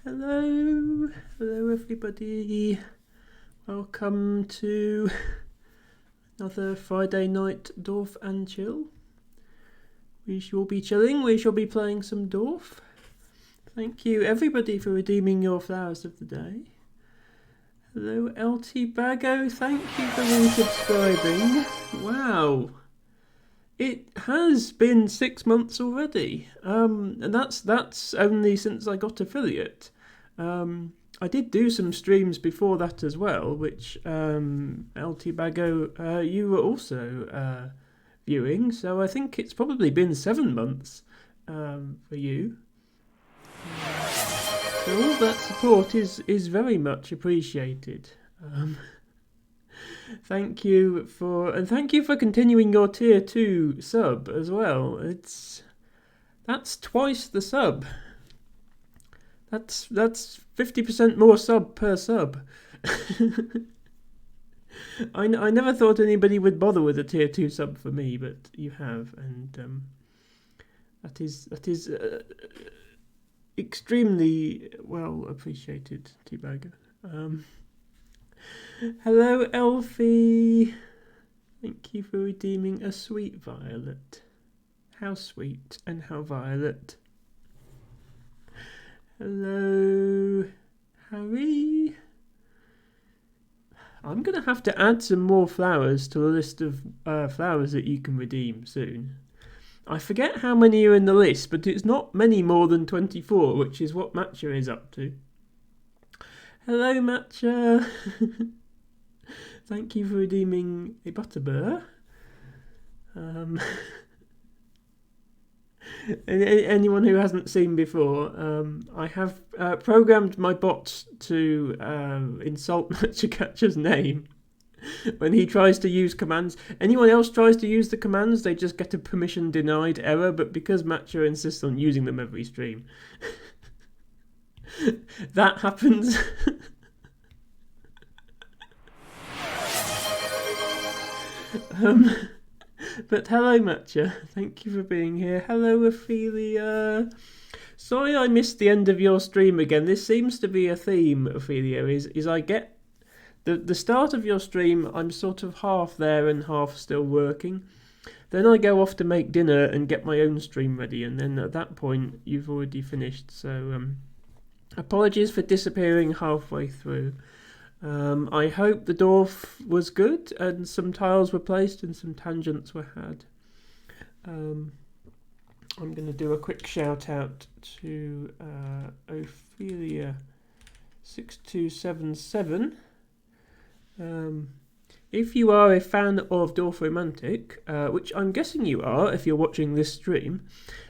Hello everybody. Welcome to another Friday night dorf and chill. We shall be chilling, we shall be playing some dorf. Thank you everybody for redeeming your flowers of the day. Hello LT Bago, thank you for resubscribing. Wow. It has been 6 months already, and that's only since I got affiliate. I did do some streams before that as well, which LT Bago, you were also viewing, so I think it's probably been 7 months for you. So all that support is very much appreciated. Thank you for continuing your tier 2 sub as well. That's twice the sub. That's 50% more sub per sub. I never thought anybody would bother with a tier 2 sub for me, but you have, and that is extremely well appreciated, T-Bagger. Hello, Elfie. Thank you for redeeming a sweet violet. How sweet and how violet. Hello, Harry. I'm going to have to add some more flowers to a list of flowers that you can redeem soon. I forget how many are in the list, but it's not many more than 24, which is what Matcha is up to. Hello, Matcha. Thank you for redeeming a butterbur. Anyone who hasn't seen before, I have programmed my bot to insult Matcha Catcher's name when he tries to use commands. Anyone else tries to use the commands, they just get a permission denied error, but because Matcha insists on using them every stream, that happens. But hello, Matcha. Thank you for being here. Hello, Ophelia. Sorry I missed the end of your stream again. This seems to be a theme, Ophelia, is I get the start of your stream, I'm sort of half there and half still working. Then I go off to make dinner and get my own stream ready, and then at that point you've already finished. So apologies for disappearing halfway through. I hope the dorf was good and some tiles were placed and some tangents were had. I'm going to do a quick shout out to Ophelia6277. If you are a fan of Dorf Romantic, which I'm guessing you are if you're watching this stream,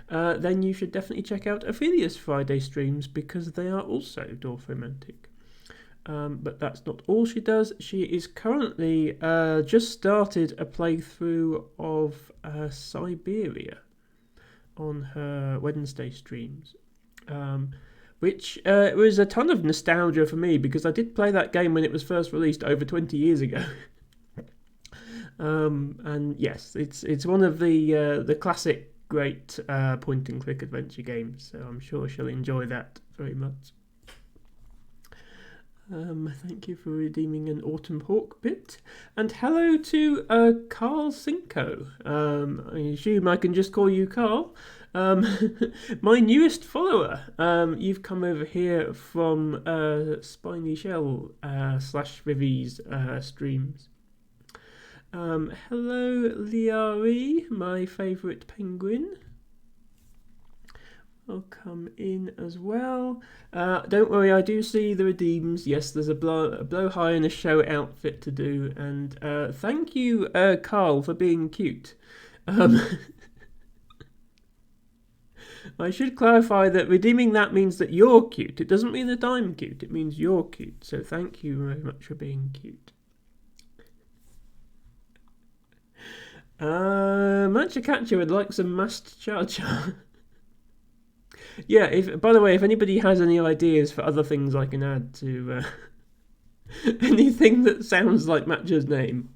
then you should definitely check out Ophelia's Friday streams because they are also Dorf Romantic. But that's not all she does. She is currently just started a playthrough of Siberia on her Wednesday streams, which was a ton of nostalgia for me because I did play that game when it was first released over 20 years ago. And yes, it's one of the classic great point-and-click adventure games, so I'm sure she'll enjoy that very much. Thank you for redeeming an Autumn Hawk bit. And hello to Carl Cinco. I assume I can just call you Carl. My newest follower. You've come over here from Spiny Shell / Vivi's streams. Hello, Liari, my favourite penguin. I'll come in as well. Don't worry, I do see the redeems. Yes, there's a blow high and a show outfit to do. And thank you, Carl, for being cute. I should clarify that redeeming that means that you're cute. It doesn't mean that I'm cute. It means you're cute. So thank you very much for being cute. Matcha Catcher would like some masked cha-cha. Yeah, by the way, if anybody has any ideas for other things I can add to anything that sounds like Matcha's name,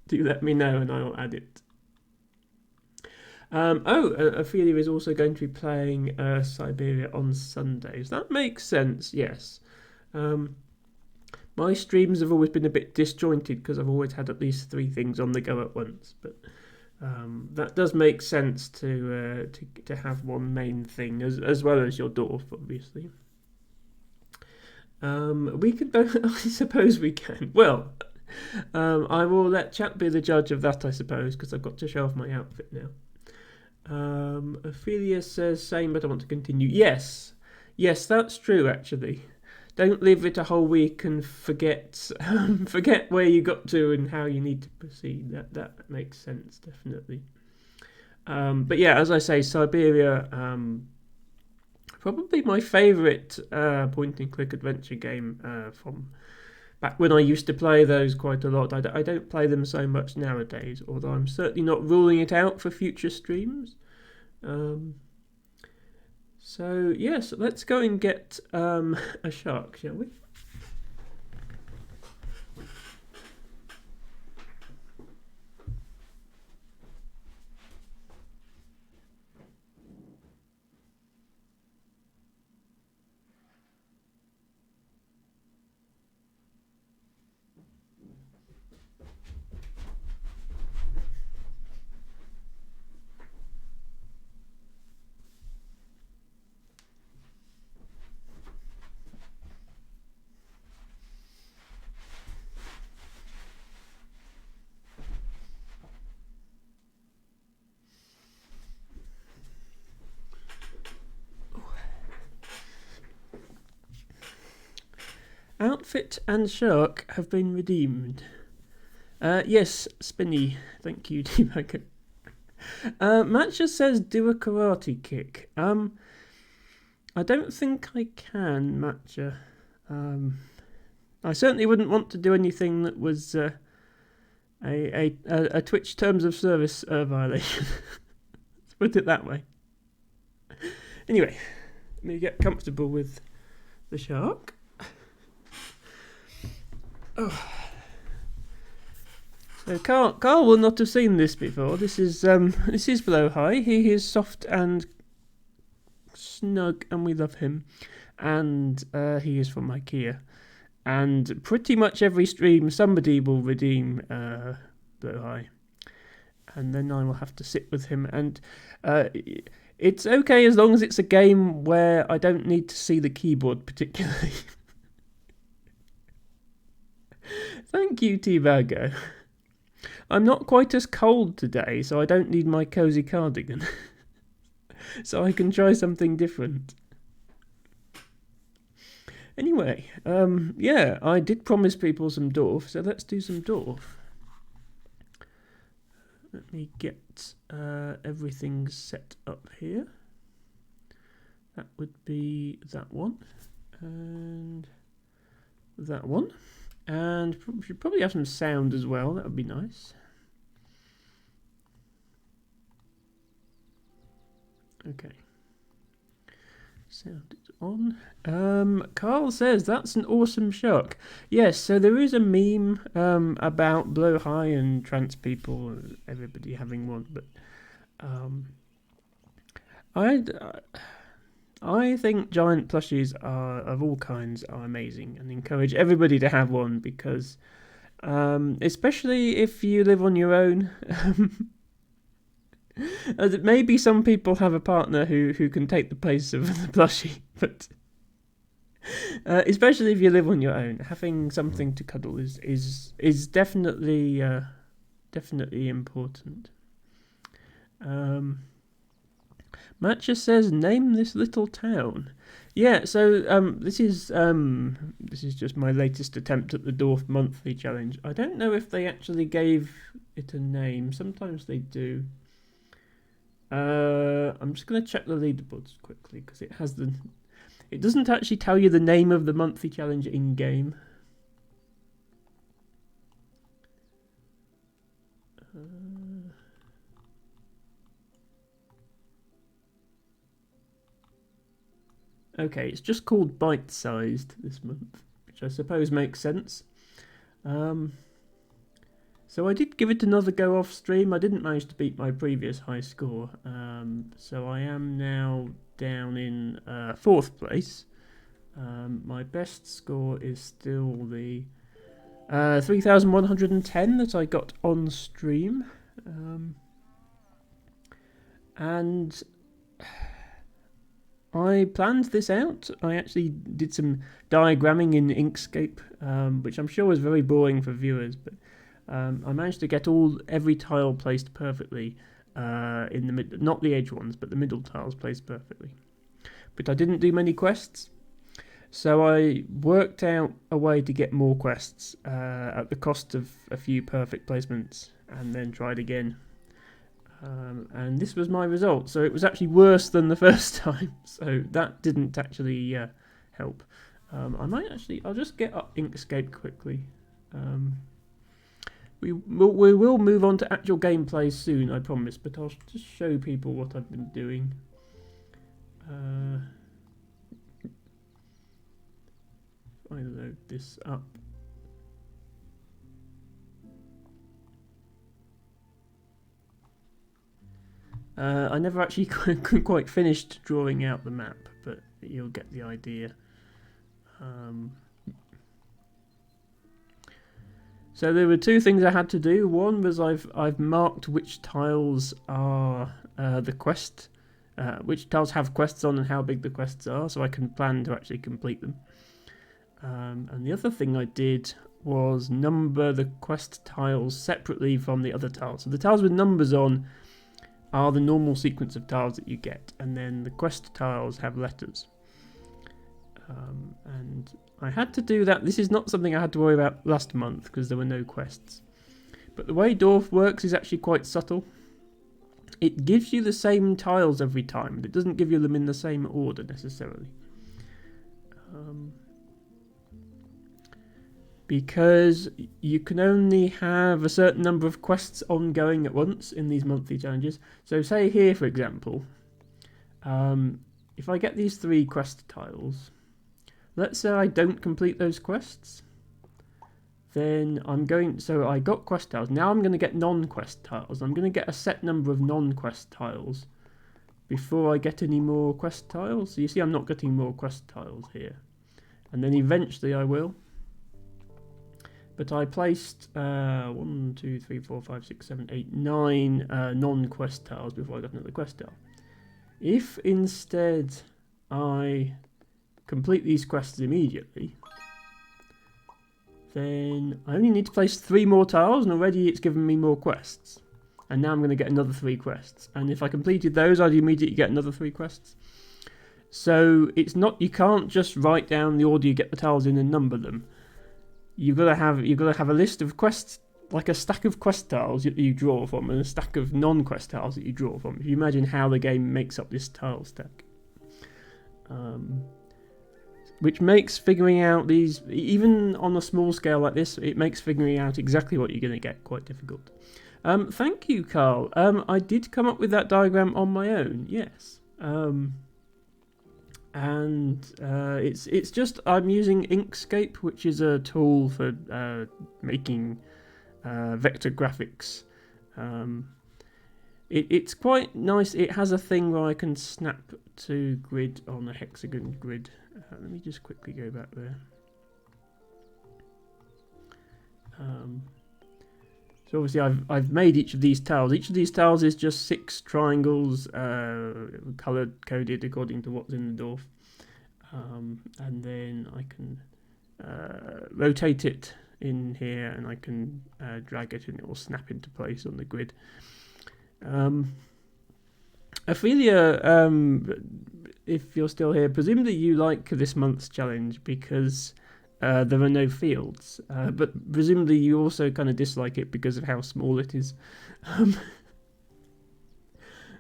do let me know and I'll add it. Ophelia is also going to be playing Siberia on Sundays. That makes sense, yes. My streams have always been a bit disjointed because I've always had at least 3 things on the go at once, but that does make sense to have one main thing as well as your dorf, obviously. We can both. I suppose we can. Well, I will let chat be the judge of that, I suppose, because I've got to show off my outfit now. Ophelia says same, but I want to continue. Yes, that's true. Actually, don't leave it a whole week and forget where you got to and how you need to proceed. That makes sense, definitely. But yeah, as I say, Siberia, probably my favourite point-and-click adventure game from back when I used to play those quite a lot. I don't play them so much nowadays, although I'm certainly not ruling it out for future streams. So yes, let's go and get a shark, shall we? outfit and shark have been redeemed. Yes, Spinny. Thank you, T-Bag. Matcha says do a karate kick. I don't think I can, Matcha. I certainly wouldn't want to do anything that was a Twitch terms of service violation. Let's put it that way. Anyway, let me get comfortable with the shark. Oh. So Carl will not have seen this before. This is Blowhigh. He is soft and snug, and we love him. And he is from IKEA. And pretty much every stream, somebody will redeem Blowhigh, and then I will have to sit with him. And it's okay as long as it's a game where I don't need to see the keyboard particularly. Thank you, T-Vago. I'm not quite as cold today, so I don't need my cozy cardigan. So I can try something different. Anyway, yeah, I did promise people some dorf, so let's do some dorf. Let me get everything set up here. That would be that one, and that one. And we should probably have some sound as well, that would be nice. Okay. Sound is on. Carl says that's an awesome shark. Yes, so there is a meme about Blowhigh and trans people, everybody having one, but I think giant plushies are of all kinds are amazing, and encourage everybody to have one because, especially if you live on your own. Maybe some people have a partner who can take the place of the plushie, but especially if you live on your own, having something to cuddle is definitely important. Matcha says, "Name this little town." Yeah, so this is just my latest attempt at the Dorf monthly challenge. I don't know if they actually gave it a name. Sometimes they do. I'm just going to check the leaderboards quickly because it doesn't actually tell you the name of the monthly challenge in game. Okay, it's just called bite-sized this month, which I suppose makes sense. So I did give it another go off stream. I didn't manage to beat my previous high score. So I am now down in 4th place. My best score is still the 3,110 that I got on stream. And I planned this out. I actually did some diagramming in Inkscape, which I'm sure was very boring for viewers, but I managed to get every tile placed perfectly in the mid, not the edge ones, but the middle tiles placed perfectly. But I didn't do many quests, so I worked out a way to get more quests at the cost of a few perfect placements, and then tried again. And this was my result. So it was actually worse than the first time. So that didn't actually help. I'll just get up Inkscape quickly. We will move on to actual gameplay soon, I promise, but I'll just show people what I've been doing. If I load this up. I never actually quite finished drawing out the map, but you'll get the idea. So there were two things I had to do. One was I've marked which tiles are the quest, which tiles have quests on and how big the quests are, so I can plan to actually complete them. And the other thing I did was number the quest tiles separately from the other tiles. So the tiles with numbers on are the normal sequence of tiles that you get, and then the quest tiles have letters. And I had to do that. This is not something I had to worry about last month because there were no quests. But the way Dorf works is actually quite subtle. It gives you the same tiles every time, but it doesn't give you them in the same order necessarily. Because you can only have a certain number of quests ongoing at once in these monthly challenges. So say here, for example, if I get these 3 quest tiles, let's say I don't complete those quests, then so I got quest tiles, now I'm going to get non-quest tiles. I'm going to get a set number of non-quest tiles before I get any more quest tiles. So you see I'm not getting more quest tiles here. And then eventually I will. But I placed 1, 2, 3, 4, 5, 6, 7, 8, 9 non-quest tiles before I got another quest tile. If instead I complete these quests immediately, then I only need to place 3 more tiles, and already it's given me more quests. And now I'm going to get another 3 quests. And if I completed those, I'd immediately get another 3 quests. So it's not, you can't just write down the order you get the tiles in and number them. You've got to have a list of quests, like a stack of quest tiles that you draw from, and a stack of non-quest tiles that you draw from. If you imagine how the game makes up this tile stack, which makes figuring out these, even on a small scale like this, it makes figuring out exactly what you're going to get quite difficult. Thank you, Carl. I did come up with that diagram on my own. Yes. It's just I'm using Inkscape, which is a tool for making vector graphics. It's quite nice. It has a thing where I can snap to grid on a hexagon grid. Let me just quickly go back there. So obviously I've made each of these tiles. Each of these tiles is just 6 triangles, coloured coded according to what's in the dorf. And then I can rotate it in here, and I can drag it, and it will snap into place on the grid. Ophelia, if you're still here, presumably you like this month's challenge because there are no fields, but presumably you also kind of dislike it because of how small it is.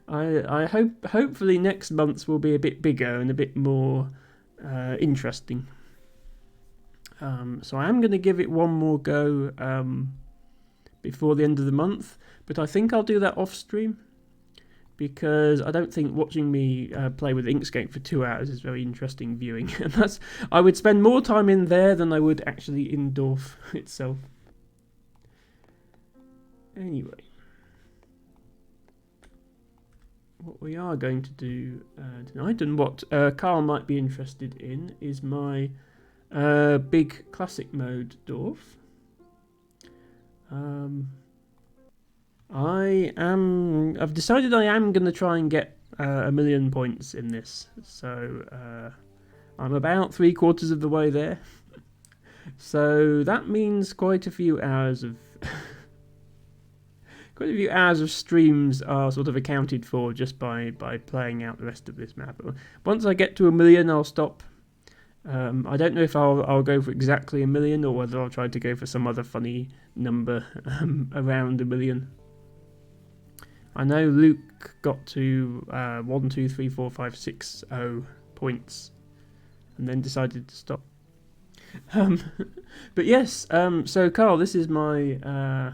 I hopefully next month's will be a bit bigger and a bit more interesting. So I am going to give it one more go before the end of the month, but I think I'll do that off stream, because I don't think watching me play with Inkscape for 2 hours is very interesting viewing. And I would spend more time in there than I would actually in Dorf itself. Anyway, what we are going to do tonight, and what Carl might be interested in, is my big classic mode Dorf. I've decided I am going to try and get 1,000,000 points in this, so I'm about 3/4 of the way there. So that means quite a few hours of streams are sort of accounted for just by playing out the rest of this map. Once I get to 1,000,000, I'll stop. I don't know if I'll go for exactly 1,000,000, or whether I'll try to go for some other funny number around 1,000,000. I know Luke got to 1, 2, 3, 4, 5, 6, 0 points, and then decided to stop. But yes, so Carl, this is my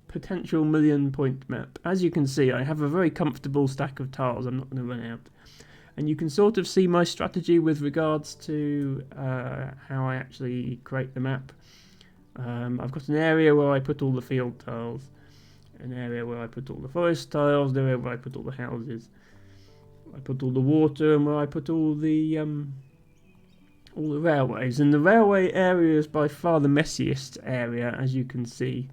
potential 1,000,000 point map. As you can see, I have a very comfortable stack of tiles. I'm not going to run out. And you can sort of see my strategy with regards to how I actually create the map. I've got an area where I put all the field tiles, an area where I put all the forest tiles, an area where I put all the houses. I put all the water, and where I put all the railways. And the railway area is by far the messiest area, as you can see.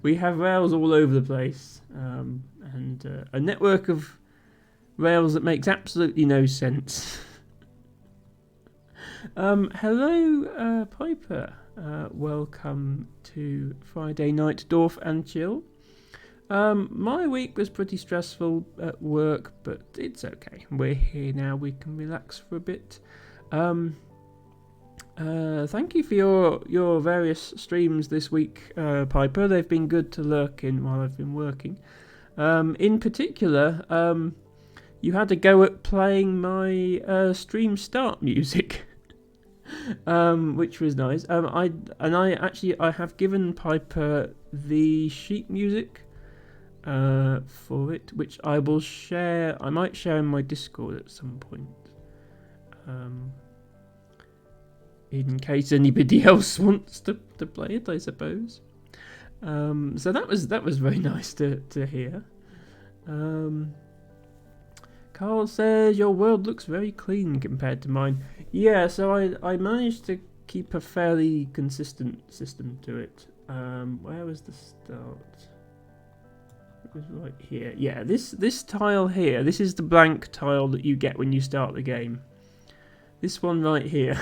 We have rails all over the place, and a network of rails that makes absolutely no sense. Hello, Piper. Welcome to Friday Night Dorf and Chill. My week was pretty stressful at work, but it's okay. We're here now. We can relax for a bit. Thank you for your various streams this week, Piper. They've been good to lurk in while I've been working. In particular, you had a go at playing my stream start music, which was nice. I have given Piper the sheet music for it, which I will share. I might share in my Discord at some point. In case anybody else wants to play it, I suppose. So that was very nice to hear. Carl says your world looks very clean compared to mine. Yeah, so I managed to keep a fairly consistent system to it. Where was the start? It was right here. Yeah, this tile here. This is the blank tile that you get when you start the game. This one right here.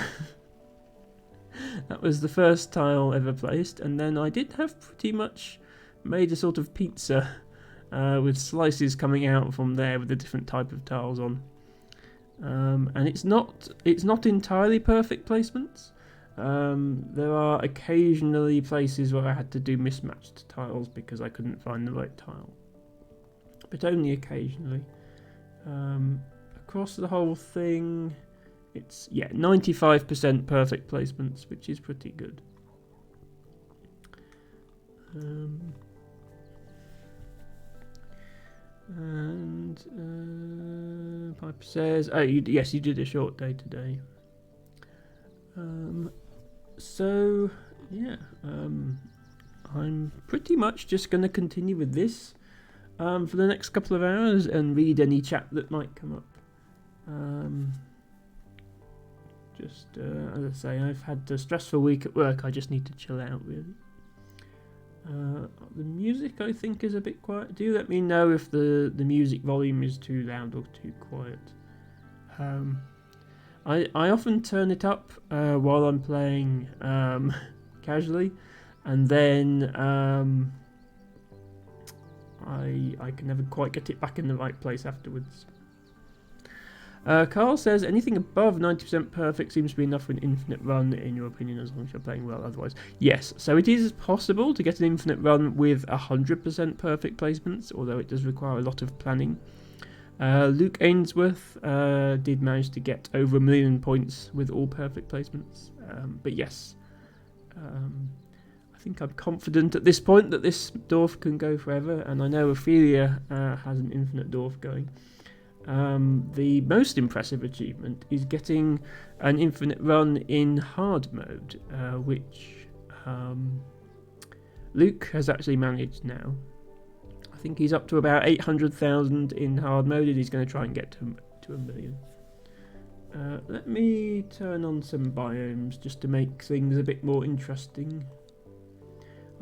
That was the first tile ever placed, and then I did have pretty much made a sort of pizza with slices coming out from there with a different type of tiles on. And it's not entirely perfect placements. There are occasionally places where I had to do mismatched tiles because I couldn't find the right tile, but only occasionally. Across the whole thing, it's 95% perfect placements, which is pretty good. Piper says, yes, you did a short day today. So yeah, I'm pretty much just going to continue with this for the next couple of hours and read any chat that might come up. As I say, I've had a stressful week at work. I just need to chill out, really. The music, I think, is a bit quiet. Do let me know if the music volume is too loud or too quiet. I often turn it up while I'm playing casually, and then I can never quite get it back in the right place afterwards. Carl says, anything above 90% perfect seems to be enough for an infinite run, in your opinion, as long as you're playing well otherwise. Yes, so it is possible to get an infinite run with 100% perfect placements, although it does require a lot of planning. Luke Ainsworth did manage to get over 1 million points with all perfect placements. But yes, I think I'm confident at this point that this dorf can go forever, and I know Ophelia has an infinite dorf going. The most impressive achievement is getting an infinite run in hard mode, which Luke has actually managed now. I think he's up to about 800,000 in hard mode, and he's going to try and get to 1 million. Let me turn on some biomes just to make things a bit more interesting.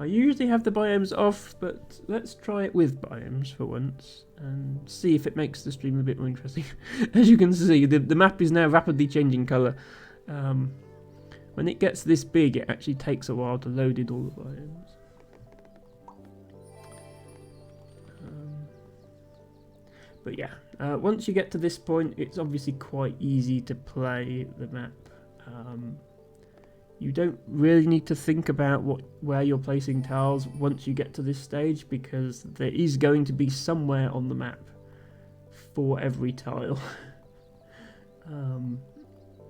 I usually have the biomes off, but let's try it with biomes for once and see if it makes the stream a bit more interesting. As you can see, the map is now rapidly changing colour. When it gets this big, it actually takes a while to load in all the biomes. But yeah, once you get to this point, it's obviously quite easy to play the map. You don't really need to think about where you're placing tiles once you get to this stage, because there is going to be somewhere on the map for every tile.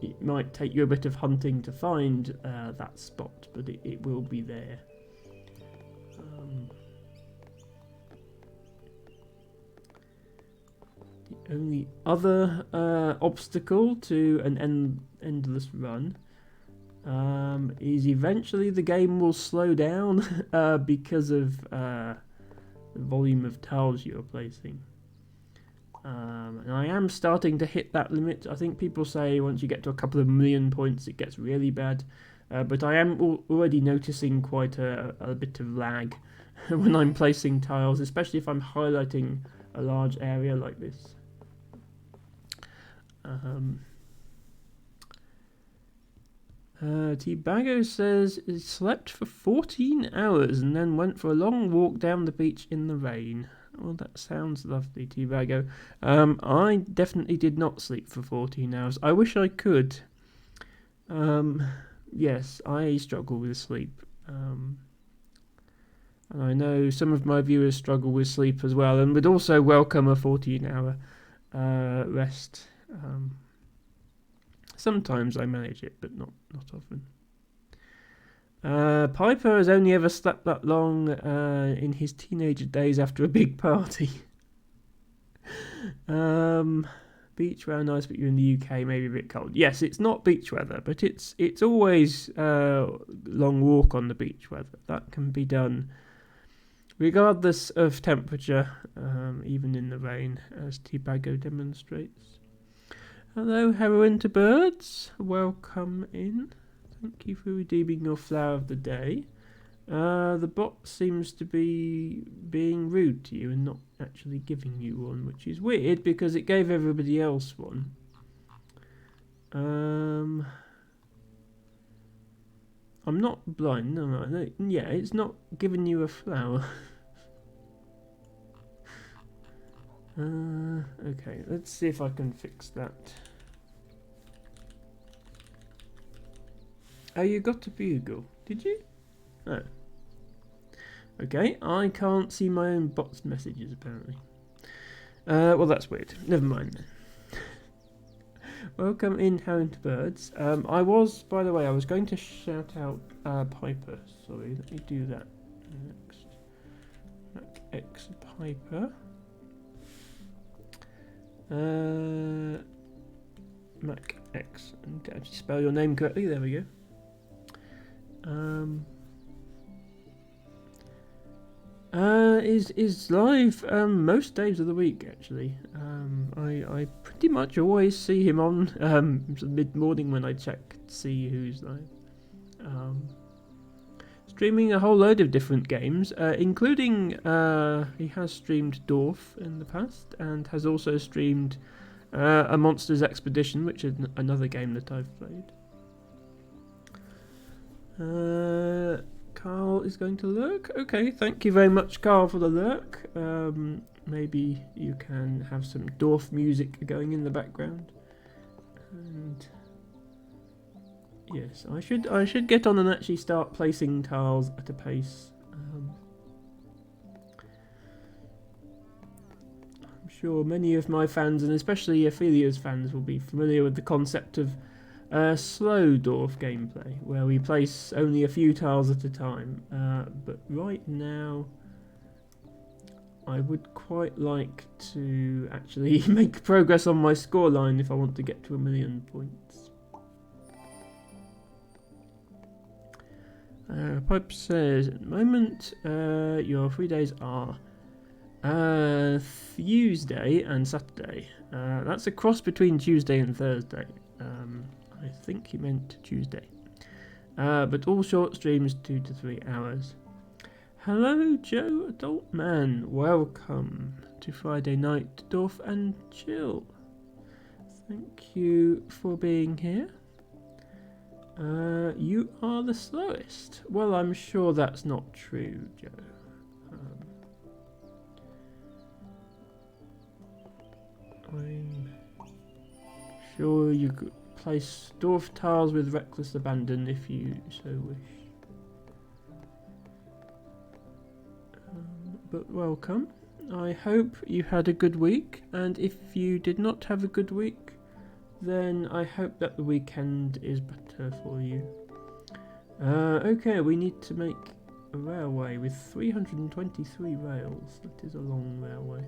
It might take you a bit of hunting to find that spot, but it will be there. The only other obstacle to an endless run is eventually the game will slow down because of the volume of tiles you're placing. And I am starting to hit that limit. I think people say once you get to a couple of million points it gets really bad, but I am already noticing quite a bit of lag when I'm placing tiles, especially if I'm highlighting a large area like this. T-Bago says he slept for 14 hours and then went for a long walk down the beach in the rain. Well, that sounds lovely, T-Bago. I definitely did not sleep for 14 hours. I wish I could. Yes, I struggle with sleep. And I know some of my viewers struggle with sleep as well and would also welcome a 14-hour rest. Sometimes I manage it, but not often. Piper has only ever slept that long in his teenager days after a big party. Beach weather nice, but you're in the UK, maybe a bit cold. Yes, it's not beach weather, but it's always long walk on the beach weather. That can be done regardless of temperature, even in the rain, as T-Bago demonstrates. Hello, Heroin to Birds. Welcome in. Thank you for redeeming your flower of the day. The bot seems to be being rude to you and not actually giving you one, which is weird because it gave everybody else one. I'm not blind, no, yeah, it's not giving you a flower. Okay, let's see if I can fix that. Oh, you got a bugle, did you? Oh. Okay, I can't see my own bot's messages apparently. Well, that's weird. Never mind then. Welcome in, Heron to Birds. I was going to shout out Piper. Sorry, let me do that next. Mac X Piper. Mac X. Did I actually spell your name correctly? There we go. Is live most days of the week actually. I pretty much always see him on mid-morning when I check to see who's live. Streaming a whole load of different games, including he has streamed Dorf in the past and has also streamed A Monster's Expedition, which is another game that I've played. Carl is going to lurk. Okay, thank you very much, Carl, for the lurk. Maybe you can have some Dorf music going in the background. And yes, I should get on and actually start placing tiles at a pace. I'm sure many of my fans, and especially Ophelia's fans, will be familiar with the concept of slow Dorf gameplay, where we place only a few tiles at a time. But right now, I would quite like to actually make progress on my scoreline if I want to get to 1,000,000 points. Pipe says, at the moment, your 3 days are Tuesday and Saturday. That's a cross between Tuesday and Thursday. I think he meant Tuesday. But all short streams, 2 to 3 hours. Hello, Joe Adult Man. Welcome to Friday Night Dorf and Chill. Thank you for being here. You are the slowest. Well, I'm sure that's not true, Joe. I'm sure you could place Dorf tiles with reckless abandon if you so wish. But welcome. I hope you had a good week, and if you did not have a good week, then I hope that the weekend is better for you. Okay, we need to make a railway with 323 rails. That is a long railway.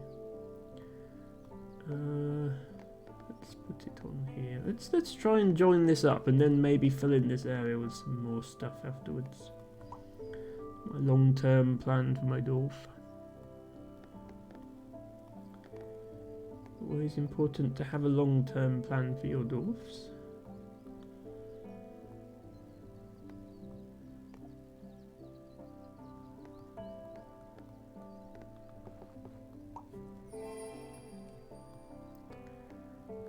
Let's put it on here. Let's try and join this up and then maybe fill in this area with some more stuff afterwards. My long-term plan for my Dorf. Always important to have a long-term plan for your Dorfs.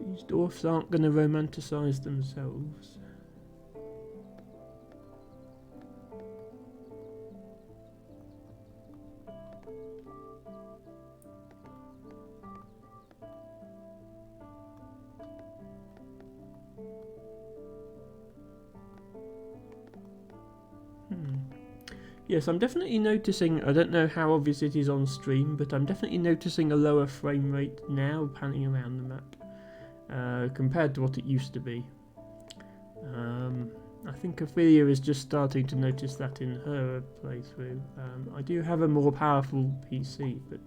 These Dorfs aren't going to romanticise themselves. Yes, I'm definitely noticing, I don't know how obvious it is on stream, but I'm definitely noticing a lower frame rate now panning around the map compared to what it used to be. I think Ophelia is just starting to notice that in her playthrough. I do have a more powerful PC, but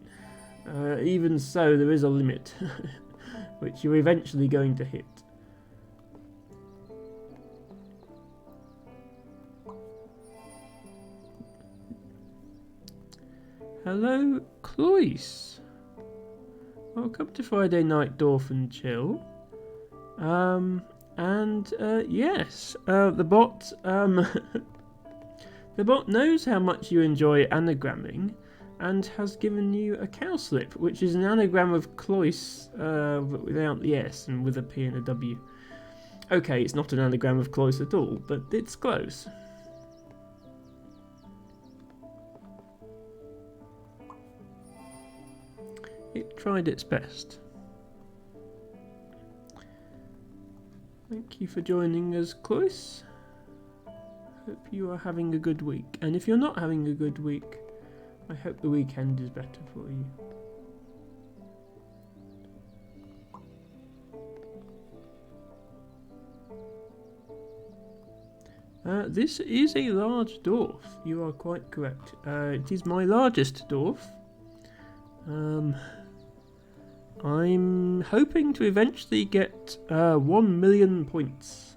even so, there is a limit, which you're eventually going to hit. Hello, Cloyce. Welcome to Friday Night Dorf and Chill. Yes, the bot the bot knows how much you enjoy anagramming and has given you a cowslip, which is an anagram of Cloyce but without the S and with a P and a W. Okay, it's not an anagram of Cloyce at all, but it's close. It tried its best. Thank you for joining us, Cloyce. Hope you are having a good week. And if you're not having a good week, I hope the weekend is better for you. This is a large dwarf. You are quite correct. It is my largest dwarf. I'm hoping to eventually get 1 million points,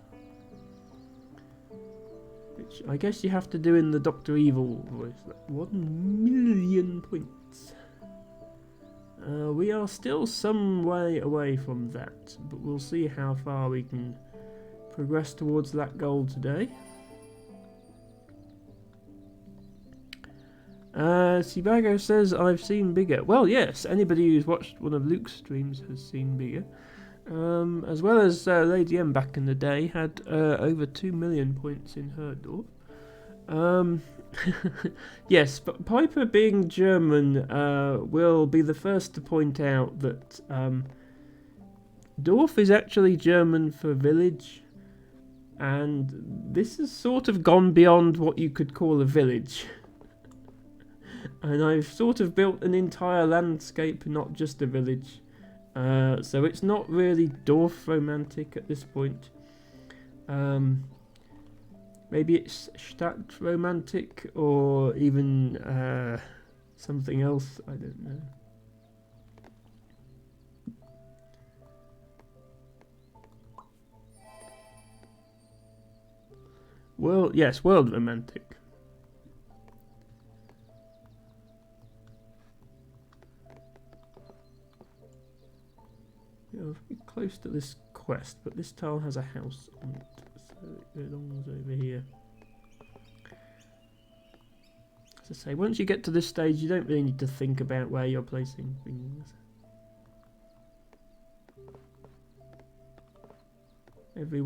which I guess you have to do in the Dr. Evil voice. 1 million points. We are still some way away from that, but we'll see how far we can progress towards that goal today. Sibago says, I've seen bigger. Well, yes, anybody who's watched one of Luke's streams has seen bigger. As well as Lady M back in the day had over 2 million points in her dwarf. Yes, but Piper being German will be the first to point out that dwarf is actually German for village, and this has sort of gone beyond what you could call a village. And I've sort of built an entire landscape, not just a village. So it's not really dwarf romantic at this point. Maybe it's Stadt romantic or even something else, I don't know. Well, yes, world romantic. We're close to this quest, but this tile has a house on it, so it belongs over here. As I say, once you get to this stage, you don't really need to think about where you're placing things. Every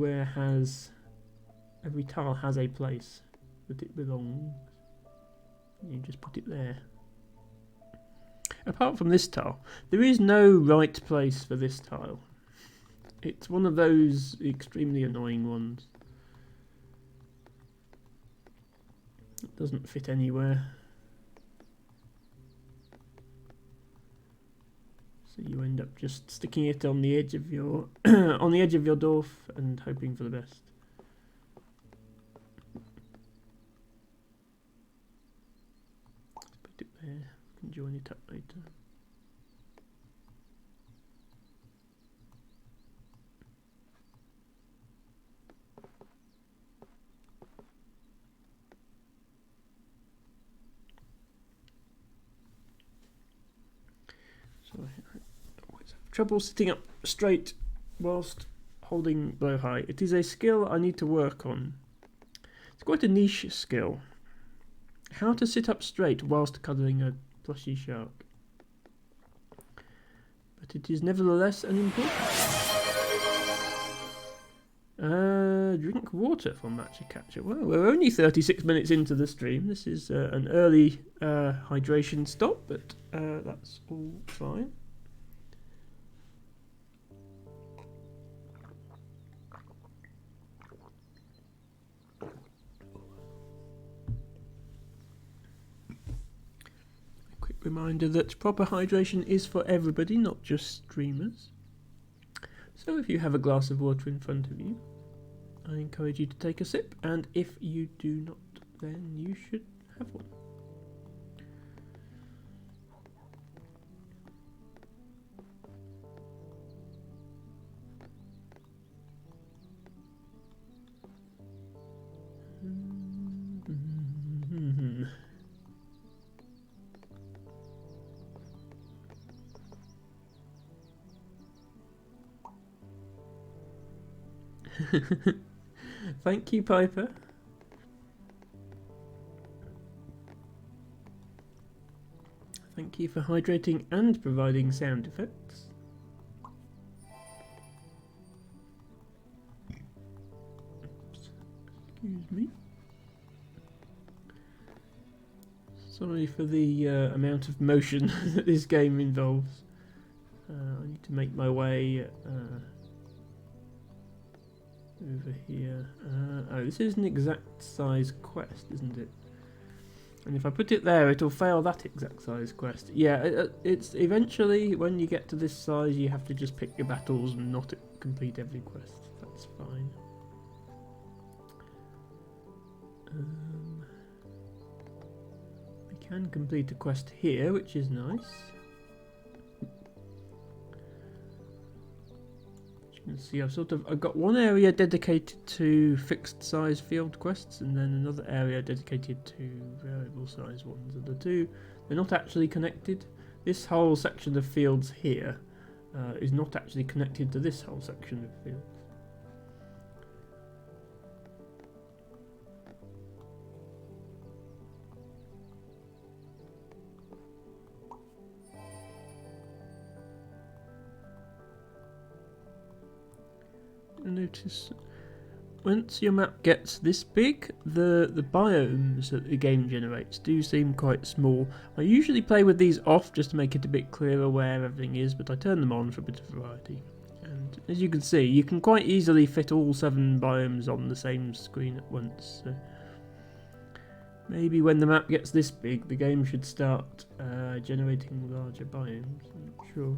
tile has a place that it belongs. You just put it there. Apart from this tile, there is no right place for this tile. It's one of those extremely annoying ones. It doesn't fit anywhere. So you end up just sticking it on the edge of your on the edge of your dwarf and hoping for the best. Let's put it there. We can join it up later. So I always have trouble sitting up straight whilst holding bow high. It is a skill I need to work on. It's quite a niche skill. How to sit up straight whilst cuddling a plushy shark. But it is nevertheless an important. Drink water from Matcha Catcher. Well, we're only 36 minutes into the stream. This is an early hydration stop, but that's all fine. reminder that proper hydration is for everybody, not just streamers. So if you have a glass of water in front of you, I encourage you to take a sip, and if you do not, then you should have one. Thank you, Piper. Thank you for hydrating and providing sound effects. Oops. Excuse me. Sorry for the amount of motion that this game involves. I need to make my way over here. Oh, this is an exact size quest, isn't it? And if I put it there, it'll fail that exact size quest. Yeah, it's eventually, when you get to this size, you have to just pick your battles and not complete every quest. That's fine. We can complete a quest here, which is nice. You can see I've got one area dedicated to fixed size field quests, and then another area dedicated to variable size ones. And the two, they're not actually connected. This whole section of fields here is not actually connected to this whole section of fields. Notice once your map gets this big, the biomes that the game generates do seem quite small. I usually play with these off just to make it a bit clearer where everything is, but I turn them on for a bit of variety. And as you can see, you can quite easily fit all 7 biomes on the same screen at once. So maybe when the map gets this big, the game should start generating larger biomes. I'm not sure.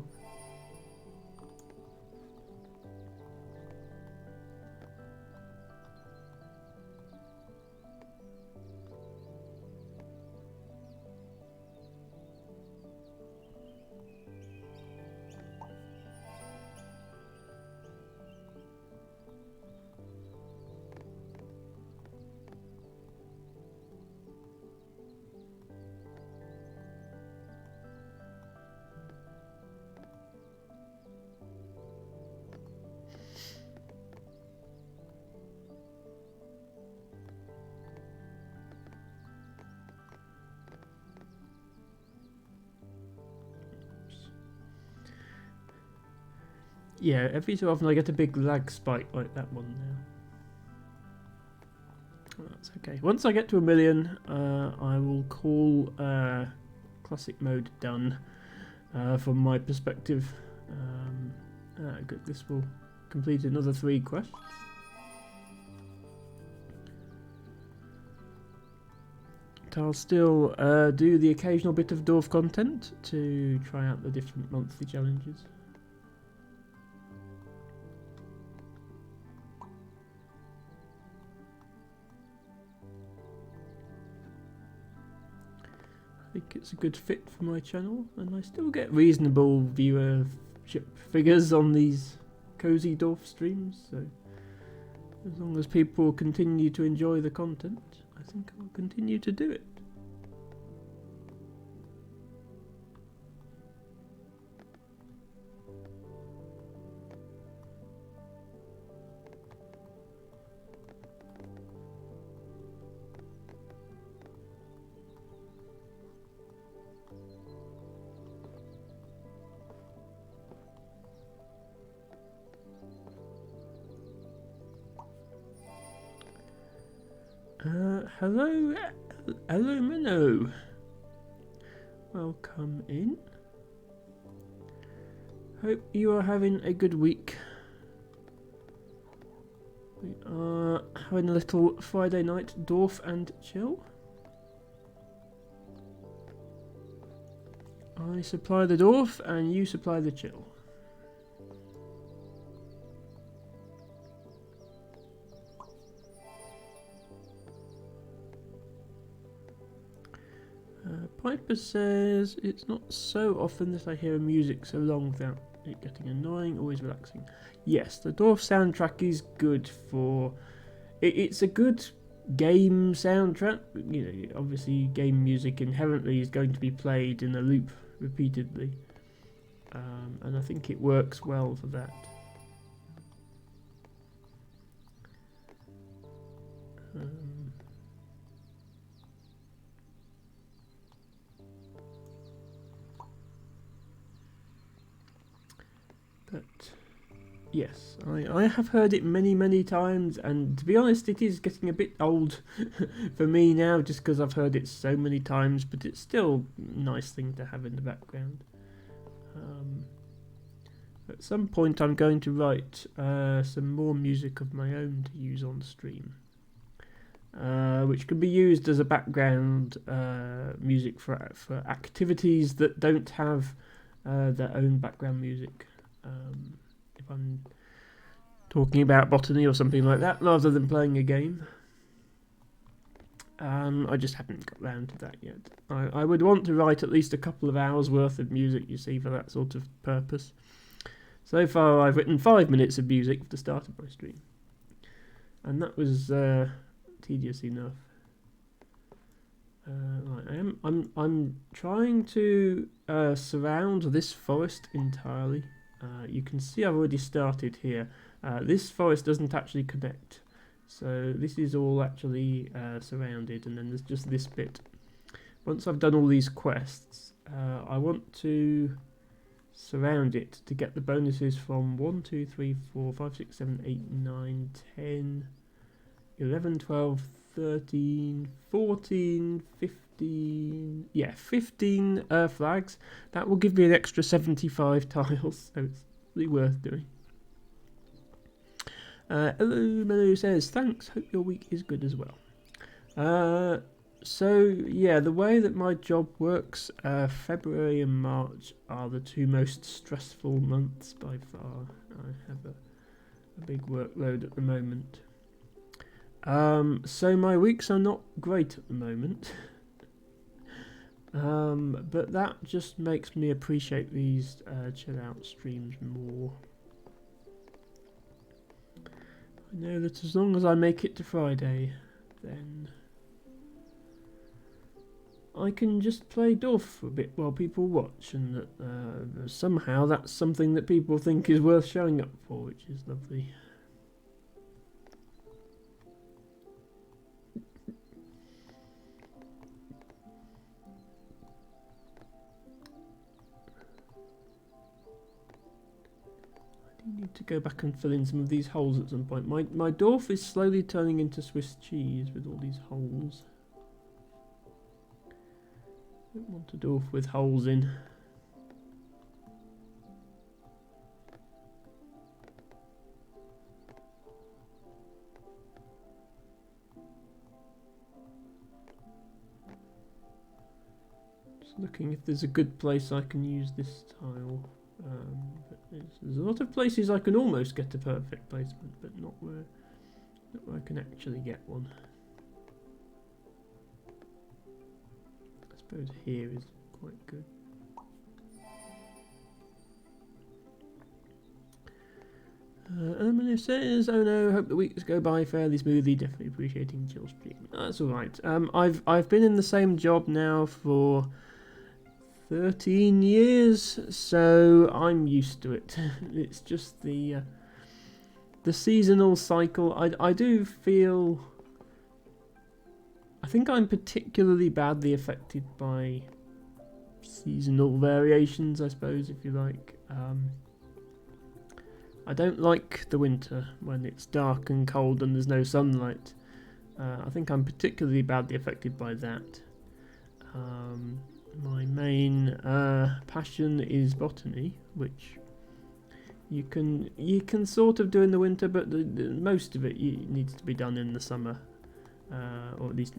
Yeah, every so often I get a big lag spike like that one now. Oh, that's okay. Once I get to 1 million, I will call classic mode done from my perspective. Good. This will complete another 3 quests. I'll still do the occasional bit of Dorf content to try out the different monthly challenges. I think it's a good fit for my channel, and I still get reasonable viewership figures on these cozy Dorf streams, so as long as people continue to enjoy the content, I think I'll continue to do it. Hello Minnow. Welcome in. Hope you are having a good week. We are having a little Friday night Dorf and chill. I supply the dorf and you supply the chill. Piper says, it's not so often that I hear music so long without it getting annoying, always relaxing. Yes, the Dorf soundtrack is good for... It's a good game soundtrack. You know, obviously game music inherently is going to be played in a loop repeatedly. And I think it works well for that. But yes, I have heard it many times, and to be honest, it is getting a bit old for me now, just because I've heard it so many times. But it's still a nice thing to have in the background. At some point, I'm going to write some more music of my own to use on stream, which can be used as a background music for activities that don't have their own background music. If I'm talking about botany or something like that, rather than playing a game. I just haven't got round to that yet. I would want to write at least a couple of hours worth of music, you see, for that sort of purpose. So far I've written 5 minutes of music for the start of my stream. And that was tedious enough. Right, I'm trying to surround this forest entirely. You can see I've already started here. This forest doesn't actually connect, so this is all actually surrounded, and then there's just this bit. Once I've done all these quests, I want to surround it to get the bonuses from 1, 2, 3, 4, 5, 6, 7, 8, 9, 10, 11, 12, 13, 14, 15, yeah, 15 flags. That will give me an extra 75 tiles, so it's really worth doing. Hello, Melu says, thanks, hope your week is good as well. So, yeah, the way that my job works, February and March are the 2 most stressful months by far. I have a big workload at the moment. So my weeks are not great at the moment. But that just makes me appreciate these chill out streams more. I know that as long as I make it to Friday, then I can just play Dorf for a bit while people watch, and that somehow that's something that people think is worth showing up for, which is lovely. Need to go back and fill in some of these holes at some point. My Dorf is slowly turning into Swiss cheese with all these holes. I don't want a Dorf with holes in. Just looking if there's a good place I can use this tile. But there's a lot of places I can almost get a perfect placement, but not where I can actually get one. I suppose here is quite good. Emily says, oh no, hope the weeks go by fairly smoothly, definitely appreciating chill stream. That's alright. I've been in the same job now for 13 years, so I'm used to it. It's just the seasonal cycle. I do feel... I think I'm particularly badly affected by seasonal variations, I suppose, if you like. I don't like the winter when it's dark and cold and there's no sunlight. I think I'm particularly badly affected by that. My main passion is botany, which you can sort of do in the winter, but most of it needs to be done in the summer, or at least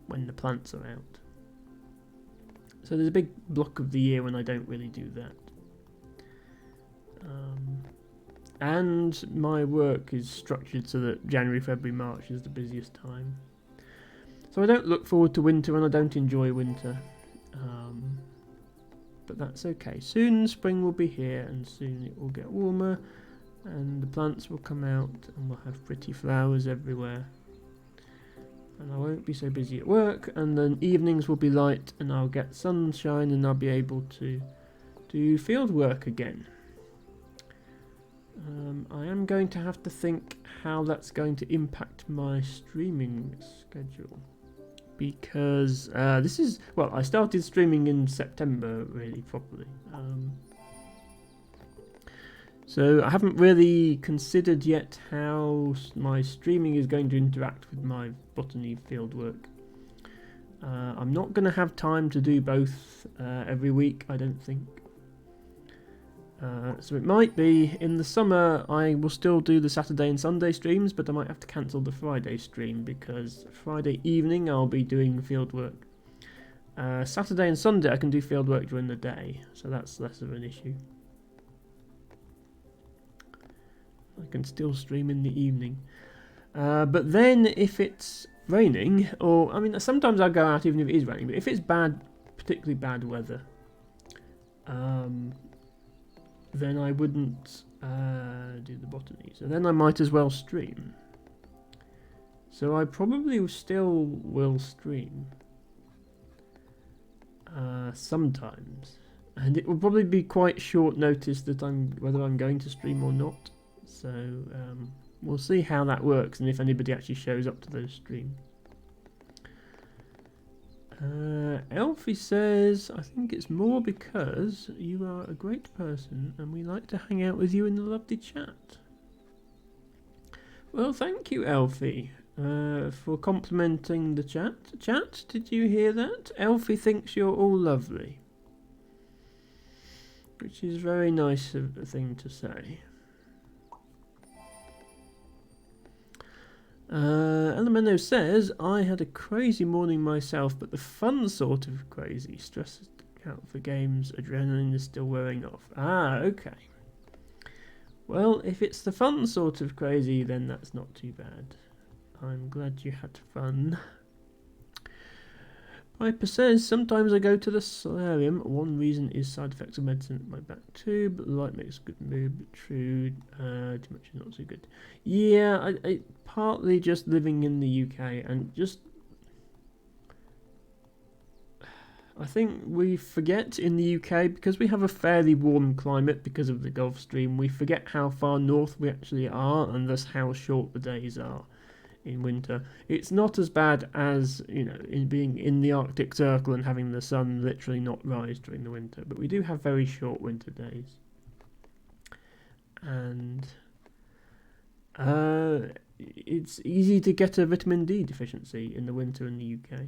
when the plants are out. So there's a big block of the year when I don't really do that. And my work is structured so that January, February, March is the busiest time. So I don't look forward to winter and I don't enjoy winter. But that's okay. Soon spring will be here and soon it will get warmer and the plants will come out and we'll have pretty flowers everywhere. And I won't be so busy at work, and then evenings will be light and I'll get sunshine and I'll be able to do field work again. I am going to have to think how that's going to impact my streaming schedule, because I started streaming in September really properly. So I haven't really considered yet how my streaming is going to interact with my botany fieldwork. I'm not going to have time to do both every week, I don't think. So it might be in the summer I will still do the Saturday and Sunday streams, but I might have to cancel the Friday stream because Friday evening I'll be doing fieldwork. Saturday and Sunday I can do fieldwork during the day, so that's less of an issue. I can still stream in the evening. But then if it's raining, sometimes I'll go out even if it is raining, but if it's particularly bad weather, then I wouldn't do the botany. So then I might as well stream. So I probably still will stream sometimes. And it will probably be quite short notice that whether I'm going to stream or not. So we'll see how that works and if anybody actually shows up to those streams. Elfie says, I think it's more because you are a great person and we like to hang out with you in the lovely chat. Well, thank you, Elfie, for complimenting the chat. Chat, did you hear that? Elfie thinks you're all lovely, which is very nice of a thing to say. Elemento says, I had a crazy morning myself, but the fun sort of crazy. Stressed out for games, adrenaline is still wearing off. Ah, okay. Well, if it's the fun sort of crazy, then that's not too bad. I'm glad you had fun. Piper says, sometimes I go to the solarium. One reason is side effects of medicine at my back too, but the light makes a good mood, but true, too much is not so good. Yeah, I partly just living in the UK and just... I think we forget in the UK, because we have a fairly warm climate because of the Gulf Stream, we forget how far north we actually are and thus how short the days are in winter. It's not as bad as, in being in the Arctic Circle and having the sun literally not rise during the winter, but we do have very short winter days. And it's easy to get a vitamin D deficiency in the winter in the UK.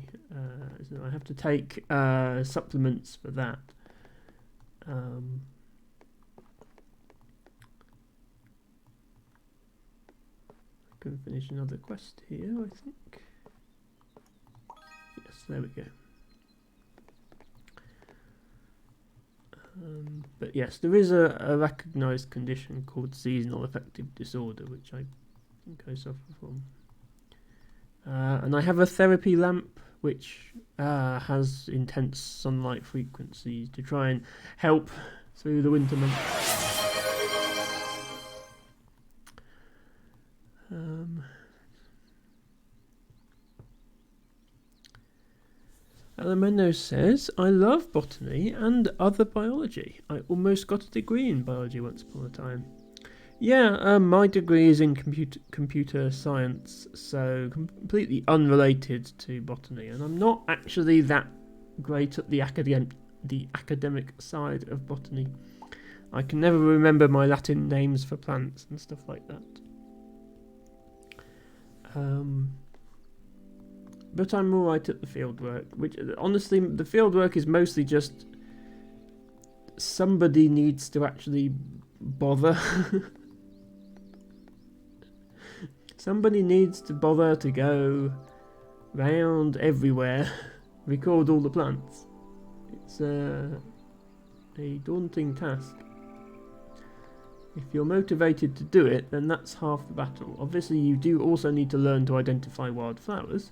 So I have to take supplements for that. Can finish another quest here, I think. Yes, there we go. But yes, there is a recognised condition called seasonal affective disorder, which I think I suffer from. And I have a therapy lamp which has intense sunlight frequencies to try and help through the winter months. Alameno says, I love botany and other biology. I almost got a degree in biology once upon a time. Yeah, my degree is in computer science, so completely unrelated to botany, and I'm not actually that great at the academic side of botany. I can never remember my Latin names for plants and stuff like that. But I'm alright at the fieldwork, which honestly, the fieldwork is mostly just somebody needs to actually bother. Somebody needs to bother to go round everywhere, record all the plants. It's a daunting task. If you're motivated to do it, then that's half the battle. Obviously, you do also need to learn to identify wildflowers.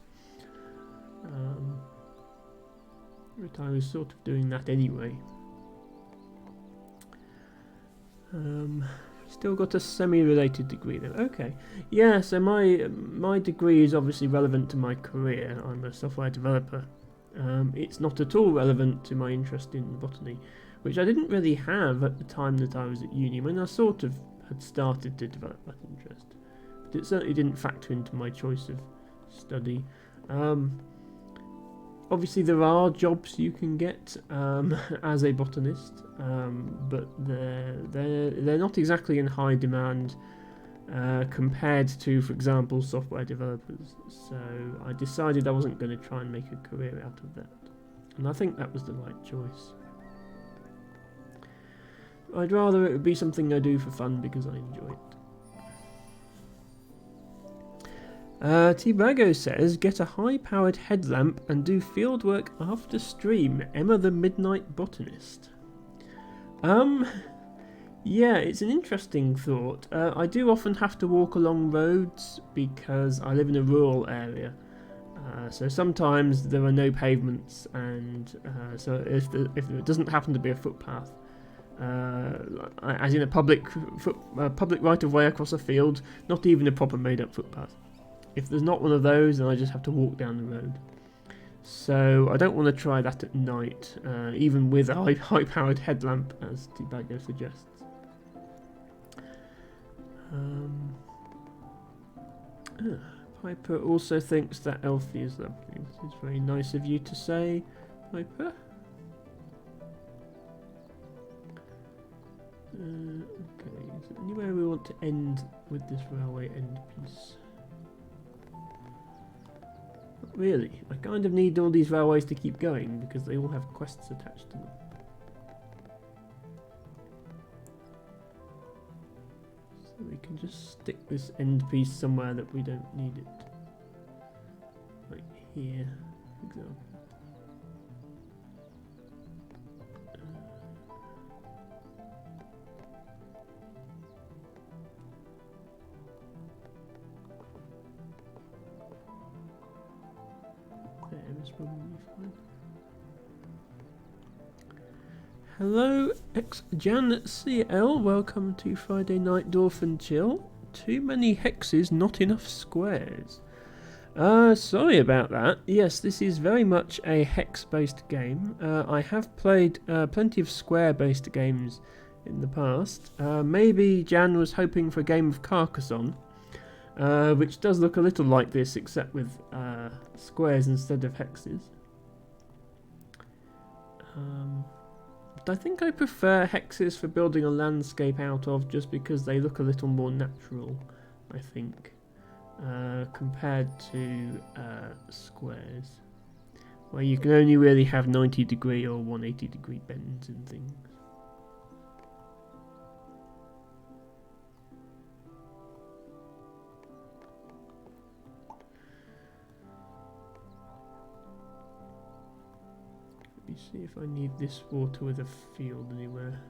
But I was sort of doing that anyway. Still got a semi-related degree though. Okay, yeah. So my degree is obviously relevant to my career. I'm a software developer. It's not at all relevant to my interest in botany, which I didn't really have at the time that I was at uni. I mean, I sort of had started to develop that interest, but it certainly didn't factor into my choice of study. Obviously, there are jobs you can get as a botanist, but they're not exactly in high demand compared to, for example, software developers. So I decided I wasn't going to try and make a career out of that, and I think that was the right choice. I'd rather it would be something I do for fun because I enjoy it. T-Bago says, get a high-powered headlamp and do fieldwork after stream. Emma the Midnight Botanist. Yeah, it's an interesting thought. I do often have to walk along roads because I live in a rural area. So sometimes there are no pavements, and so if there doesn't happen to be a footpath, as in a public right-of-way across a field, not even a proper made-up footpath. If there's not one of those, then I just have to walk down the road. So I don't want to try that at night, even with a high-powered headlamp, as T-Bago suggests. Piper also thinks that Elfie is lovely. This is very nice of you to say, Piper. Okay, is there anywhere we want to end with this railway end piece? Not really. I kind of need all these railways to keep going because they all have quests attached to them. So we can just stick this end piece somewhere that we don't need it. Like here, for example. Probably fine. Hello, XJanCL. Welcome to Friday Night Dorf and Chill. Too many hexes, not enough squares. Sorry about that. Yes, this is very much a hex-based game. I have played plenty of square-based games in the past. Maybe Jan was hoping for a game of Carcassonne. Which does look a little like this, except with squares instead of hexes. But I think I prefer hexes for building a landscape out of, just because they look a little more natural, I think, compared to squares, where you can only really have 90-degree or 180-degree bends and things. Let me see if I need this water with a field anywhere.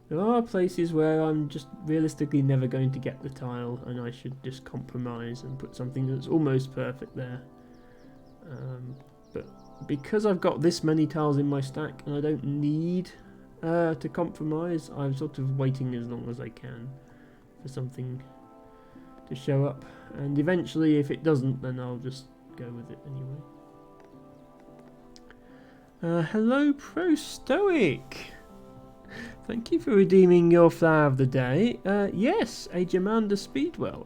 There are places where I'm just realistically never going to get the tile, and I should just compromise and put something that's almost perfect there. But because I've got this many tiles in my stack and I don't need to compromise, I'm sort of waiting as long as I can for something to show up. And eventually, if it doesn't, then I'll just go with it anyway. Hello, Pro Stoic. Thank you for redeeming your flower of the day. Yes, a Jamander Speedwell.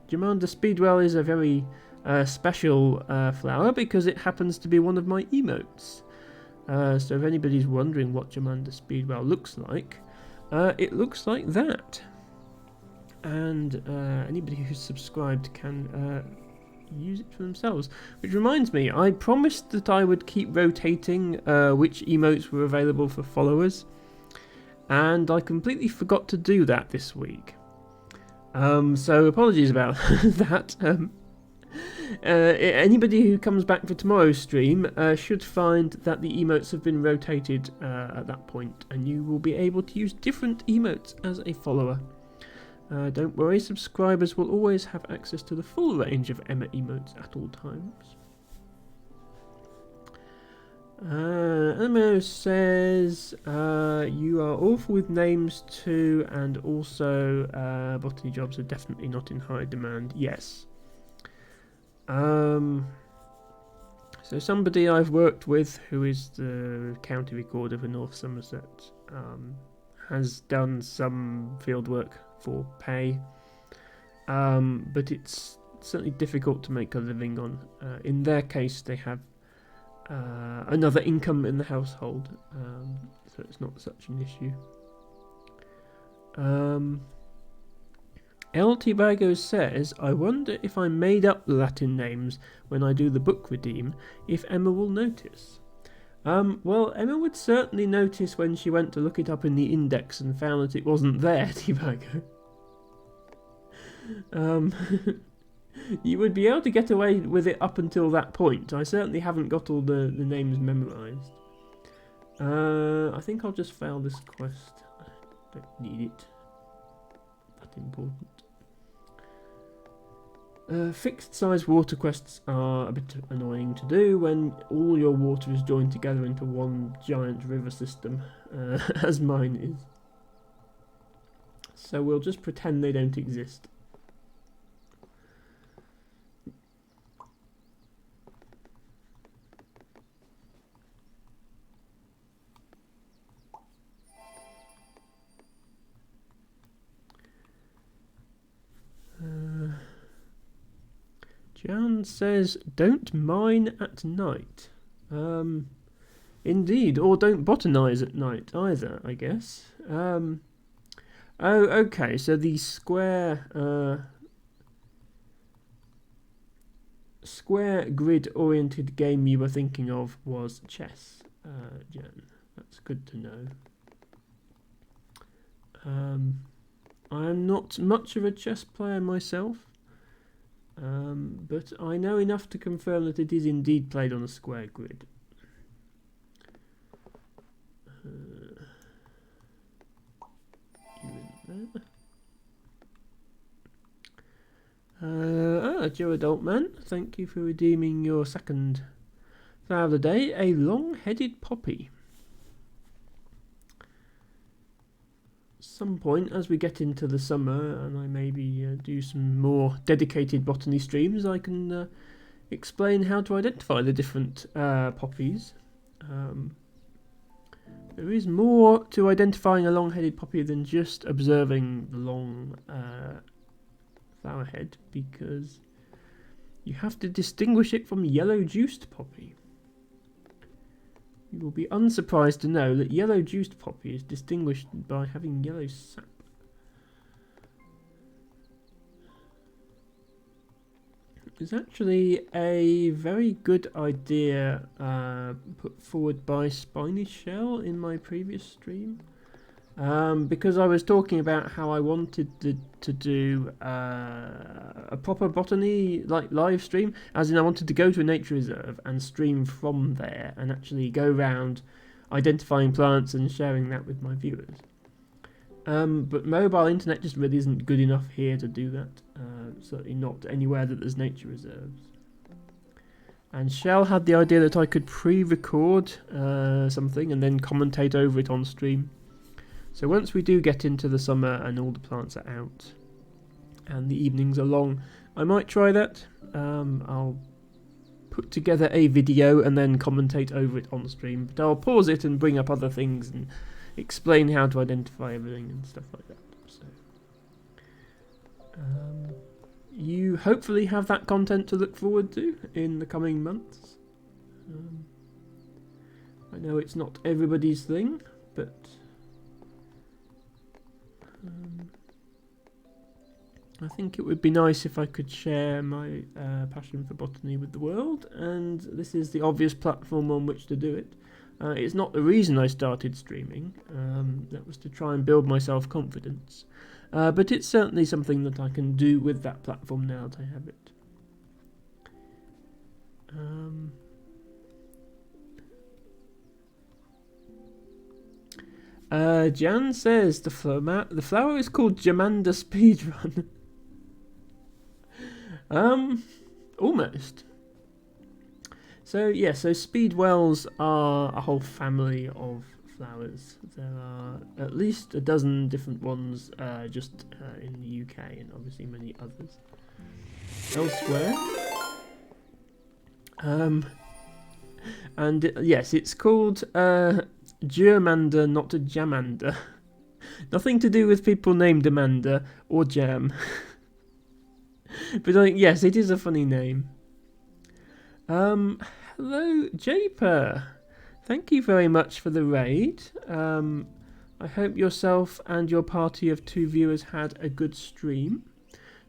Jamander Speedwell is a very special flower because it happens to be one of my emotes. So if anybody's wondering what Jamander Speedwell looks like, it looks like that. And anybody who's subscribed can use it for themselves. Which reminds me, I promised that I would keep rotating which emotes were available for followers, and I completely forgot to do that this week. So apologies about that. Anybody who comes back for tomorrow's stream should find that the emotes have been rotated at that point, and you will be able to use different emotes as a follower. Don't worry, subscribers will always have access to the full range of Emma emotes at all times. Emma says, you are awful with names too, and also botany jobs are definitely not in high demand. Yes. So somebody I've worked with, who is the county recorder for North Somerset, has done some field work for pay, but it's certainly difficult to make a living on. In their case, they have another income in the household, so it's not such an issue. LT Bago says, I wonder if I made up the Latin names when I do the book redeem, if Emma will notice. Well, Emma would certainly notice when she went to look it up in the index and found that it wasn't there, Tibago. You would be able to get away with it up until that point. I certainly haven't got all the names memorised. I think I'll just fail this quest. I don't need it. That important. Fixed size water quests are a bit annoying to do when all your water is joined together into one giant river system, as mine is. So we'll just pretend they don't exist. Jan says, don't mine at night. Indeed, or don't botanize at night either, I guess. Oh, okay, so the square grid-oriented game you were thinking of was chess, Jan. That's good to know. I'm not much of a chess player myself. But I know enough to confirm that it is indeed played on a square grid. Joe Adult Man, thank you for redeeming your second flower of the day, a long-headed poppy. Some point as we get into the summer and I maybe do some more dedicated botany streams, I can explain how to identify the different poppies. There is more to identifying a long-headed poppy than just observing the long flower head, because you have to distinguish it from yellow-juiced poppy. You will be unsurprised to know that yellow juiced poppy is distinguished by having yellow sap. It's actually a very good idea put forward by Spiny Shell in my previous stream. Because I was talking about how I wanted to do a proper botany live stream, as in I wanted to go to a nature reserve and stream from there and actually go around identifying plants and sharing that with my viewers. But mobile internet just really isn't good enough here to do that, certainly not anywhere that there's nature reserves. And Shell had the idea that I could pre-record something and then commentate over it on stream. So once we do get into the summer and all the plants are out and the evenings are long, I might try that. I'll put together a video and then commentate over it on stream, but I'll pause it and bring up other things and explain how to identify everything and stuff like that. So you hopefully have that content to look forward to in the coming months. I know it's not everybody's thing, but I think it would be nice if I could share my passion for botany with the world, and this is the obvious platform on which to do it. It's not the reason I started streaming, that was to try and build my self-confidence, but it's certainly something that I can do with that platform now that I have it. Jan says the flower is called Jamanda Speedrun. Almost. So yeah, so speedwells are a whole family of flowers. There are at least a dozen different ones just in the UK, and obviously many others elsewhere. And yes, it's called Germander, not Jamander. Nothing to do with people named Amanda or Jam. But yes, it is a funny name. Hello, Japer. Thank you very much for the raid. I hope yourself and your party of 2 viewers had a good stream.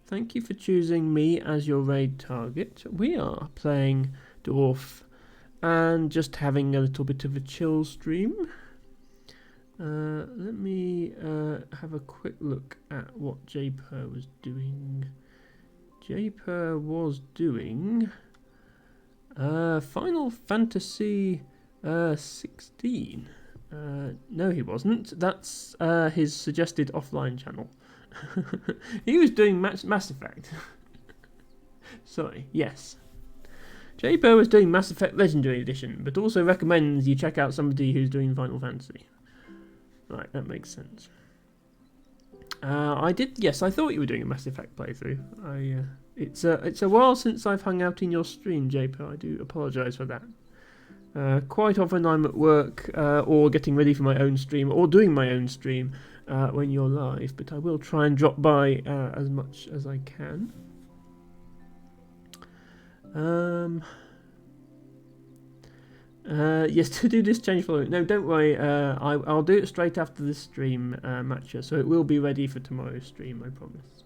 Thank you for choosing me as your raid target. We are playing Dorf and just having a little bit of a chill stream. Let me have a quick look at what Japer was doing. Japer was doing Final Fantasy 16. No, he wasn't. That's his suggested offline channel. He was doing Mass Effect. Sorry, yes. Japer was doing Mass Effect Legendary Edition, but also recommends you check out somebody who's doing Final Fantasy. Right, that makes sense. I thought you were doing a Mass Effect playthrough. It's a while since I've hung out in your stream, Japer. I do apologise for that. Quite often I'm at work or getting ready for my own stream or doing my own stream when you're live, but I will try and drop by as much as I can. Yes, to do this change follow. No, don't worry. I'll do it straight after this stream, Matcha, so it will be ready for tomorrow's stream, I promise.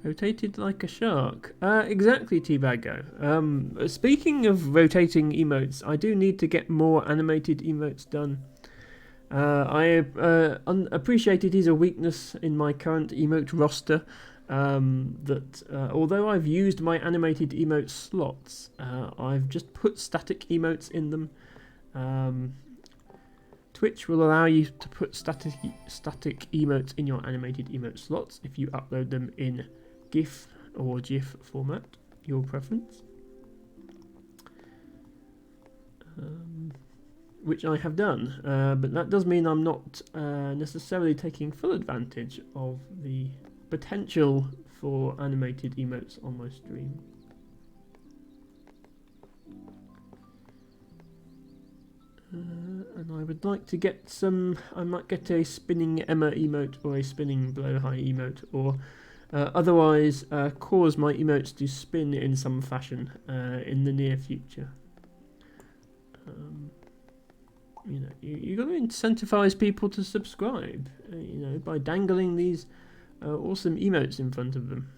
Rotated like a shark. Exactly, T-Bago. Speaking of rotating emotes, I do need to get more animated emotes done. I appreciate it is a weakness in my current emote roster. That although I've used my animated emote slots, I've just put static emotes in them. Twitch will allow you to put static emotes in your animated emote slots if you upload them in GIF or GIF format, your preference. Which I have done, but that does mean I'm not necessarily taking full advantage of the potential for animated emotes on my stream. And I would like to get some. I might get a spinning Emma emote or a spinning blowhigh emote, or otherwise cause my emotes to spin in some fashion in the near future. You know, you got to incentivize people to subscribe. You know, by dangling these awesome emotes in front of them.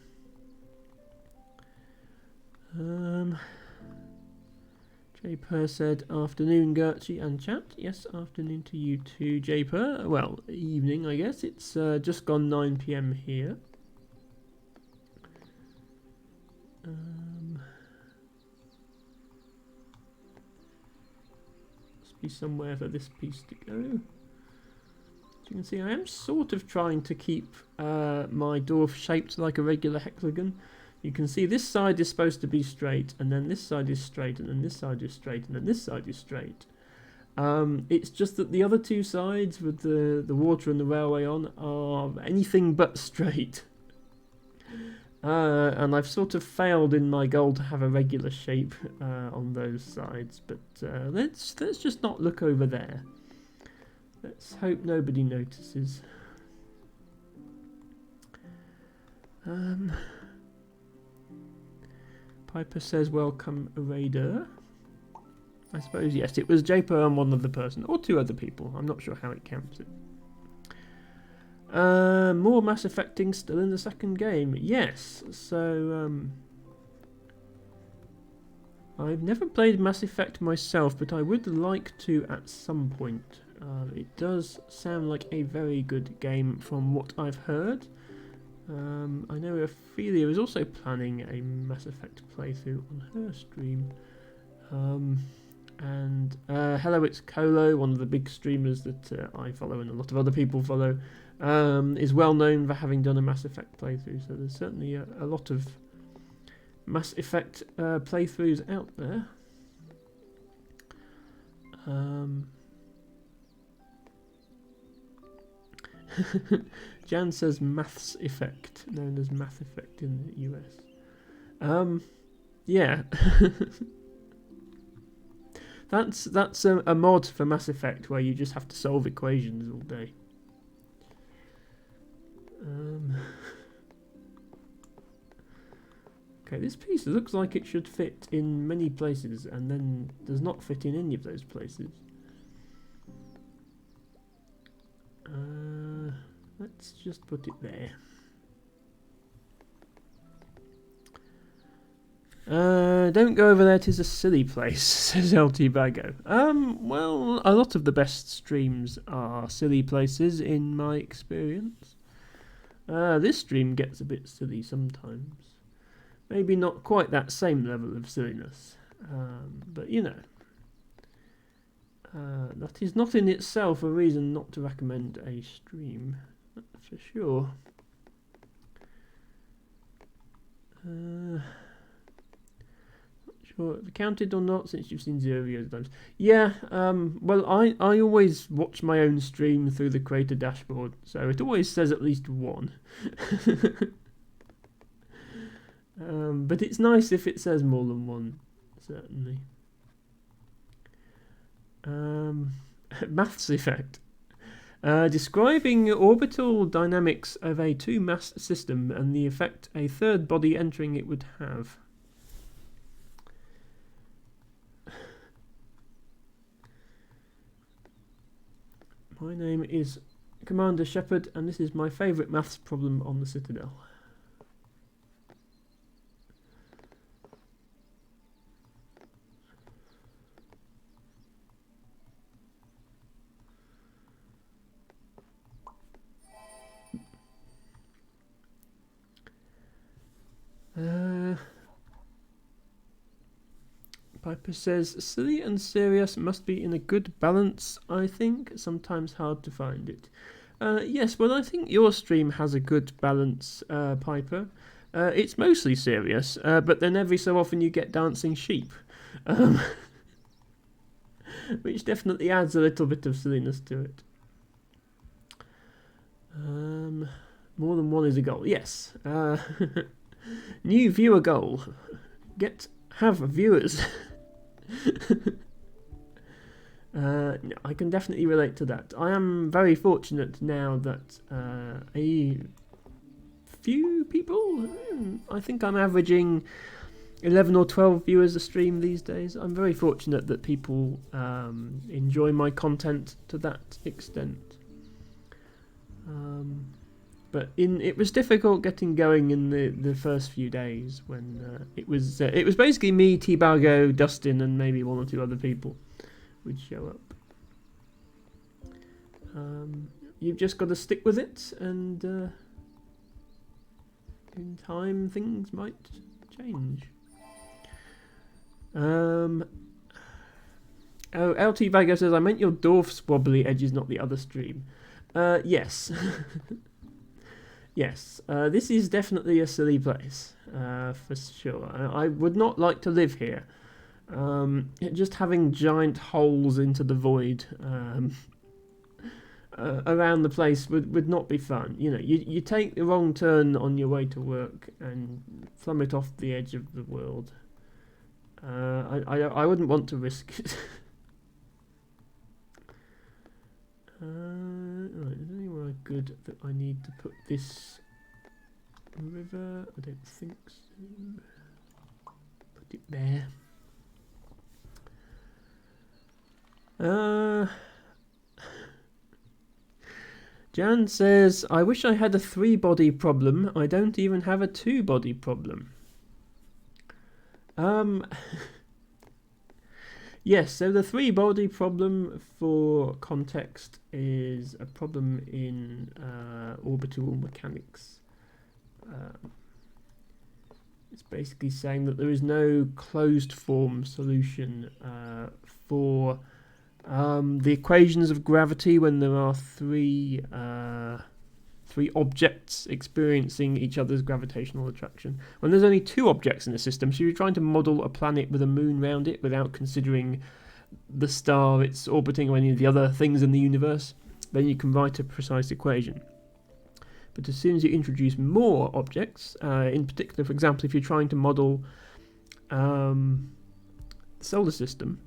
Japer said, afternoon, Gertrude and chat. Yes, afternoon to you too, Japer. Well, evening, I guess. It's just gone 9 PM here. Must be somewhere for this piece to go. As you can see, I am sort of trying to keep my dwarf shaped like a regular hexagon. You can see this side is supposed to be straight, and then this side is straight, and then this side is straight, and then this side is straight. It's just that the other two sides with the water and the railway on are anything but straight. And I've sort of failed in my goal to have a regular shape on those sides, but let's just not look over there. Let's hope nobody notices. Piper says, welcome, Raider. I suppose, yes, it was Japer and one other person, or 2 other people. I'm not sure how it counts it. More Mass Effecting still in the second game. Yes, so I've never played Mass Effect myself, but I would like to at some point. It does sound like a very good game from what I've heard. I know Ophelia is also planning a Mass Effect playthrough on her stream. And hello, it's Colo, one of the big streamers that I follow and a lot of other people follow, is well known for having done a Mass Effect playthrough, so there's certainly a lot of Mass Effect playthroughs out there. Jan says Maths Effect, known as Math Effect in the US. Yeah. That's a mod for Mass Effect where you just have to solve equations all day. Okay, this piece looks like it should fit in many places and then does not fit in any of those places. Let's just put it there. Don't go over there, 'tis a silly place, says LT Bago. Well, a lot of the best streams are silly places in my experience. This stream gets a bit silly sometimes. Maybe not quite that same level of silliness, but you know. That is not in itself a reason not to recommend a stream, for sure. Not sure if it counted or not since you've seen 0 videos times. Yeah, well, I always watch my own stream through the creator dashboard, so it always says at least 1. But it's nice if it says more than 1, certainly. Maths Effect. Describing orbital dynamics of a 2-mass system and the effect a third body entering it would have. My name is Commander Shepard, and this is my favourite maths problem on the Citadel. Piper says, silly and serious must be in a good balance, I think. Sometimes hard to find it. Yes, well, I think your stream has a good balance, Piper. It's mostly serious, but then every so often you get dancing sheep. Which definitely adds a little bit of silliness to it. More than 1 is a goal. Yes. New viewer goal. Have viewers. I can definitely relate to that. I am very fortunate now that a few people, I think I'm averaging 11 or 12 viewers a stream these days. I'm very fortunate that people enjoy my content to that extent. But it was difficult getting going in the first few days when it was basically me, T-Bargo, Dustin, and maybe 1 or 2 other people would show up. You've just got to stick with it, and in time things might change. Oh, LT Bago says, I meant your Dorf's wobbly edges, not the other stream. Yes. Yes, this is definitely a silly place, for sure. I would not like to live here. Just having giant holes into the void around the place would not be fun. You know, you take the wrong turn on your way to work and plummet off the edge of the world. I wouldn't want to risk it. Right, is there anywhere good that I need to put this river? I don't think so. Put it there. Jan says, I wish I had a 3-body problem. I don't even have a 2-body problem. Yes, so the three-body problem, for context, is a problem in orbital mechanics. It's basically saying that there is no closed form solution for the equations of gravity when there are three objects experiencing each other's gravitational attraction. When there's only two objects in the system, so you're trying to model a planet with a moon around it without considering the star it's orbiting or any of the other things in the universe, then you can write a precise equation. But as soon as you introduce more objects, in particular, for example, if you're trying to model the solar system,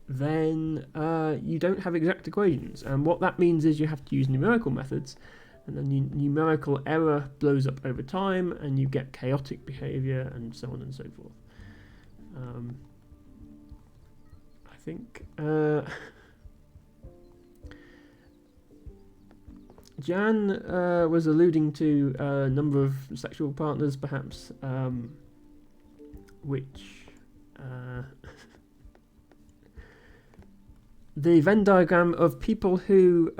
then you don't have exact equations. And what that means is you have to use numerical methods, and then numerical error blows up over time, and you get chaotic behavior, and so on and so forth. I think Jan was alluding to a number of sexual partners, perhaps, which the Venn diagram of people who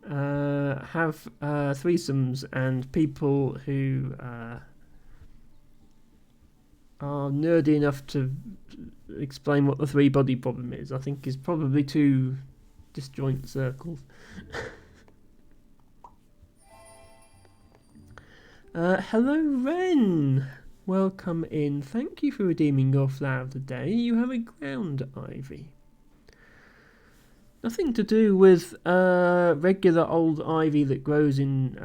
have threesomes and people who are nerdy enough to explain what the three-body problem is, I think is probably two disjoint circles. Hello, Ren! Welcome in. Thank you for redeeming your flower of the day. You have a ground ivy. Nothing to do with regular old ivy that grows in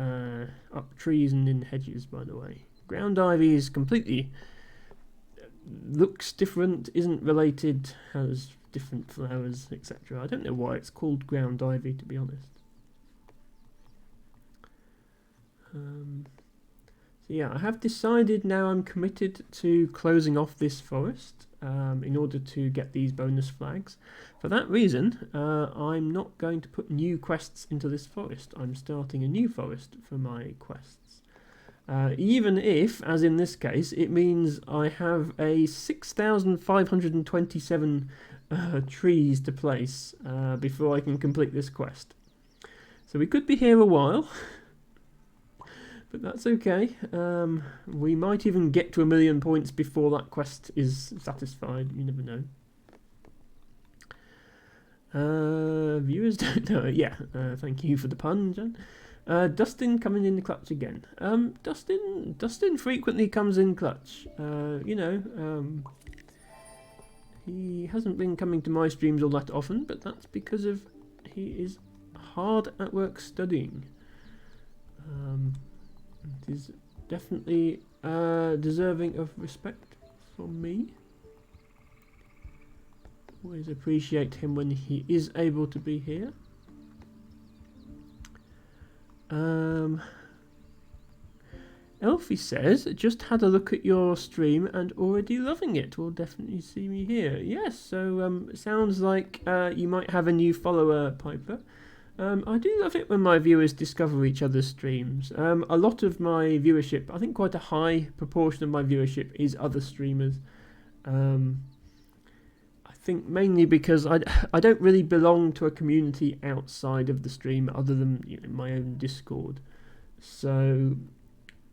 up trees and in hedges, by the way. Ground ivy is completely... looks different, isn't related, has different flowers, etc. I don't know why it's called ground ivy, to be honest. So yeah, I have decided now I'm committed to closing off this forest in order to get these bonus flags. For that reason, I'm not going to put new quests into this forest. I'm starting a new forest for my quests. Even if, as in this case, it means I have a 6,527 trees to place before I can complete this quest. So we could be here a while. But that's okay. We might even get to 1,000,000 points before that quest is satisfied. You never know. Viewers don't know. Yeah, thank you for the pun, Jan. Dustin coming in the clutch again. Dustin frequently comes in clutch. He hasn't been coming to my streams all that often, but that's because of he is hard at work studying. It is definitely deserving of respect from me. Always appreciate him when he is able to be here. Elfie says, just had a look at your stream and already loving it. Will definitely see me here. Yes, so sounds like you might have a new follower, Piper. I do love it when my viewers discover each other's streams. A lot of my viewership, I think quite a high proportion of my viewership is other streamers. I think mainly because I don't really belong to a community outside of the stream other than my own Discord. So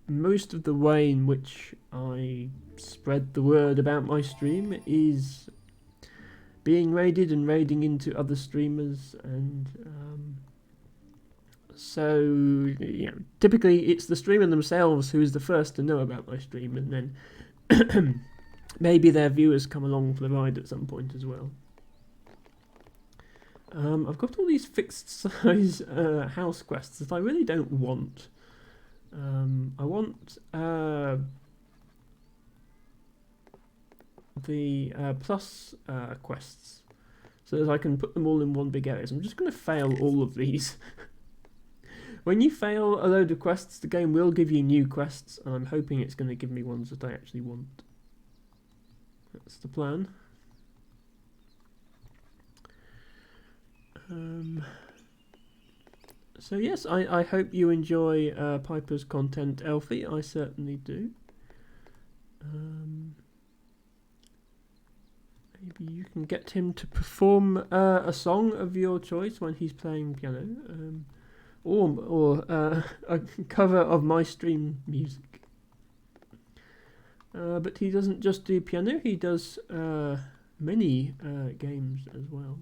most of the way in which I spread the word about my stream is being raided and raiding into other streamers, and so typically it's the streamer themselves who is the first to know about my stream, and then maybe their viewers come along for the ride at some point as well. I've got all these fixed size house quests that I really don't want. I want the plus quests so that I can put them all in one big area. So I'm just going to fail all of these. When you fail a load of quests, the game will give you new quests, and I'm hoping it's going to give me ones that I actually want. That's the plan. So yes, I hope you enjoy Piper's content, Elfie. I certainly do. Maybe you can get him to perform a song of your choice when he's playing piano, or a cover of my stream music. But he doesn't just do piano; he does many games as well.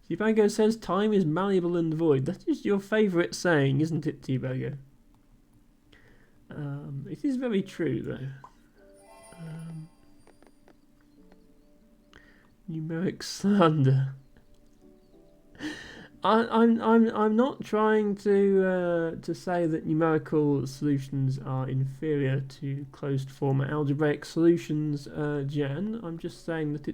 T-Bago says time is malleable and void. That is your favourite saying, isn't it, T-Bago? It is very true, though. Numeric slander. I'm not trying to say that numerical solutions are inferior to closed form algebraic solutions, Jan. I'm just saying that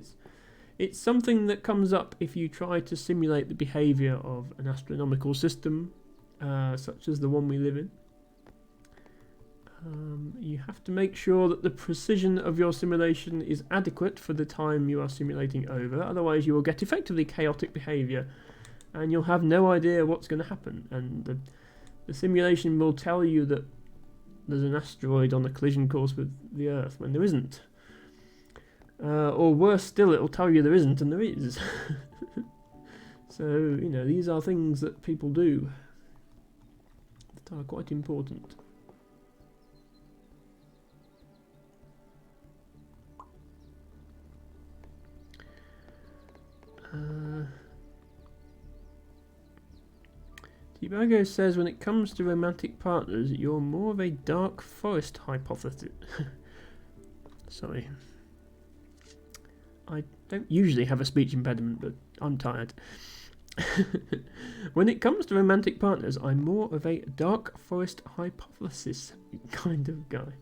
it's something that comes up if you try to simulate the behaviour of an astronomical system, such as the one we live in. You have to make sure that the precision of your simulation is adequate for the time you are simulating over, otherwise you will get effectively chaotic behaviour and you'll have no idea what's going to happen, and the simulation will tell you that there's an asteroid on a collision course with the Earth when there isn't. Or worse still, it'll tell you there isn't and there is. So, you know, these are things that people do that are quite important. T-Bago says when it comes to romantic partners, you're more of a dark forest hypothesis. Sorry. I don't usually have a speech impediment, but I'm tired. When it comes to romantic partners, I'm more of a dark forest hypothesis kind of guy.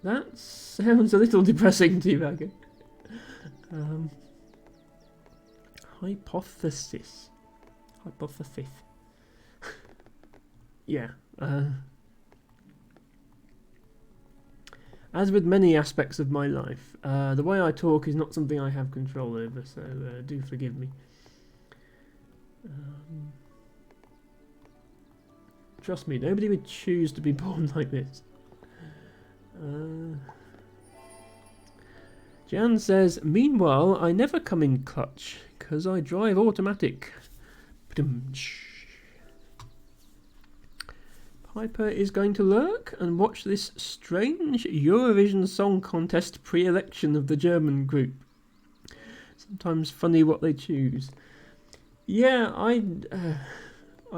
That sounds a little depressing, T-Bago. Hypothesis. Yeah. As with many aspects of my life, the way I talk is not something I have control over, so do forgive me. Trust me, nobody would choose to be born like this. Jan says, meanwhile, I never come in clutch, because I drive automatic. Piper is going to lurk and watch this strange Eurovision Song Contest pre-election of the German group. Sometimes funny what they choose. Yeah, I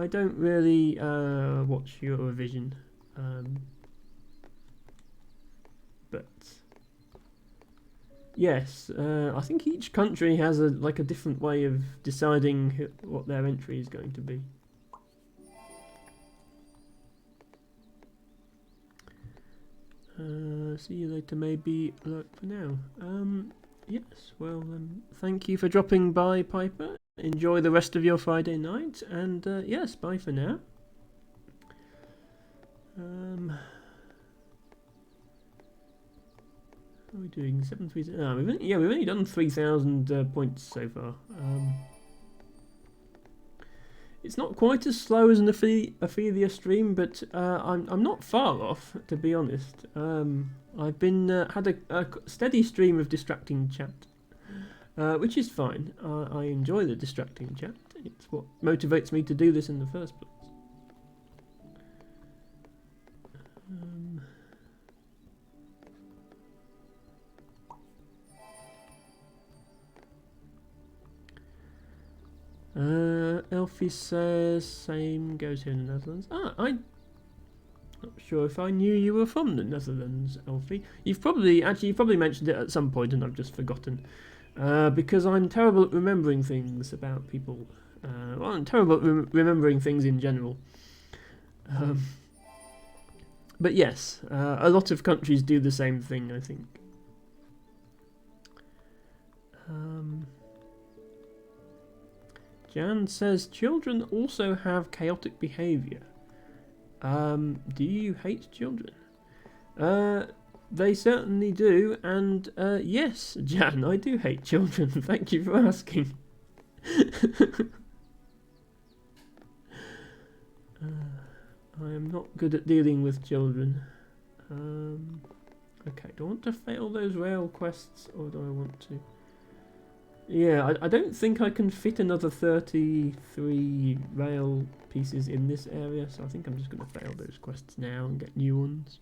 don't really watch Eurovision. But yes, I think each country has a different way of deciding what their entry is going to be. See you later, maybe look for now. Yes, well, thank you for dropping by, Piper. Enjoy the rest of your Friday night, and yes, bye for now. How are we doing? 730. Oh, we've only done 3,000 points so far. It's not quite as slow as an Ophelia stream, but I'm not far off, to be honest. I've been had a steady stream of distracting chat, which is fine. I enjoy the distracting chat. It's what motivates me to do this in the first place. Elfie says, same goes here in the Netherlands. I'm not sure if I knew you were from the Netherlands, Elfie. You've probably mentioned it at some point and I've just forgotten. Because I'm terrible at remembering things about people. Well, I'm terrible at remembering things in general. But yes, a lot of countries do the same thing, I think. Jan says, children also have chaotic behaviour. Do you hate children? They certainly do, and yes, Jan, I do hate children. Thank you for asking. I am not good at dealing with children. Okay, do I want to fail those rail quests, or do I want to... Yeah, I don't think I can fit another 33 rail pieces in this area, so I think I'm just going to fail those quests now and get new ones.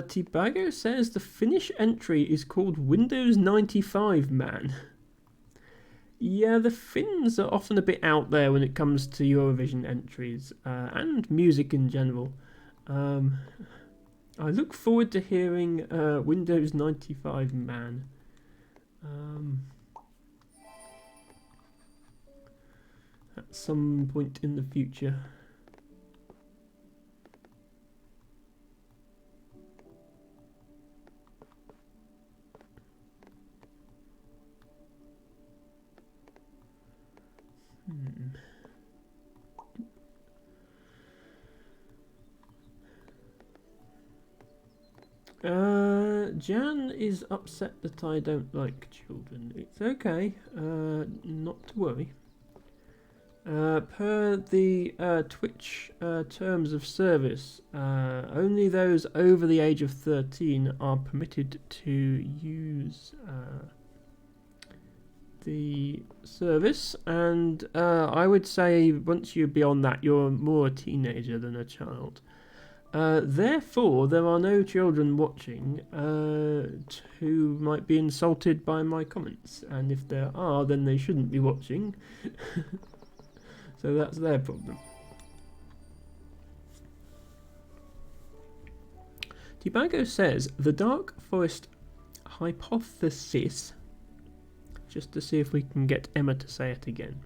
Tibago says the Finnish entry is called Windows 95 Man. Yeah, the Finns are often a bit out there when it comes to Eurovision entries, and music in general. I look forward to hearing Windows 95 Man. At some point in the future. Jan is upset that I don't like children. It's okay, not to worry. Per the Twitch terms of service, only those over the age of 13 are permitted to use the service, and I would say once you're beyond that, you're more a teenager than a child. Therefore, there are no children watching who might be insulted by my comments, and if there are, then they shouldn't be watching. So that's their problem. Tibago says, the Dark Forest hypothesis, just to see if we can get Emma to say it again,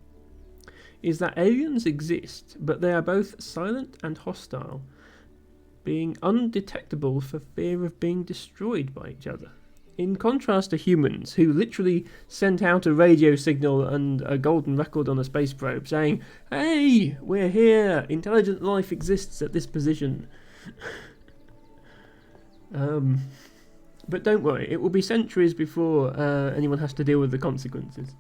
is that aliens exist, but they are both silent and hostile, being undetectable for fear of being destroyed by each other. In contrast to humans, who literally sent out a radio signal and a golden record on a space probe saying, "Hey, we're here, intelligent life exists at this position." But don't worry, it will be centuries before anyone has to deal with the consequences.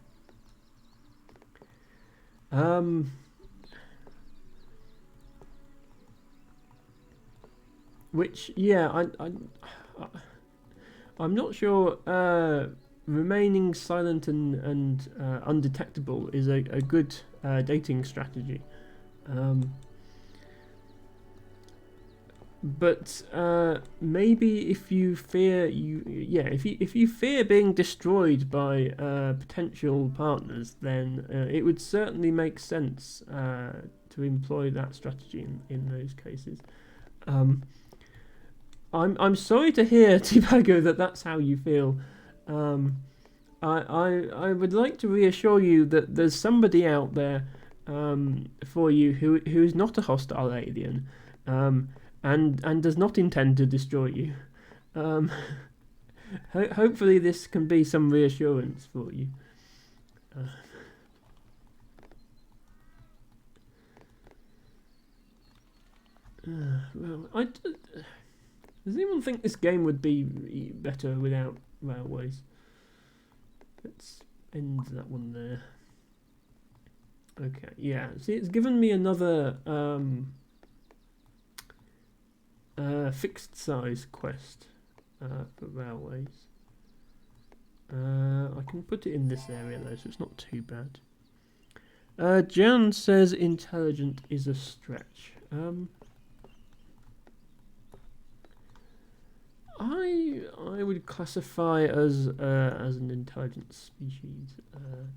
Which, yeah, I'm not sure remaining silent and undetectable is a good dating strategy. But maybe if you fear if you fear being destroyed by potential partners, then it would certainly make sense to employ that strategy in those cases. I'm sorry to hear, Tibago, that that's how you feel. I would like to reassure you that there's somebody out there for you who is not a hostile alien, and does not intend to destroy you. Hopefully this can be some reassurance for you. Well, does anyone think this game would be better without railways? Let's end that one there. Okay, yeah. See, it's given me another fixed size quest for railways. I can put it in this area though, so it's not too bad. Jan says intelligent is a stretch. I would classify as an intelligent species,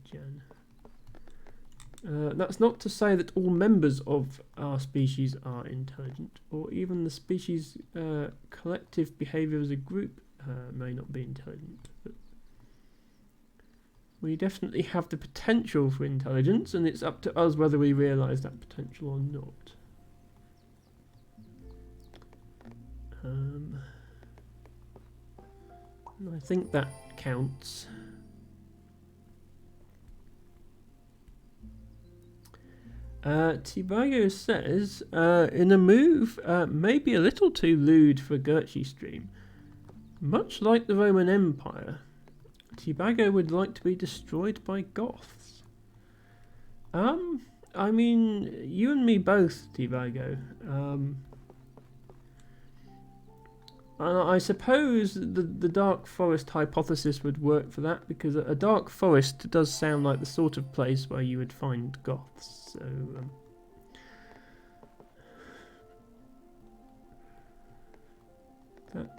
Jan. That's not to say that all members of our species are intelligent, or even the species' collective behaviour as a group may not be intelligent. But we definitely have the potential for intelligence, and it's up to us whether we realise that potential or not. I think that counts. Tibago says, in a move maybe a little too lewd for a Gertrude stream, much like the Roman Empire, Tibago would like to be destroyed by Goths. I mean, you and me both, Tibago. I suppose the dark forest hypothesis would work for that, because a dark forest does sound like the sort of place where you would find goths.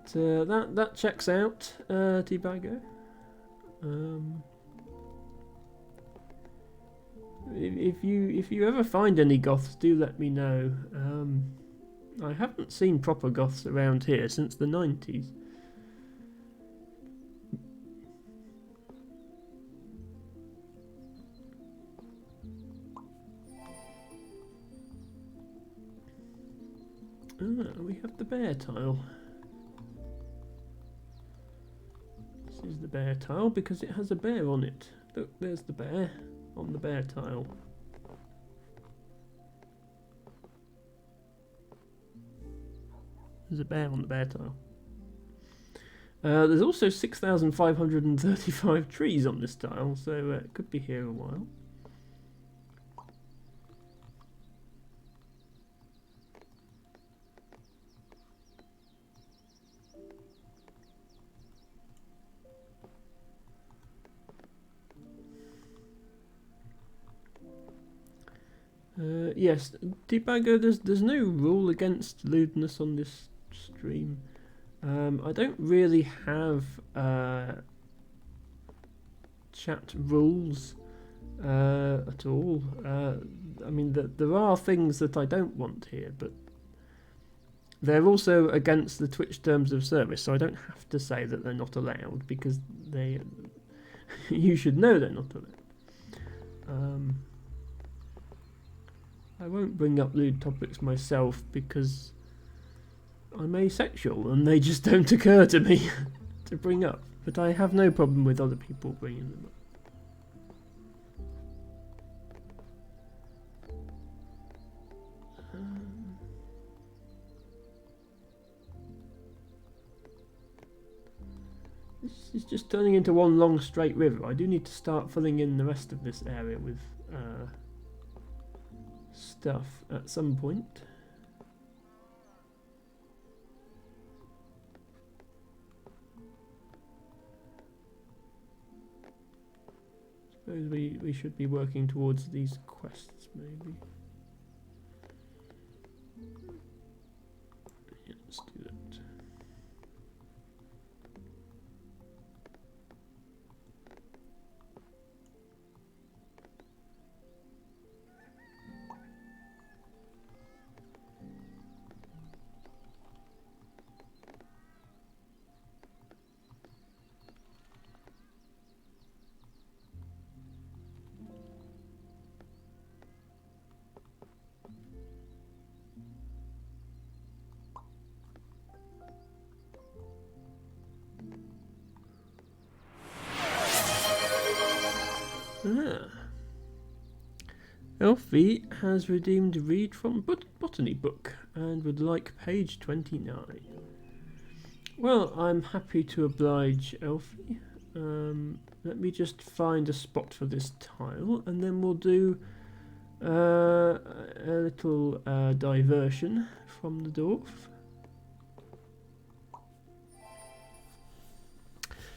So that checks out, Tibago. If you ever find any goths, do let me know. I haven't seen proper goths around here since the 90s. We have the bear tile. This is the bear tile because it has a bear on it. Look, there's the bear on the bear tile. There's a bear on the bear tile. There's also 6,535 trees on this tile, so it could be here a while. Yes, Tibago, there's no rule against lewdness on this stream. I don't really have chat rules at all. I mean, there are things that I don't want here, but they're also against the Twitch terms of service, so I don't have to say that they're not allowed, because they you should know they're not allowed. I won't bring up lewd topics myself because I'm asexual and they just don't occur to me to bring up. But I have no problem with other people bringing them up. This is just turning into one long straight river. I do need to start filling in the rest of this area with stuff at some point. Suppose we should be working towards these quests, maybe. Yeah, let's do that. Elfie has redeemed read from botany book and would like page 29. Well, I'm happy to oblige, Elfie. Let me just find a spot for this tile, and then we'll do a little diversion from the dorf.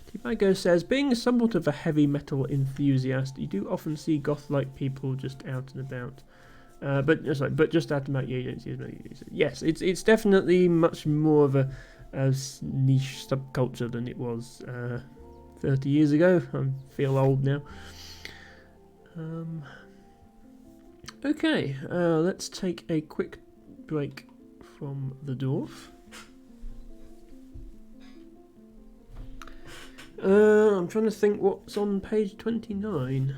Tibago says, being somewhat of a heavy metal enthusiast, you do often see goth-like people just out and about. But just out and about. Yes, it's definitely much more of a niche subculture than it was 30 years ago. I feel old now. Okay, let's take a quick break from the dorf. I'm trying to think what's on page 29.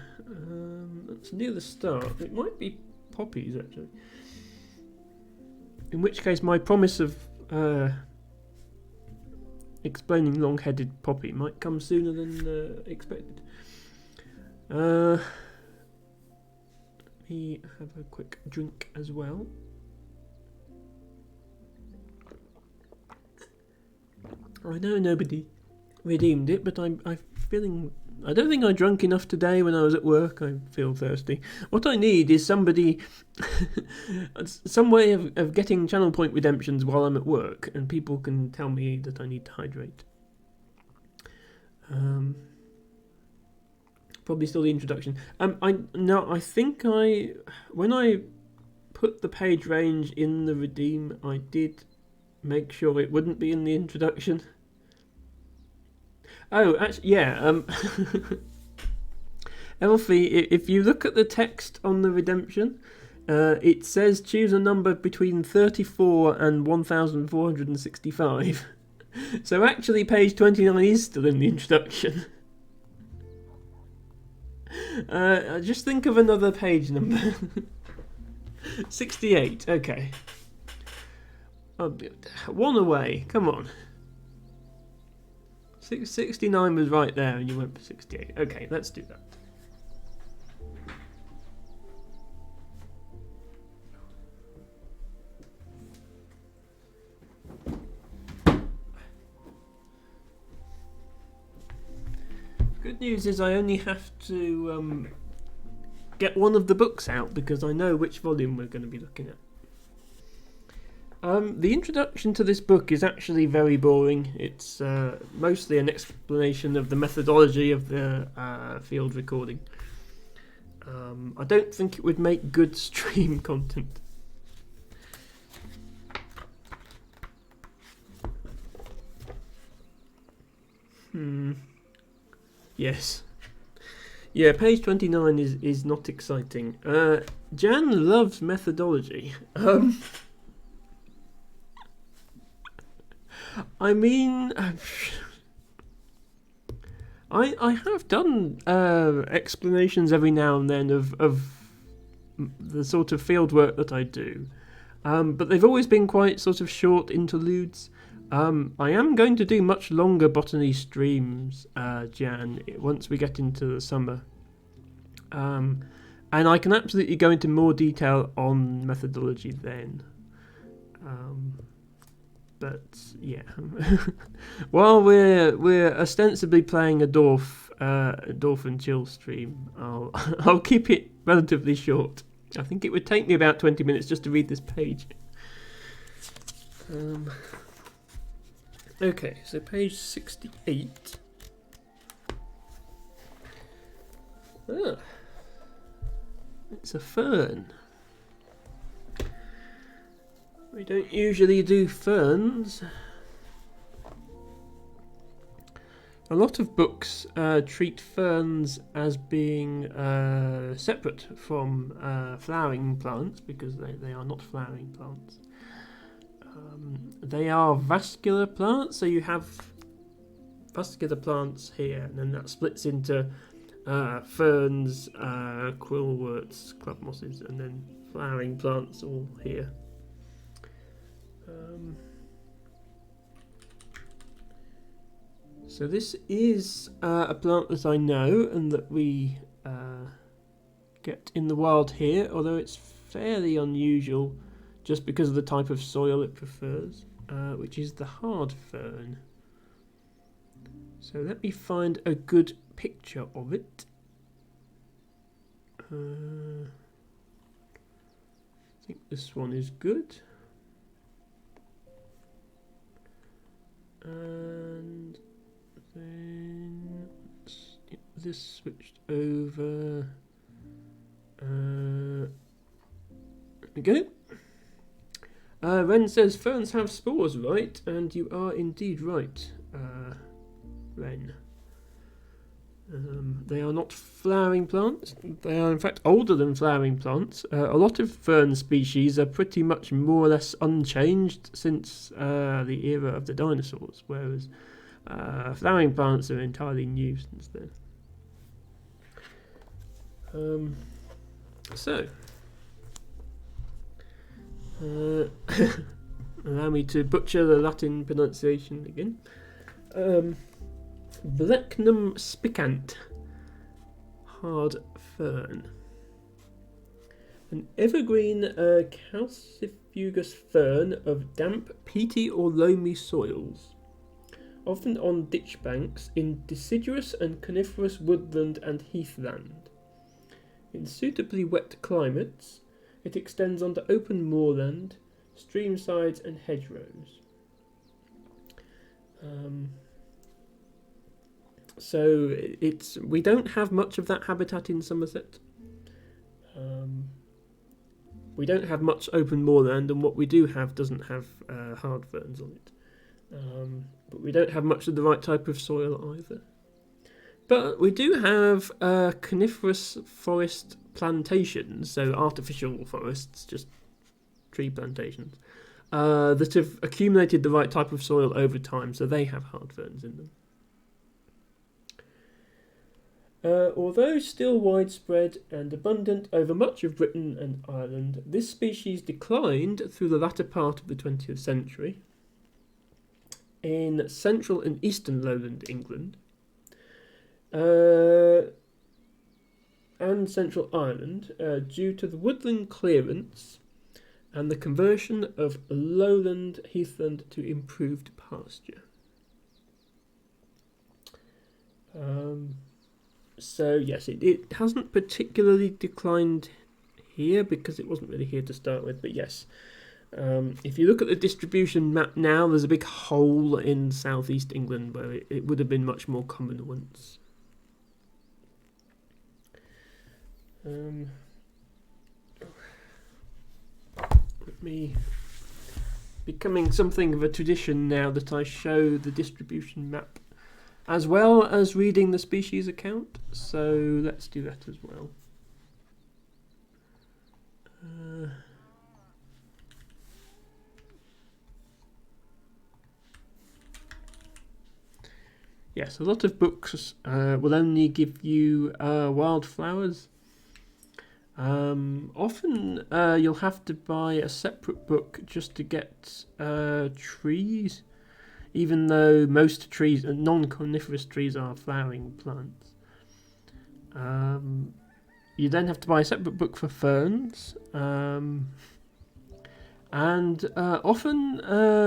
That's near the start. It might be poppies, actually. In which case, my promise of explaining long-headed poppy might come sooner than expected. Let me have a quick drink as well. I know nobody redeemed it, but I'm feeling I don't think I drank enough today when I was at work. I feel thirsty. What I need is somebody, some way of getting channel point redemptions while I'm at work, and people can tell me that I need to hydrate. Probably still the introduction. I think when I put the page range in the redeem, I did make sure it wouldn't be in the introduction. Oh, actually, yeah. Elfie, if you look at the text on the redemption, it says choose a number between 34 and 1465. So actually, page 29 is still in the introduction. Just think of another page number. 68, okay. One away, come on. 69 was right there and you went for 68. Okay, let's do that. Good news is I only have to get one of the books out because I know which volume we're going to be looking at. The introduction to this book is actually very boring. It's mostly an explanation of the methodology of the field recording. I don't think it would make good stream content. Yes. Yeah, page 29 is not exciting. Jan loves methodology. I mean, I have done explanations every now and then of the sort of field work that I do, but they've always been quite sort of short interludes. I am going to do much longer botany streams, Jan, once we get into the summer. And I can absolutely go into more detail on methodology then. But yeah, while we're ostensibly playing a dorf and chill stream, I'll keep it relatively short. I think it would take me about 20 minutes just to read this page. Okay, so page 68. It's a fern. We don't usually do ferns. A lot of books treat ferns as being separate from flowering plants because they are not flowering plants. They are vascular plants, so you have vascular plants here, and then that splits into ferns, quillworts, club mosses, and then flowering plants all here. So this is a plant that I know and that we get in the wild here, although it's fairly unusual just because of the type of soil it prefers, which is the hard fern. So let me find a good picture of it. I think this one is good. And then let's get this switched over. There we go. Ren says ferns have spores, right? And you are indeed right, Ren. They are not flowering plants. They are in fact older than flowering plants. A lot of fern species are pretty much more or less unchanged since the era of the dinosaurs, whereas flowering plants are entirely new since then. Allow me to butcher the Latin pronunciation again. Blechnum spicant, hard fern. An evergreen calcifugous fern of damp, peaty or loamy soils. often on ditch banks in deciduous and coniferous woodland and heathland. In suitably wet climates, it extends onto open moorland, streamsides and hedgerows. So we don't have much of that habitat in Somerset. We don't have much open moorland, and what we do have doesn't have hard ferns on it. But we don't have much of the right type of soil either. But we do have coniferous forest plantations, so artificial forests, just tree plantations, that have accumulated the right type of soil over time, so they have hard ferns in them. Although still widespread and abundant over much of Britain and Ireland, this species declined through the latter part of the 20th century in central and eastern lowland England and central Ireland due to the woodland clearance and the conversion of lowland heathland to improved pasture. So yes, it hasn't particularly declined here because it wasn't really here to start with, but yes, if you look at the distribution map now, there's a big hole in southeast England where it would have been much more common once. Let me becoming something of a tradition now that I show the distribution map as well as reading the species account, so let's do that as well. Yes, a lot of books will only give you wildflowers. Often you'll have to buy a separate book just to get trees, even though most trees, non-coniferous trees, are flowering plants. You then have to buy a separate book for ferns, and often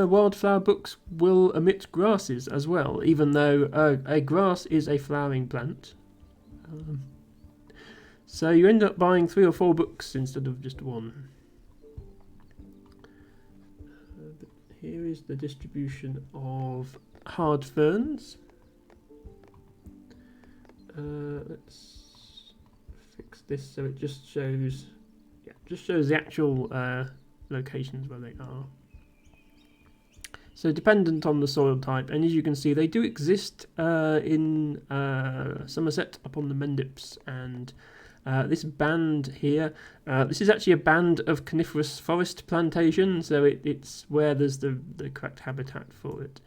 wildflower books will omit grasses as well, even though a grass is a flowering plant. So you end up buying 3 or 4 books instead of just one. Here is the distribution of hard ferns. Let's fix this so it just shows the actual locations where they are. So dependent on the soil type, and as you can see, they do exist in Somerset up on the Mendips, and this band here, this is actually a band of coniferous forest plantation, so it's where there's the correct habitat for it.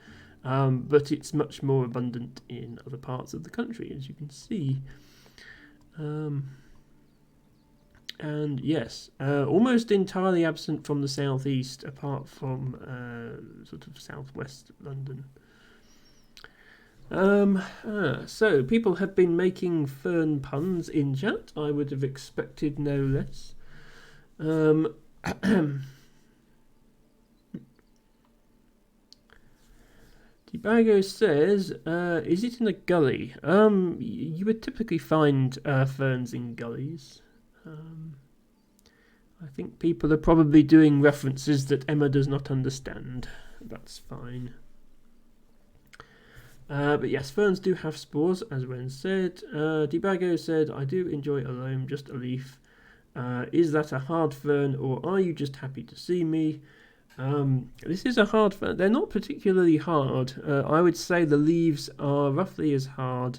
But it's much more abundant in other parts of the country, as you can see. And yes, almost entirely absent from the southeast, apart from sort of southwest London. So people have been making fern puns in chat. I would have expected no less. Debago says, is it in a gully? You would typically find ferns in gullies. I think people are probably doing references that Emma does not understand. That's fine. But yes, ferns do have spores, as Ren said. Debago said, I do enjoy a loam, just a leaf. Is that a hard fern, or are you just happy to see me? This is a hard fern. They're not particularly hard. I would say the leaves are roughly as hard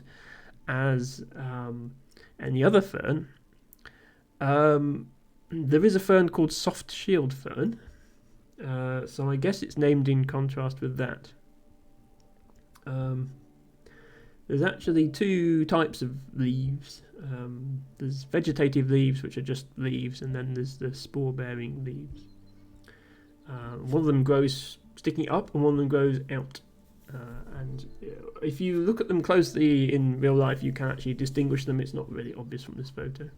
as any other fern. There is a fern called soft shield fern, so I guess it's named in contrast with that. There's actually 2 types of leaves. There's vegetative leaves, which are just leaves, and then there's the spore-bearing leaves. One of them grows sticking up, and one of them grows out. And if you look at them closely in real life, you can actually distinguish them. It's not really obvious from this photo.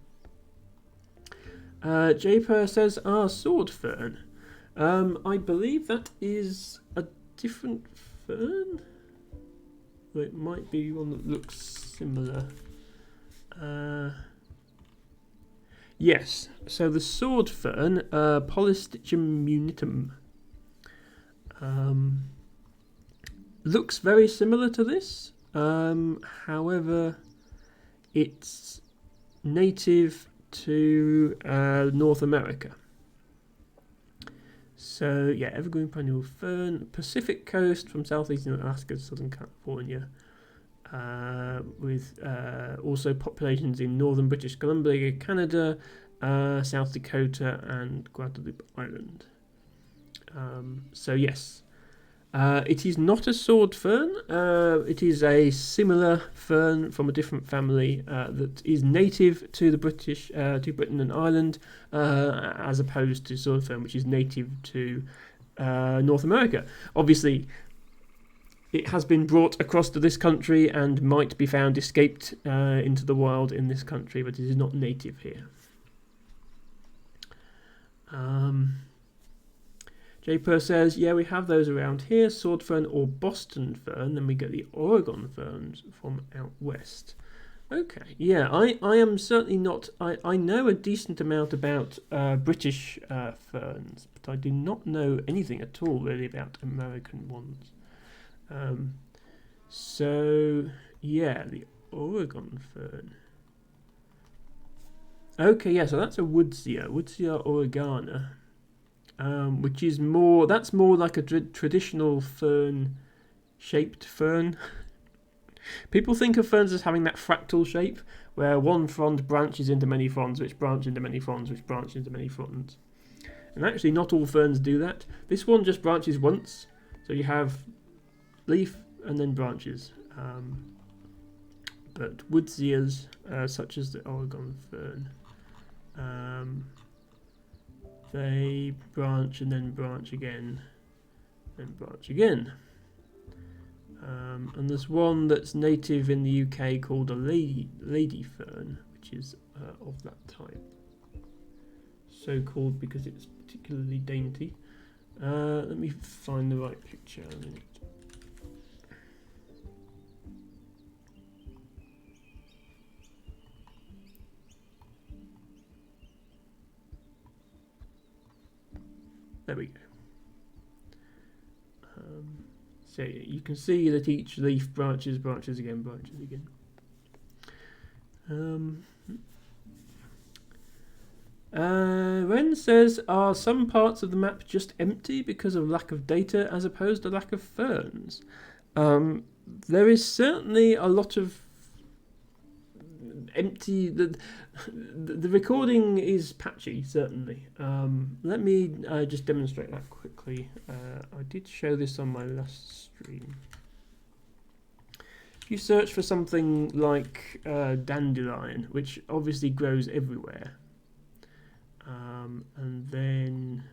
Japer says, sword fern. I believe that is a different fern. it might be one that looks similar. Yes, so the sword fern, Polystichum munitum, looks very similar to this. However, it's native to North America. So yeah, evergreen perennial fern, Pacific coast from southeastern Alaska to southern California, with also populations in northern British Columbia, Canada, South Dakota, and Guadalupe Island. So yes, it is not a sword fern. It is a similar fern from a different family that is native to the British, to Britain and Ireland, as opposed to sword fern, which is native to North America. Obviously, it has been brought across to this country and might be found escaped into the wild in this country, but it is not native here. J. Purr says, yeah, we have those around here, sword fern or Boston fern. Then we get the Oregon ferns from out west. Okay, yeah, I am certainly not... I know a decent amount about British ferns, but I do not know anything at all really about American ones. So, yeah, the Oregon fern. Okay, yeah, so that's a Woodsia oregana. Which is more like a traditional fern-shaped fern. People think of ferns as having that fractal shape, where one frond branches into many fronds, which branch into many fronds, which branch into many fronds. And actually, not all ferns do that. This one just branches once, so you have leaf and then branches. But woodsias, such as the Oregon fern, they branch and then branch again, and branch again. And there's one that's native in the UK called a lady fern, which is of that type. So called because it's particularly dainty. Let me find the right picture in a minute. There we go. So you can see that each leaf branches again. Ren says, are some parts of the map just empty because of lack of data as opposed to lack of ferns? There is certainly a lot of empty. The recording is patchy, certainly. Let me just demonstrate that quickly. I did show this on my last stream. If you search for something like dandelion, which obviously grows everywhere, and then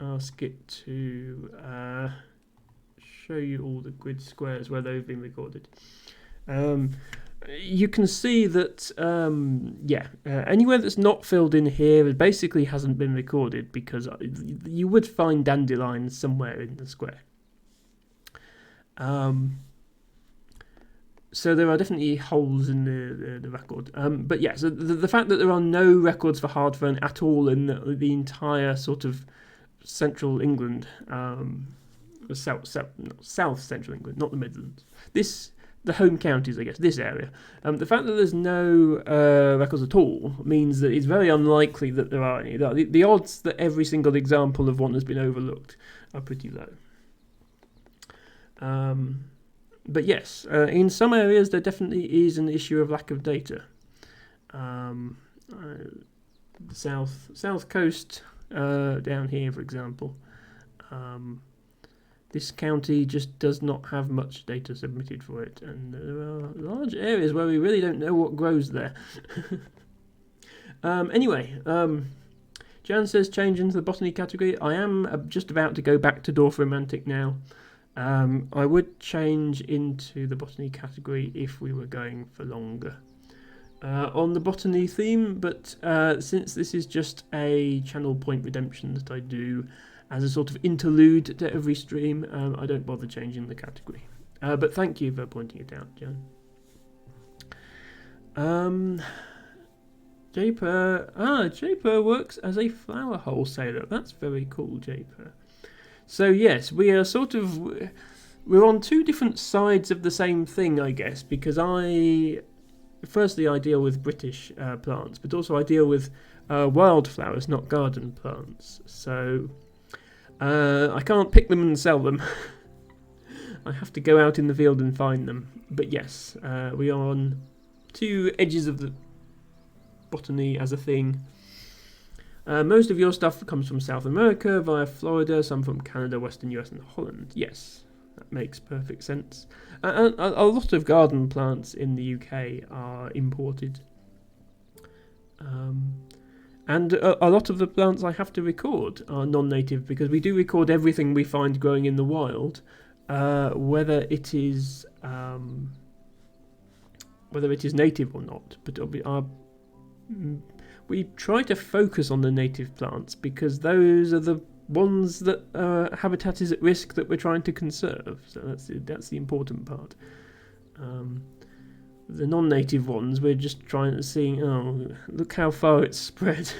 ask it to show you all the grid squares where they've been recorded. You can see that anywhere that's not filled in here, it basically hasn't been recorded, because you would find dandelions somewhere in the square. So there are definitely holes in the record. But yeah, so the fact that there are no records for hard fern at all in the entire sort of central England, South central England, not the Midlands. The home counties, I guess, this area. The fact that there's no records at all means that it's very unlikely that there are any. The odds that every single example of one has been overlooked are pretty low. But yes, in some areas there definitely is an issue of lack of data. The south coast down here, for example. This county just does not have much data submitted for it, and there are large areas where we really don't know what grows there. Anyway, Jan says change into the botany category. I am just about to go back to Dorf Romantic now. I would change into the botany category if we were going for longer on the botany theme, but since this is just a channel point redemption that I do, as a sort of interlude to every stream, I don't bother changing the category. But thank you for pointing it out, Jan. Japer works as a flower wholesaler. That's very cool, Japer. So yes, we are we're on two different sides of the same thing, I guess, because firstly I deal with British plants, but also I deal with wildflowers, not garden plants. So I can't pick them and sell them. I have to go out in the field and find them. But yes, we are on two edges of the botany as a thing. Most of your stuff comes from South America via Florida, some from Canada, Western US and Holland. Yes, that makes perfect sense. And a lot of garden plants in the UK are imported. And a lot of the plants I have to record are non-native, because we do record everything we find growing in the wild, whether it is native or not. But we try to focus on the native plants because those are the ones that habitat is at risk that we're trying to conserve. So that's the important part. The non-native ones, we're just trying to see. Oh, look how far it's spread.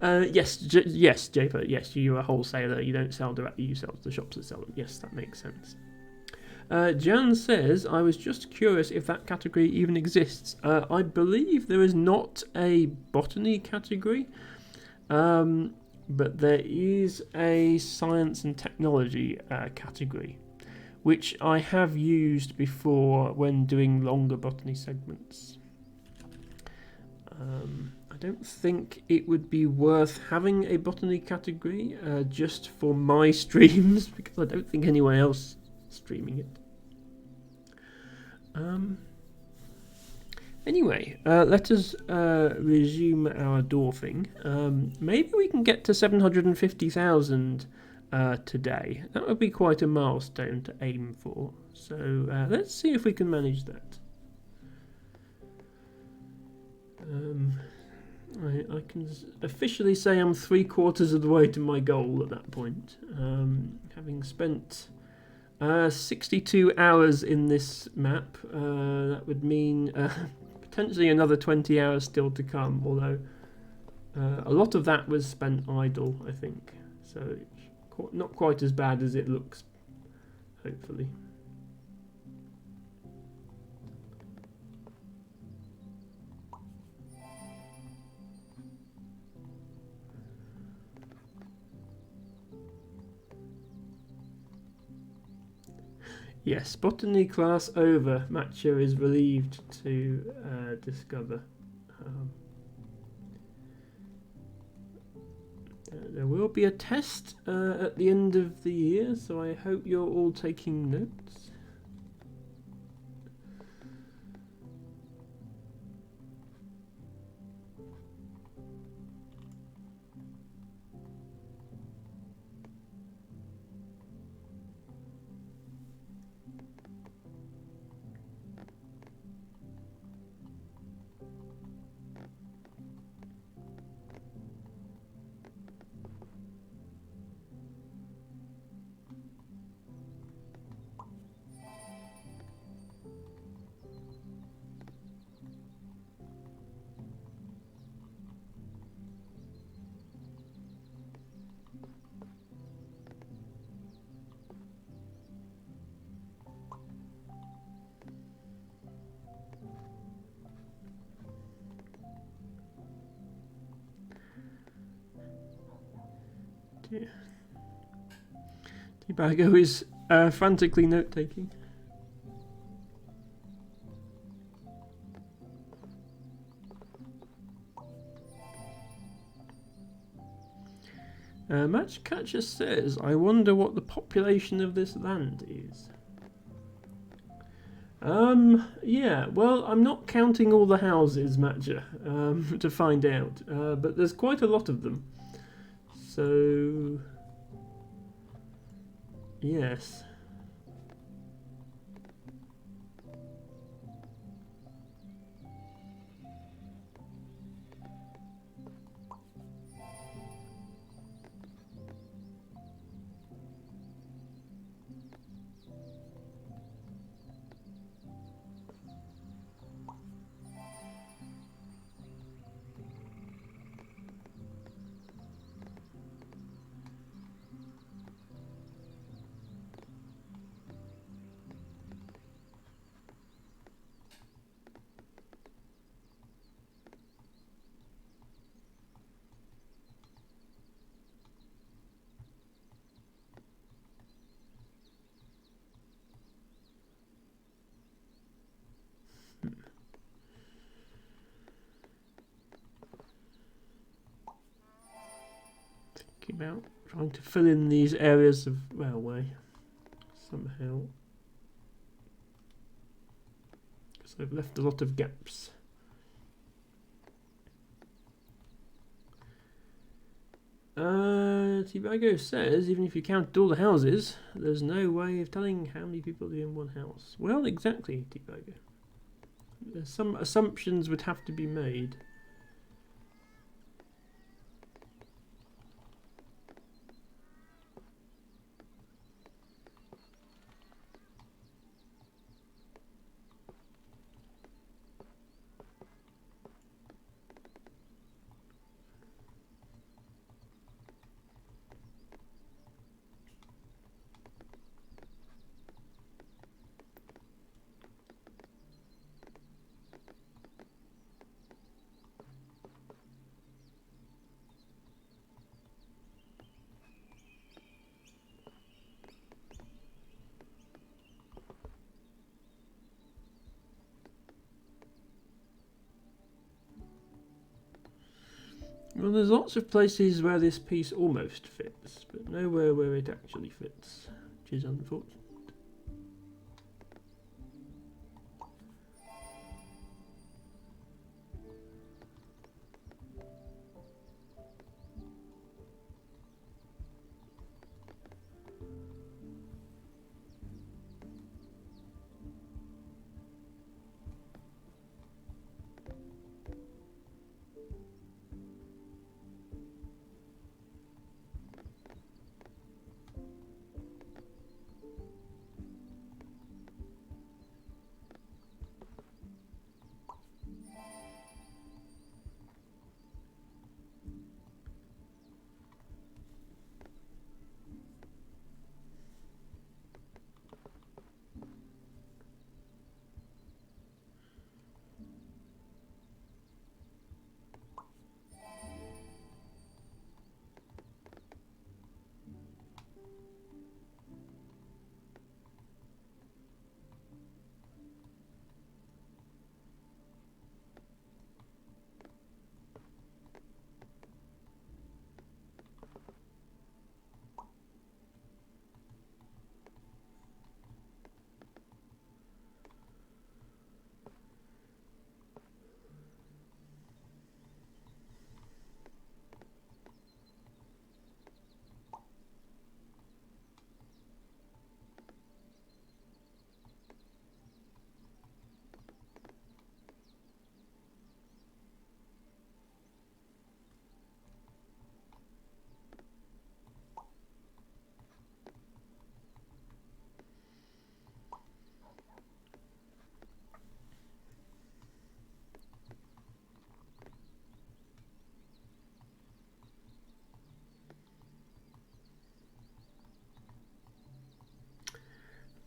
Yes, Japer. Yes, you're a wholesaler. You don't sell directly. You sell to the shops that sell them. Yes, that makes sense. Jan says, I was just curious if that category even exists. I believe there is not a botany category, but there is a science and technology category, which I have used before when doing longer botany segments. I don't think it would be worth having a botany category just for my streams, because I don't think anyone else is streaming it. Anyway, let us resume our dwarfing. Maybe we can get to 750,000 today. That would be quite a milestone to aim for. So let's see if we can manage that. I can officially say I'm 3/4 of the way to my goal at that point. Having spent 62 hours in this map, that would mean potentially another 20 hours still to come, although a lot of that was spent idle, I think. So it's not quite as bad as it looks, hopefully. Yes, botany class over. Matcha is relieved to discover. There will be a test at the end of the year, so I hope you're all taking notes. Tibago is frantically note-taking. Matchcatcher says, I wonder what the population of this land is. Yeah, well, I'm not counting all the houses, Matcher, to find out, but there's quite a lot of them. So, yes. about trying to fill in these areas of railway somehow. Because I've left a lot of gaps. Tibago says, even if you count all the houses, there's no way of telling how many people live in one house. Well, exactly, Tibago. Some assumptions would have to be made. Well, there's lots of places where this piece almost fits, but nowhere where it actually fits, which is unfortunate.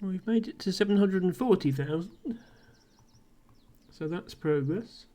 We've made it to 740,000, so that's progress.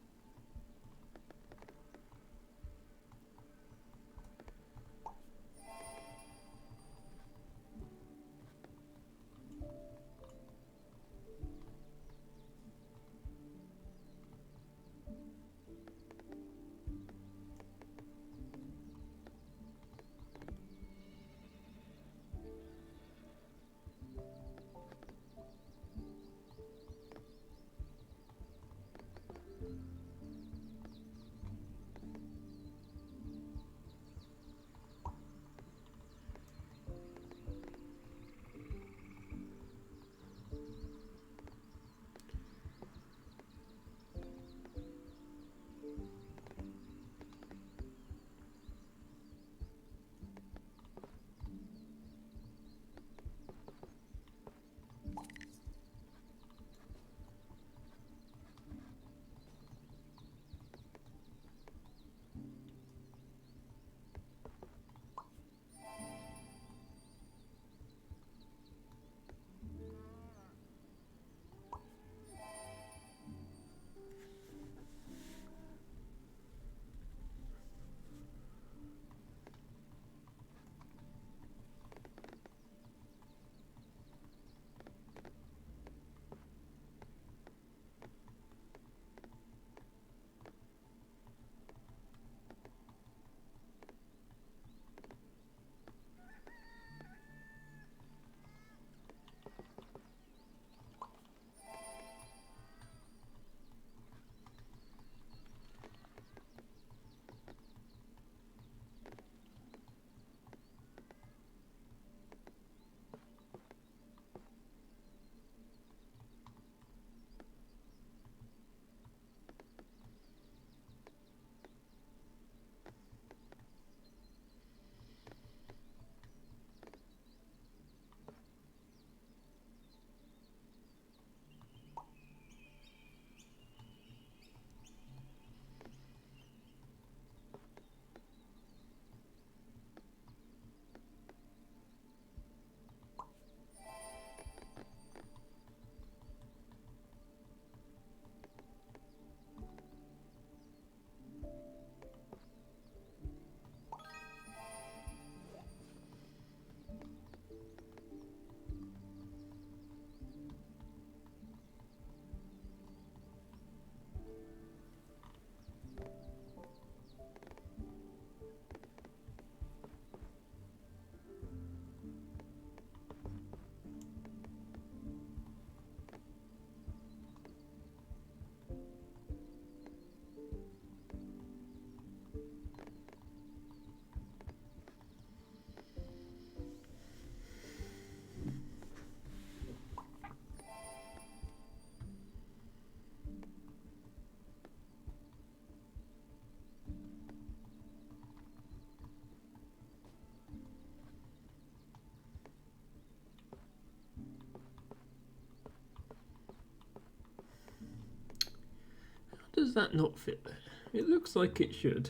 that not fit there? It looks like it should,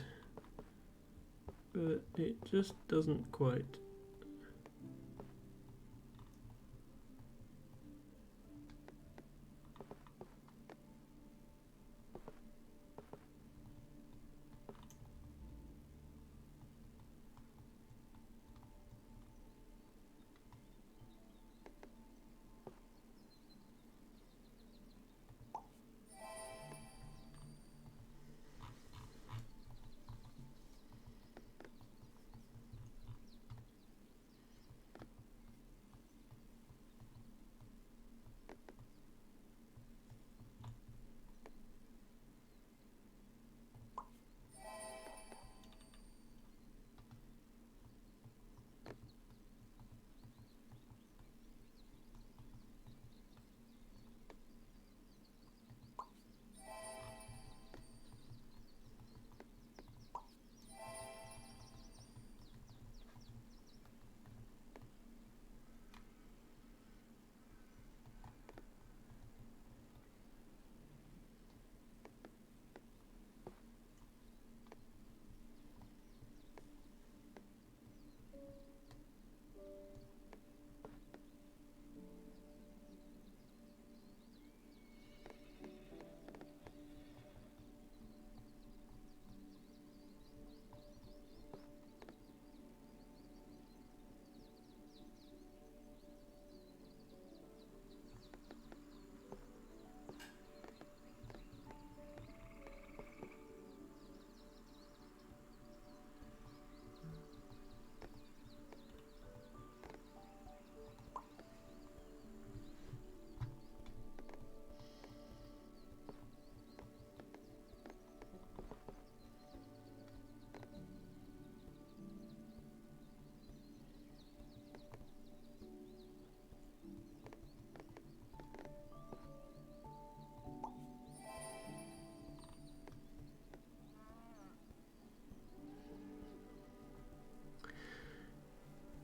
but it just doesn't quite.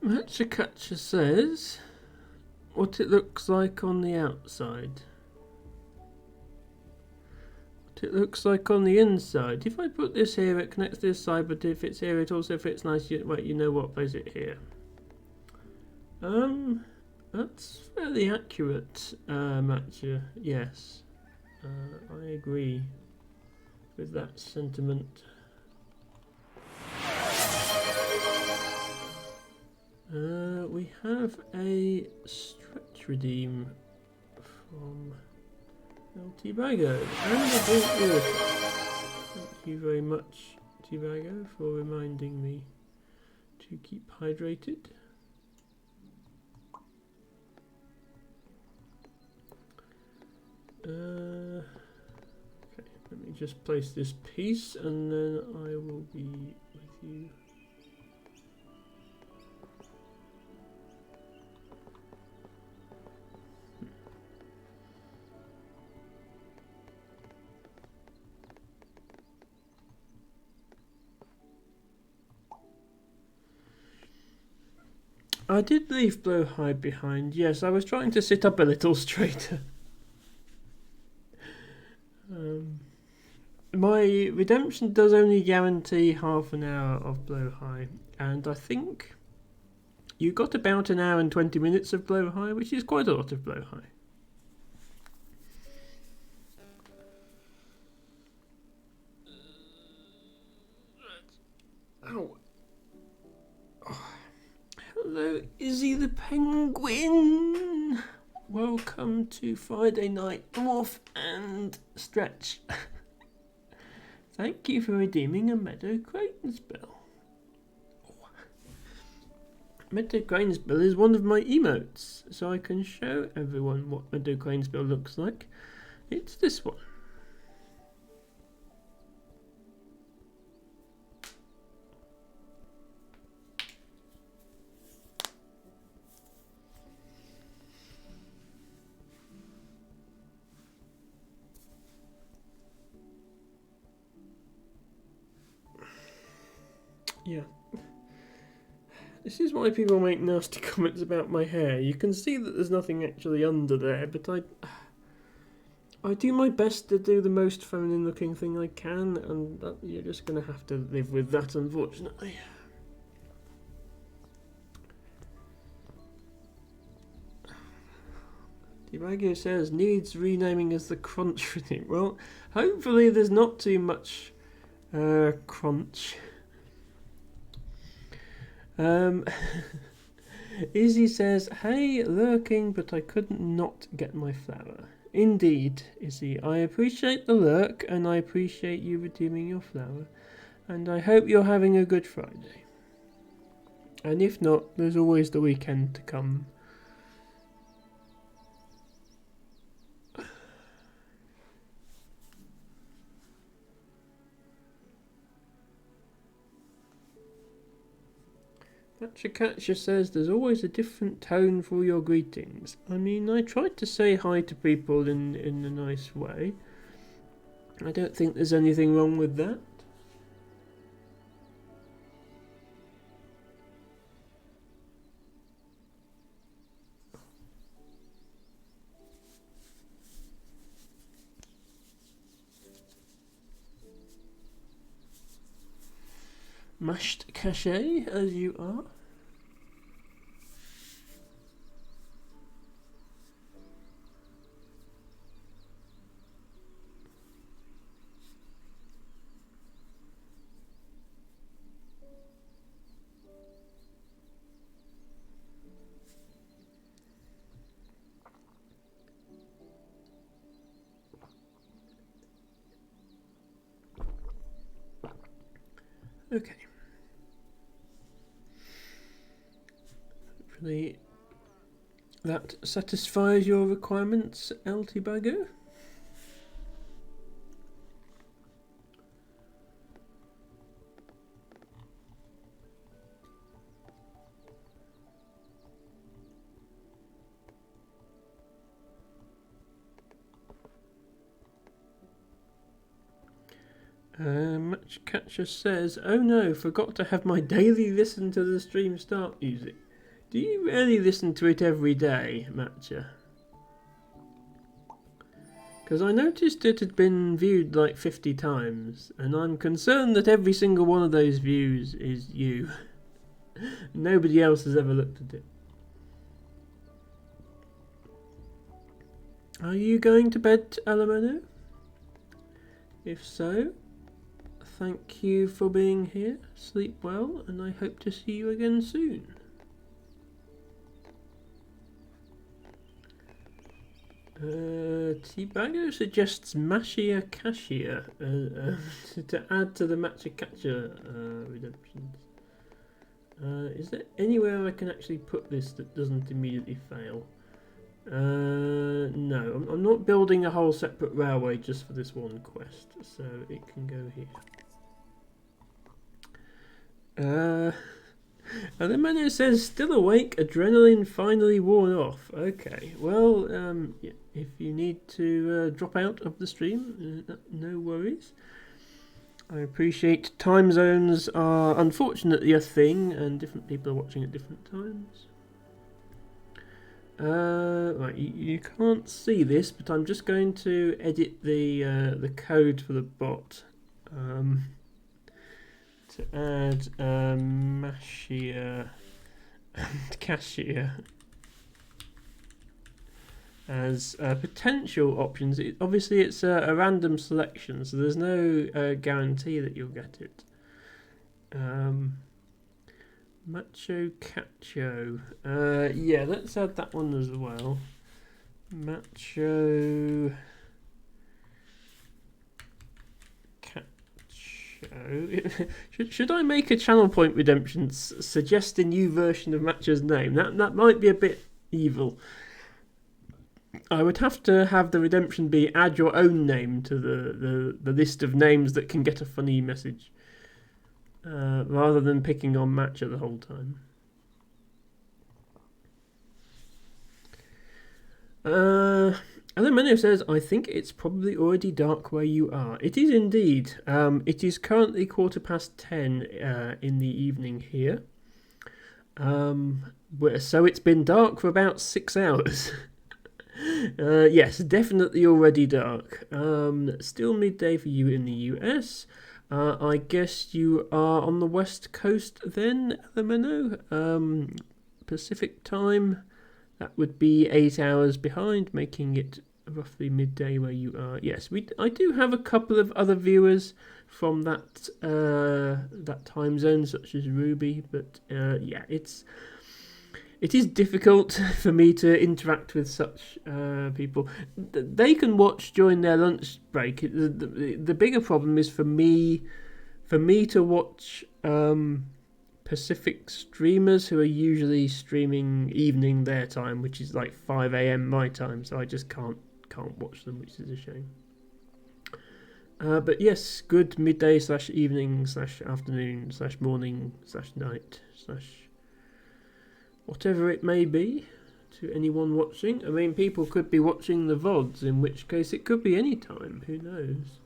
Matchakacha says what it looks like on the outside. What it looks like on the inside. If I put this here, it connects to this side, but if it's here, it also fits nice. Wait, you know what? Place it here. That's fairly accurate, Matcha. Yes, I agree with that sentiment. We have a stretch redeem from El Tibago and a drink water. Thank you very much, Tibago, for reminding me to keep hydrated. Okay, let me just place this piece and then I will be with you. I did leave Blowhide behind. Yes, I was trying to sit up a little straighter. My redemption does only guarantee half an hour of Blowhigh, and I think you got about an hour and 20 minutes of Blowhigh, which is quite a lot of Blowhigh. Ow. Oh. Hello, Izzy the Penguin. Welcome to Friday Night Dwarf and Stretch. Thank you for redeeming a Meadow Crane's Bill. Oh. Meadow Crane's Bill is one of my emotes, so I can show everyone what Meadow Crane's Bill looks like. It's this one. Yeah. This is why people make nasty comments about my hair. You can see that there's nothing actually under there, but I do my best to do the most feminine looking thing I can, and you're just going to have to live with that, unfortunately. Dimago says, needs renaming as the crunch redeem. Well, hopefully there's not too much crunch. Izzy says, hey, lurking, but I couldn't not get my flower. Indeed, Izzy, I appreciate the lurk, and I appreciate you redeeming your flower, and I hope you're having a good Friday. And if not, there's always the weekend to come. Catcher says there's always a different tone for your greetings. I mean, I try to say hi to people in a nice way. I don't think there's anything wrong with that. Mashed cachet, as you are. Okay. Hopefully that satisfies your requirements, Altibago. Matchcatcher says, oh no, forgot to have my daily listen to the stream start music. Do you really listen to it every day, Matcha? Because I noticed it had been viewed like 50 times, and I'm concerned that every single one of those views is you. Nobody else has ever looked at it. Are you going to bed, Alamano? If so, thank you for being here. Sleep well, and I hope to see you again soon. Tibago suggests Mashia Cashier to add to the Matcha-Catcher redemptions. Is there anywhere I can actually put this that doesn't immediately fail? No, I'm not building a whole separate railway just for this one quest, so it can go here. And the menu says, still awake, adrenaline finally worn off. Okay, well, yeah, if you need to drop out of the stream, no worries. I appreciate time zones are unfortunately a thing, and different people are watching at different times. Right, you can't see this, but I'm just going to edit the code for the bot. To add Mashia and Cashier as potential options. Obviously, it's a random selection, so there's no guarantee that you'll get it. Macho Cacho. Yeah, let's add that one as well. Macho should I make a channel point redemption suggest a new version of Matcha's name? That might be a bit evil. I would have to have the redemption be add your own name to the list of names that can get a funny message, rather than picking on Matcha the whole time. And then Menu says, I think it's probably already dark where you are. It is indeed. It is currently 10:15 in the evening here. So it's been dark for about 6 hours. Yes, definitely already dark. Still midday for you in the US. I guess you are on the west coast then, Lemino. Pacific time. That would be 8 hours behind, making it roughly midday where you are. Yes, I do have a couple of other viewers from that time zone, such as Ruby, but yeah, it is difficult for me to interact with such people. They can watch during their lunch break. The bigger problem is for me to watch Pacific streamers who are usually streaming evening their time, which is like 5 a.m. my time. So I just can't watch them, which is a shame. But yes, good midday / evening / afternoon / morning / night / whatever it may be to anyone watching. I mean, people could be watching the VODs, in which case it could be any time. Who knows?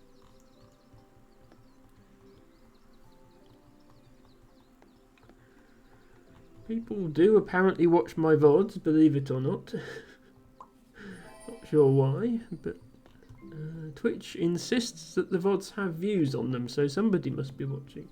People do apparently watch my VODs, believe it or not. Not sure why, but Twitch insists that the VODs have views on them, so somebody must be watching.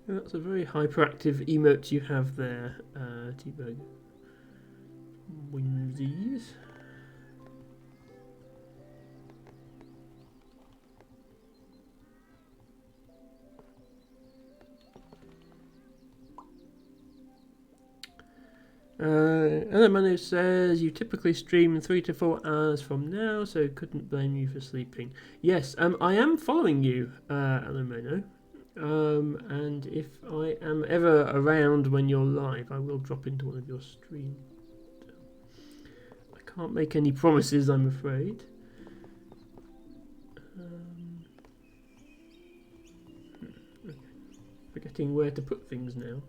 That's a very hyperactive emote you have there, T-Bug. Winsies. Manu says you typically stream 3 to 4 hours from now, so couldn't blame you for sleeping. Yes, I am following you, Alamano. And if I am ever around when you're live, I will drop into one of your streams. I can't make any promises, I'm afraid. Okay. Forgetting where to put things now.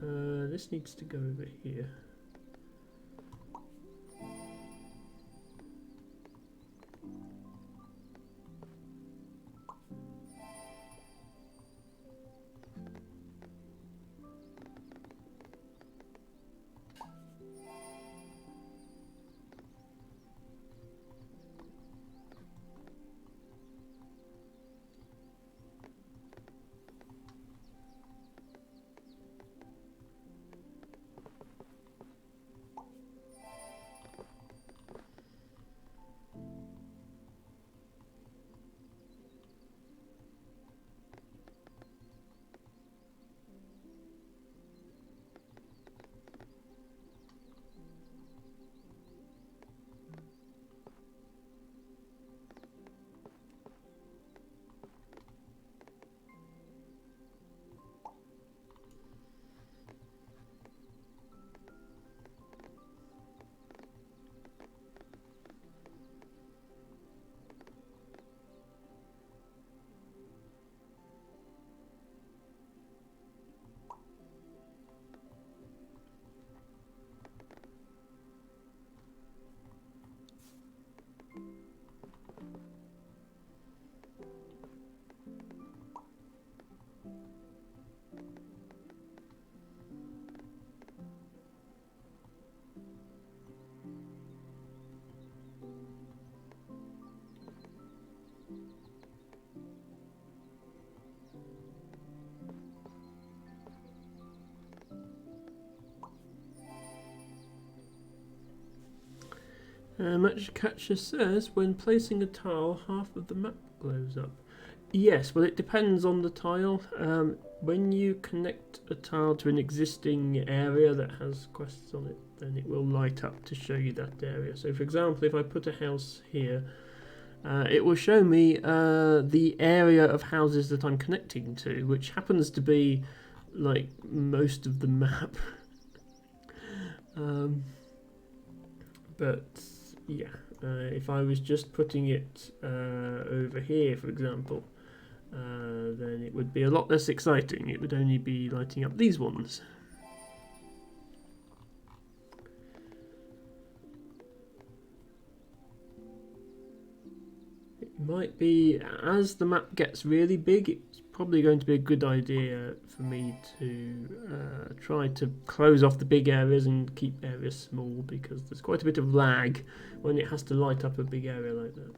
This needs to go over here. Much Catcher says, when placing a tile, half of the map glows up. Yes, well, it depends on the tile. When you connect a tile to an existing area that has quests on it, then it will light up to show you that area. So, for example, if I put a house here, it will show me the area of houses that I'm connecting to, which happens to be like most of the map. But yeah, if I was just putting it over here, for example, then it would be a lot less exciting. It would only be lighting up these ones. It might be, as the map gets really big, it's probably going to be a good idea for me to try to close off the big areas and keep areas small, because there's quite a bit of lag when it has to light up a big area like that.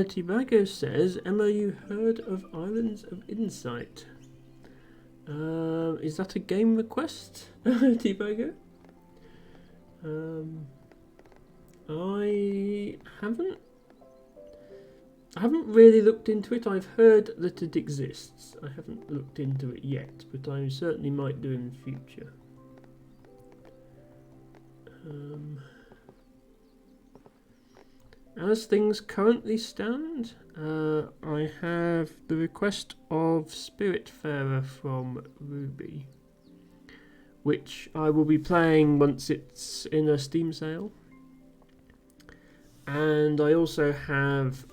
Tibago says, Emma, you heard of Islands of Insight? Is that a game request, Tibago? I haven't really looked into it. I've heard that it exists. I haven't looked into it yet, but I certainly might do in the future. As things currently stand, I have the request of Spiritfarer from Ruby, which I will be playing once it's in a Steam sale. And I also have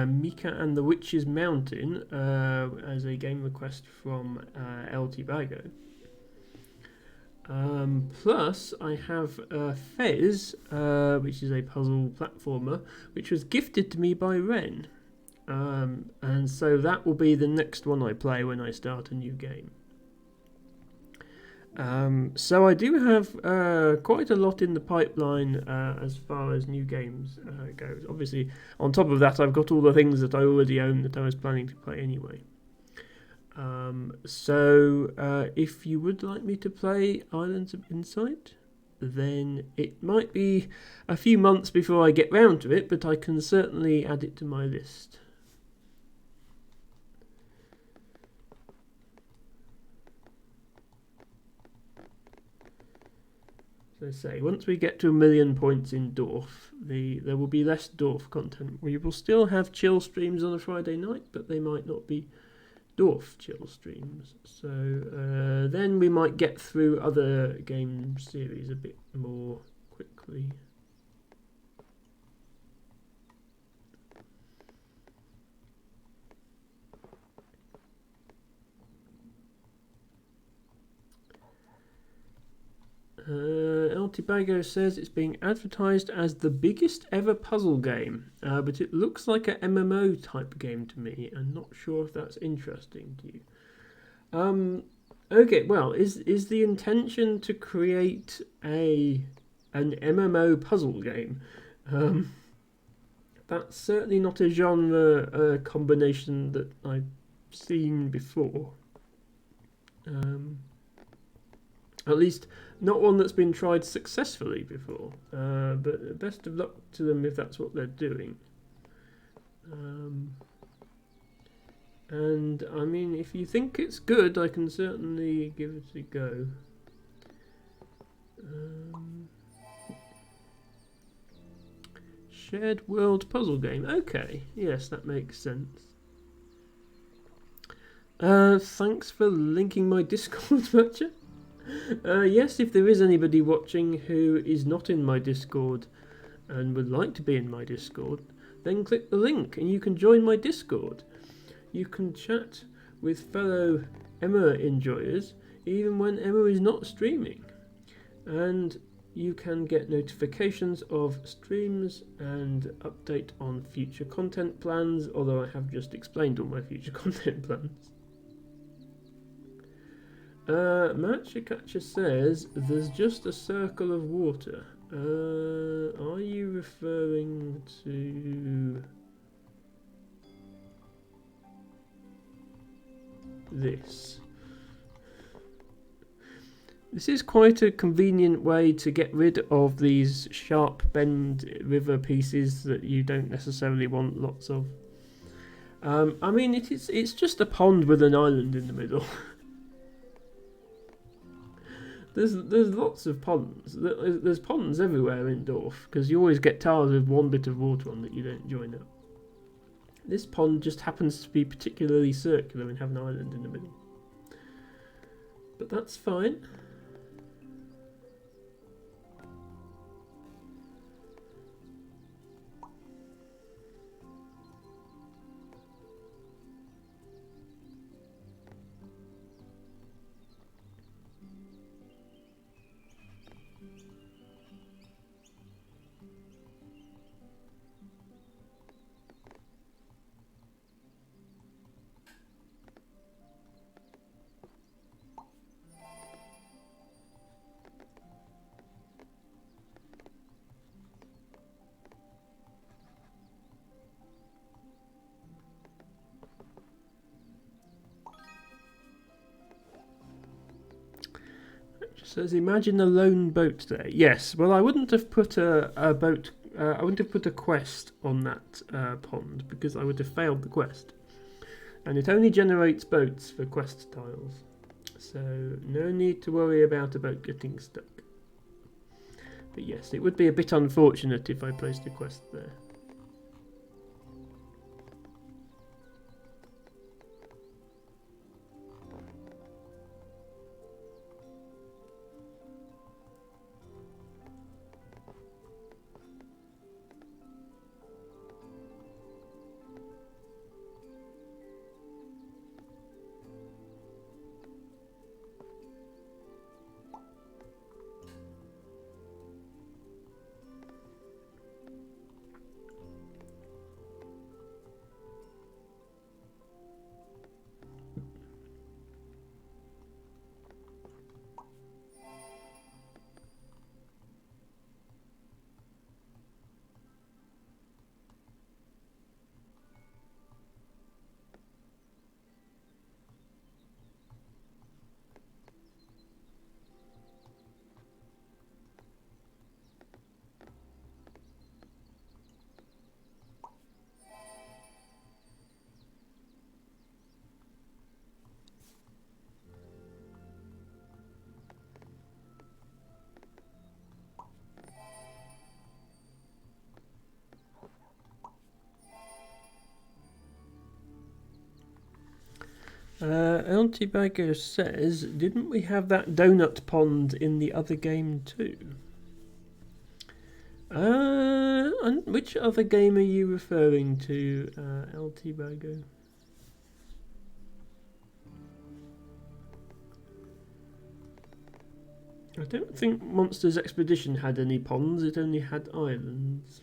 Mika and the Witch's Mountain as a game request from El Tibago. Plus, I have Fez, which is a puzzle platformer, which was gifted to me by Ren. And so that will be the next one I play when I start a new game. So I do have quite a lot in the pipeline as far as new games goes. Obviously, on top of that, I've got all the things that I already own that I was planning to play anyway. So if you would like me to play Islands of Insight, then it might be a few months before I get round to it, but I can certainly add it to my list. So I say, once we get to 1 million points in Dorf, there will be less Dorf content. We will still have chill streams on a Friday night, but they might not be Dorf chill streams. So then we might get through other game series a bit more quickly. El Tibago says it's being advertised as the biggest ever puzzle game, but it looks like an MMO type game to me. I'm not sure if that's interesting to you. Okay, well, is the intention to create an MMO puzzle game? That's certainly not a genre combination that I've seen before. At least not one that's been tried successfully before. But best of luck to them if that's what they're doing. And I mean, if you think it's good, I can certainly give it a go. Shared world puzzle game. Okay, yes, that makes sense. Thanks for linking my Discord, Matcha. Yes, if there is anybody watching who is not in my Discord and would like to be in my Discord, then click the link and you can join my Discord. You can chat with fellow Emma enjoyers even when Emma is not streaming. And you can get notifications of streams and update on future content plans, although I have just explained all my future content plans. Matchakacha says there's just a circle of water. Are you referring to this? This is quite a convenient way to get rid of these sharp bend river pieces that you don't necessarily want lots of. I mean, it's just a pond with an island in the middle. There's lots of ponds. There's ponds everywhere in Dorf, because you always get towers with one bit of water on that you don't join up. This pond just happens to be particularly circular and have an island in the middle. But that's fine. Says, imagine a lone boat there. Yes, well, I wouldn't have put a boat. I wouldn't have put a quest on that pond because I would have failed the quest. And it only generates boats for quest tiles, so no need to worry about a boat getting stuck. But yes, it would be a bit unfortunate if I placed a quest there. Antibago says, didn't we have that donut pond in the other game too? And which other game are you referring to, Antibago? I don't think Monsters Expedition had any ponds, it only had islands.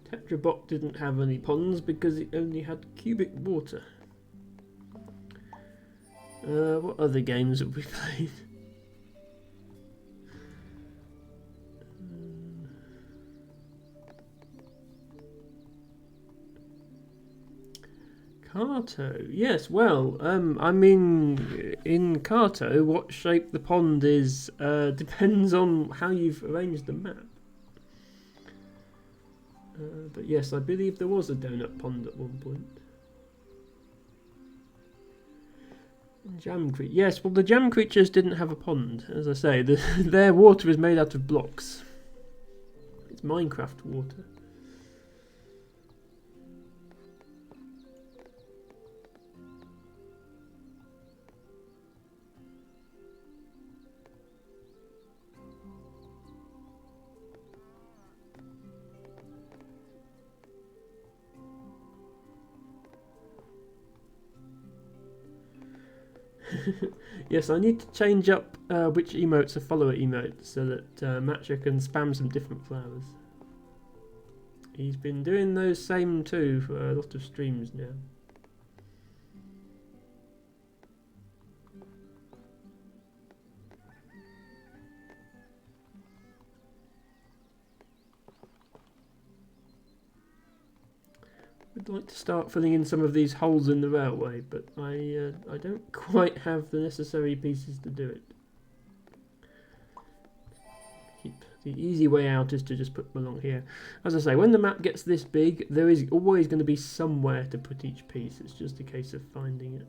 Tetrabot didn't have any ponds because it only had cubic water. What other games have we played? Carto, yes. Well, I mean, in Carto, what shape the pond is depends on how you've arranged the map. But yes, I believe there was a donut pond at one point. Jam creatures. Yes, well, the jam creatures didn't have a pond. As I say, their water is made out of blocks. It's Minecraft water. Yes, I need to change up which emotes are follower emotes so that Matcha can spam some different flowers. He's been doing those same too for a lot of streams now. I'd like to start filling in some of these holes in the railway, but I don't quite have the necessary pieces to do it. The easy way out is to just put them along here. As I say, when the map gets this big, there is always going to be somewhere to put each piece. It's just a case of finding it.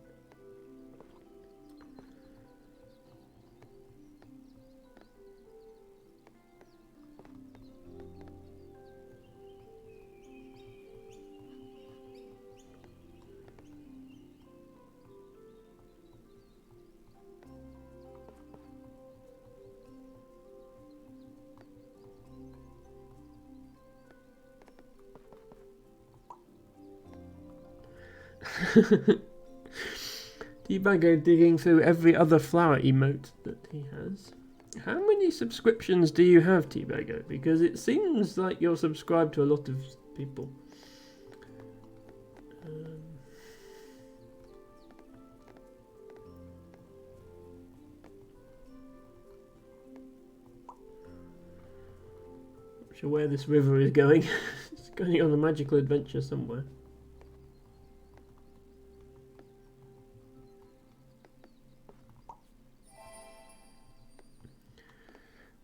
Debago digging through every other flower emote that he has. How many subscriptions do you have, Debago? Because it seems like you're subscribed to a lot of people. Not sure where this river is going. It's going on a magical adventure somewhere.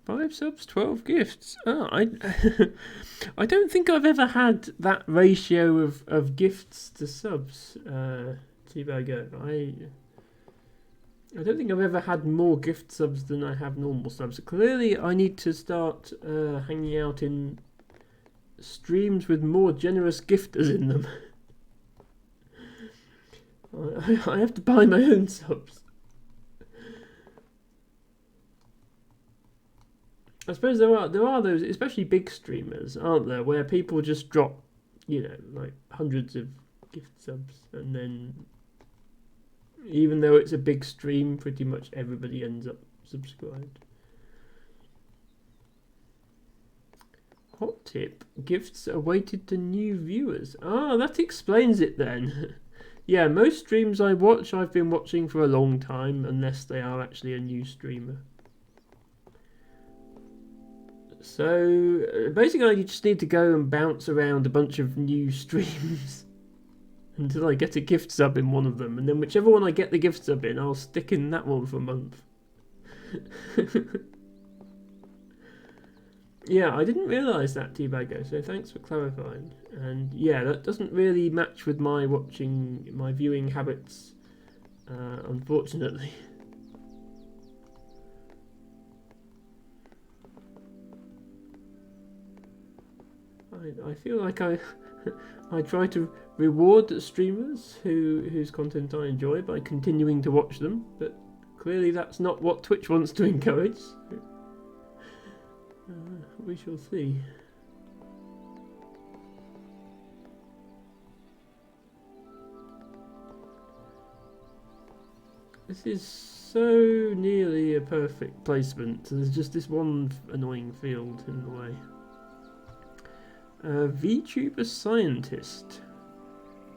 5 subs, 12 gifts. Oh, I don't think I've ever had that ratio of gifts to subs, T-Bago. I don't think I've ever had more gift subs than I have normal subs. Clearly, I need to start hanging out in streams with more generous gifters in them. I have to buy my own subs. I suppose there are those, especially big streamers, aren't there, where people just drop, like hundreds of gift subs, and then even though it's a big stream, pretty much everybody ends up subscribed. Hot tip: gifts are weighted to new viewers. Ah, that explains it then. Yeah, most streams I watch, I've been watching for a long time, unless they are actually a new streamer. So basically, you just need to go and bounce around a bunch of new streams until I get a gift sub in one of them, and then whichever one I get the gift sub in, I'll stick in that one for a month. Yeah, I didn't realise that, T-Bago, so thanks for clarifying. And yeah, that doesn't really match with my viewing habits, unfortunately. I feel like I try to reward streamers whose content I enjoy by continuing to watch them, but clearly that's not what Twitch wants to encourage. We shall see. This is so nearly a perfect placement. There's just this one annoying field in the way. VTuber scientist,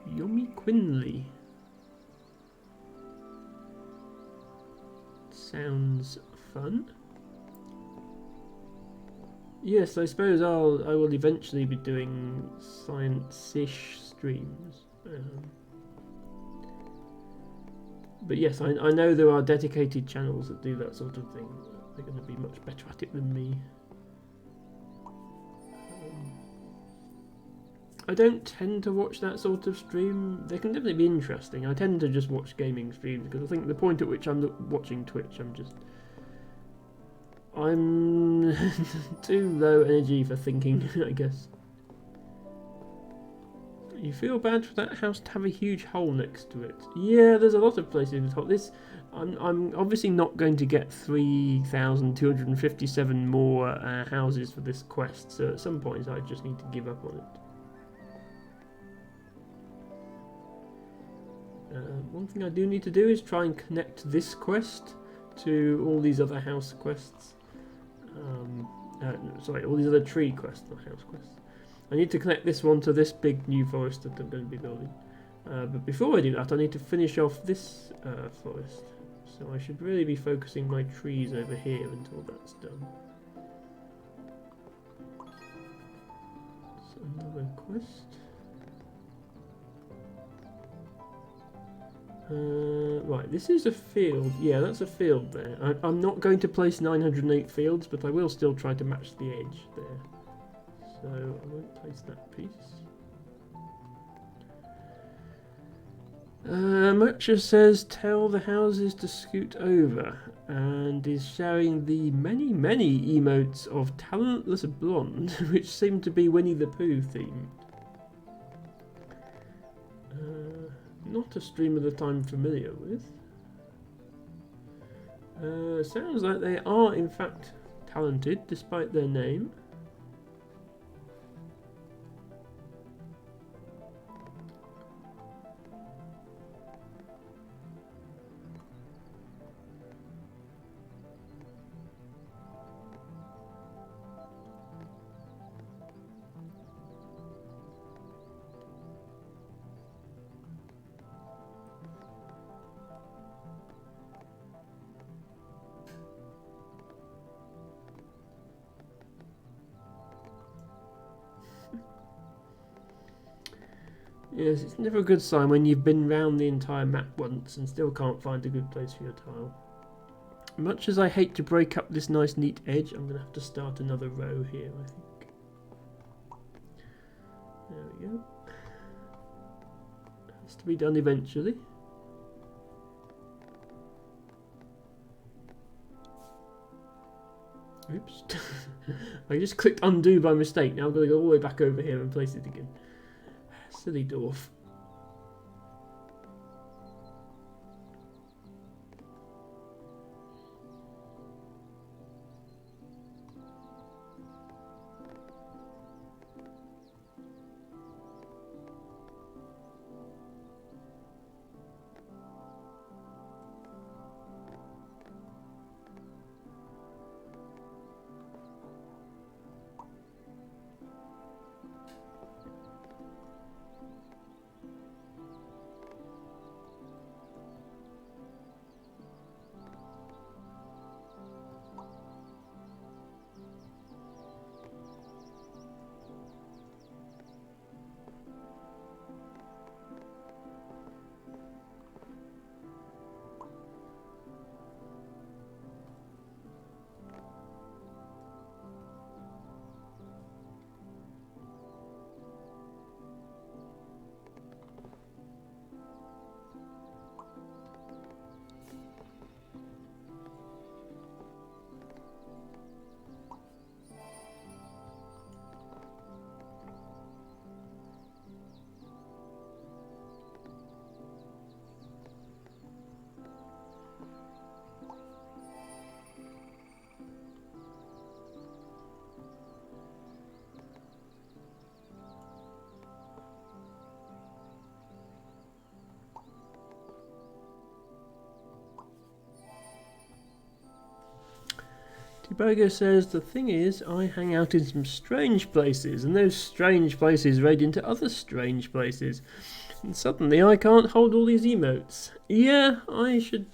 Yomi Quinley. Sounds fun. Yes, I suppose I will eventually be doing science-ish streams. But yes, I know there are dedicated channels that do that sort of thing. They're going to be much better at it than me. I don't tend to watch that sort of stream. They can definitely be interesting. I tend to just watch gaming streams because I think the point at which I'm watching Twitch, I'm too low energy for thinking, I guess. You feel bad for that house to have a huge hole next to it. Yeah, there's a lot of places with holes. I'm obviously not going to get 3,257 more houses for this quest, so at some point I just need to give up on it. One thing I do need to do is try and connect this quest to all these other house quests. Sorry, all these other tree quests, not house quests. I need to connect this one to this big new forest that I'm going to be building. But before I do that, I need to finish off this forest. So I should really be focusing my trees over here until that's done. So another quest. Right, this is a field. Yeah, that's a field there. I'm not going to place 908 fields, but I will still try to match the edge there. So I won't place that piece. Matcha says tell the houses to scoot over and is showing the many emotes of talentless blonde which seem to be Winnie the Pooh themed. Not a streamer that I'm familiar with. Sounds like they are in fact talented despite their name. Yes, it's never a good sign when you've been round the entire map once and still can't find a good place for your tile. Much as I hate to break up this nice neat edge, I'm going to have to start another row here, I think. There we go. Has to be done eventually. Oops. I just clicked undo by mistake. Now I've got to go all the way back over here and place it again. Silly dwarf. Tibogo says, the thing is, I hang out in some strange places, and those strange places raid into other strange places. And suddenly I can't hold all these emotes. Yeah, I should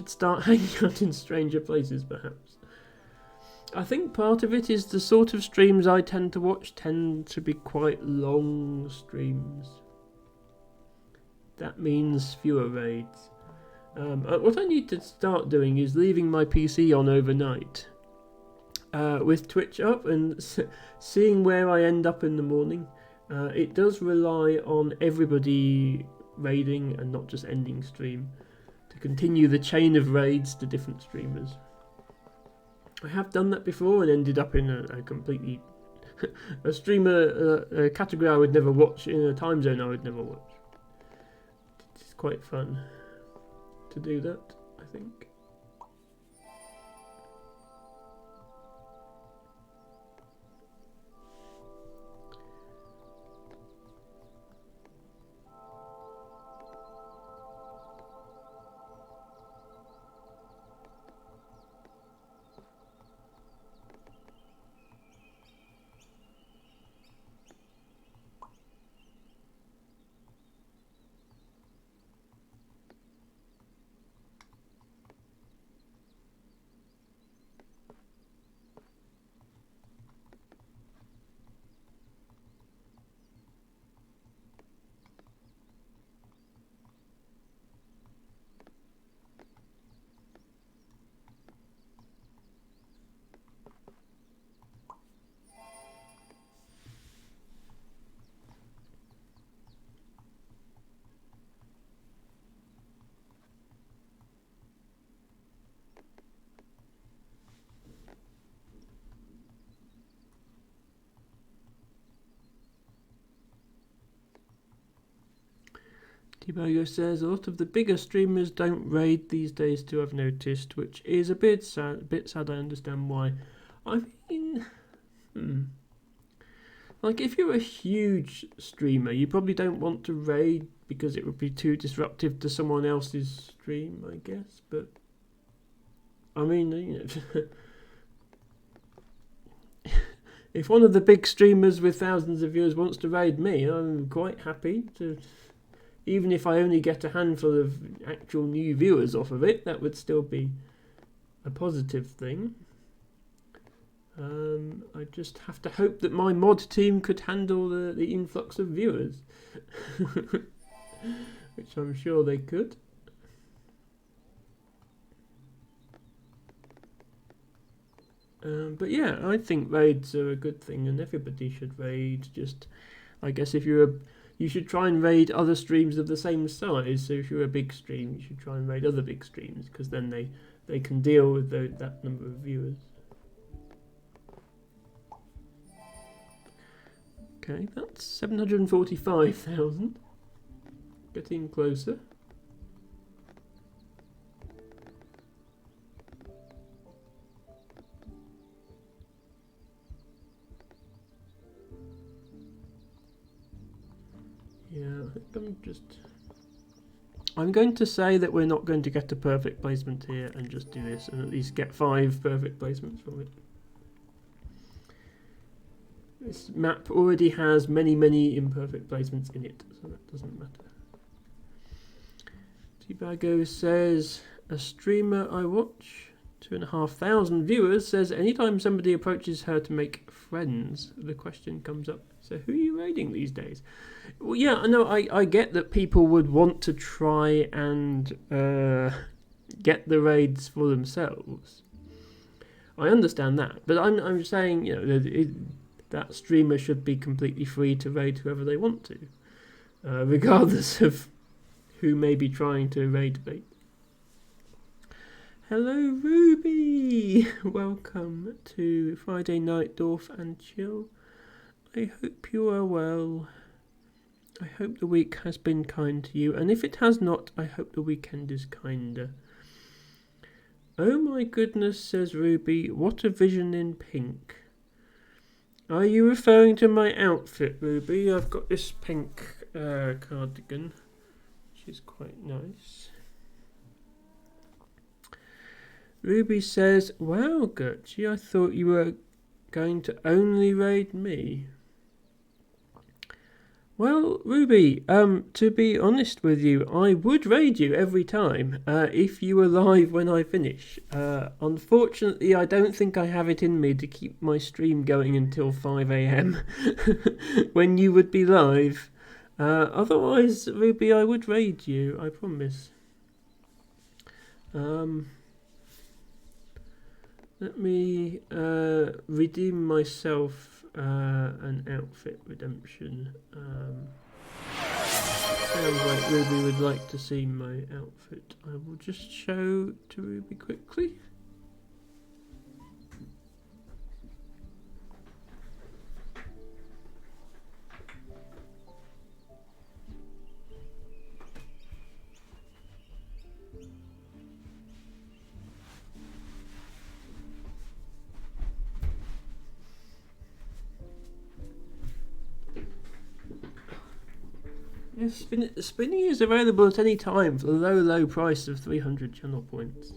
start hanging out in stranger places, perhaps. I think part of it is the sort of streams I tend to watch tend to be quite long streams. That means fewer raids. What I need to start doing is leaving my PC on overnight with Twitch up and seeing where I end up in the morning. It does rely on everybody raiding and not just ending stream to continue the chain of raids to different streamers. I have done that before and ended up in a completely a streamer a category I would never watch in a time zone I would never watch. It's quite fun to do that, I think. Tibago says a lot of the bigger streamers don't raid these days too, I've noticed, which is a bit sad. I understand why. I mean, like if you're a huge streamer, you probably don't want to raid because it would be too disruptive to someone else's stream, I guess. But I mean, you know, if one of the big streamers with thousands of viewers wants to raid me, I'm quite happy to. Even if I only get a handful of actual new viewers off of it, that would still be a positive thing. I just have to hope that my mod team could handle the influx of viewers, which I'm sure they could. But yeah, I think raids are a good thing, and everybody should raid. Just, I guess if you're you should try and raid other streams of the same size. So if you're a big stream, you should try and raid other big streams, because then they can deal with that number of viewers. Okay, that's 745,000. Getting closer. Yeah, I think I'm going to say that we're not going to get a perfect placement here and just do this and at least get 5 perfect placements from it. This map already has many imperfect placements in it, so that doesn't matter. Tibago says, a streamer I watch, 2,500 viewers, says anytime somebody approaches her to make friends, the question comes up, so who are you raiding these days? Well, yeah, no, I get that people would want to try and get the raids for themselves. I understand that, but I'm saying, you know, that streamer should be completely free to raid whoever they want to, regardless of who may be trying to raid bait. Hello, Ruby! Welcome to Friday Night Dorf and Chill. I hope you are well. I hope the week has been kind to you, and if it has not, I hope the weekend is kinder. Oh my goodness, says Ruby, what a vision in pink. Are you referring to my outfit, Ruby? I've got this pink cardigan, which is quite nice. Ruby says, wow, Gertrude, I thought you were going to only raid me. Well, Ruby, to be honest with you, I would raid you every time if you were live when I finish. Unfortunately, I don't think I have it in me to keep my stream going until 5 AM when you would be live. Otherwise, Ruby, I would raid you, I promise. Let me redeem myself an outfit redemption. Sounds like Ruby would like to see my outfit. I will just show to Ruby quickly. Yes, spinning is available at any time for the low price of 300 channel points.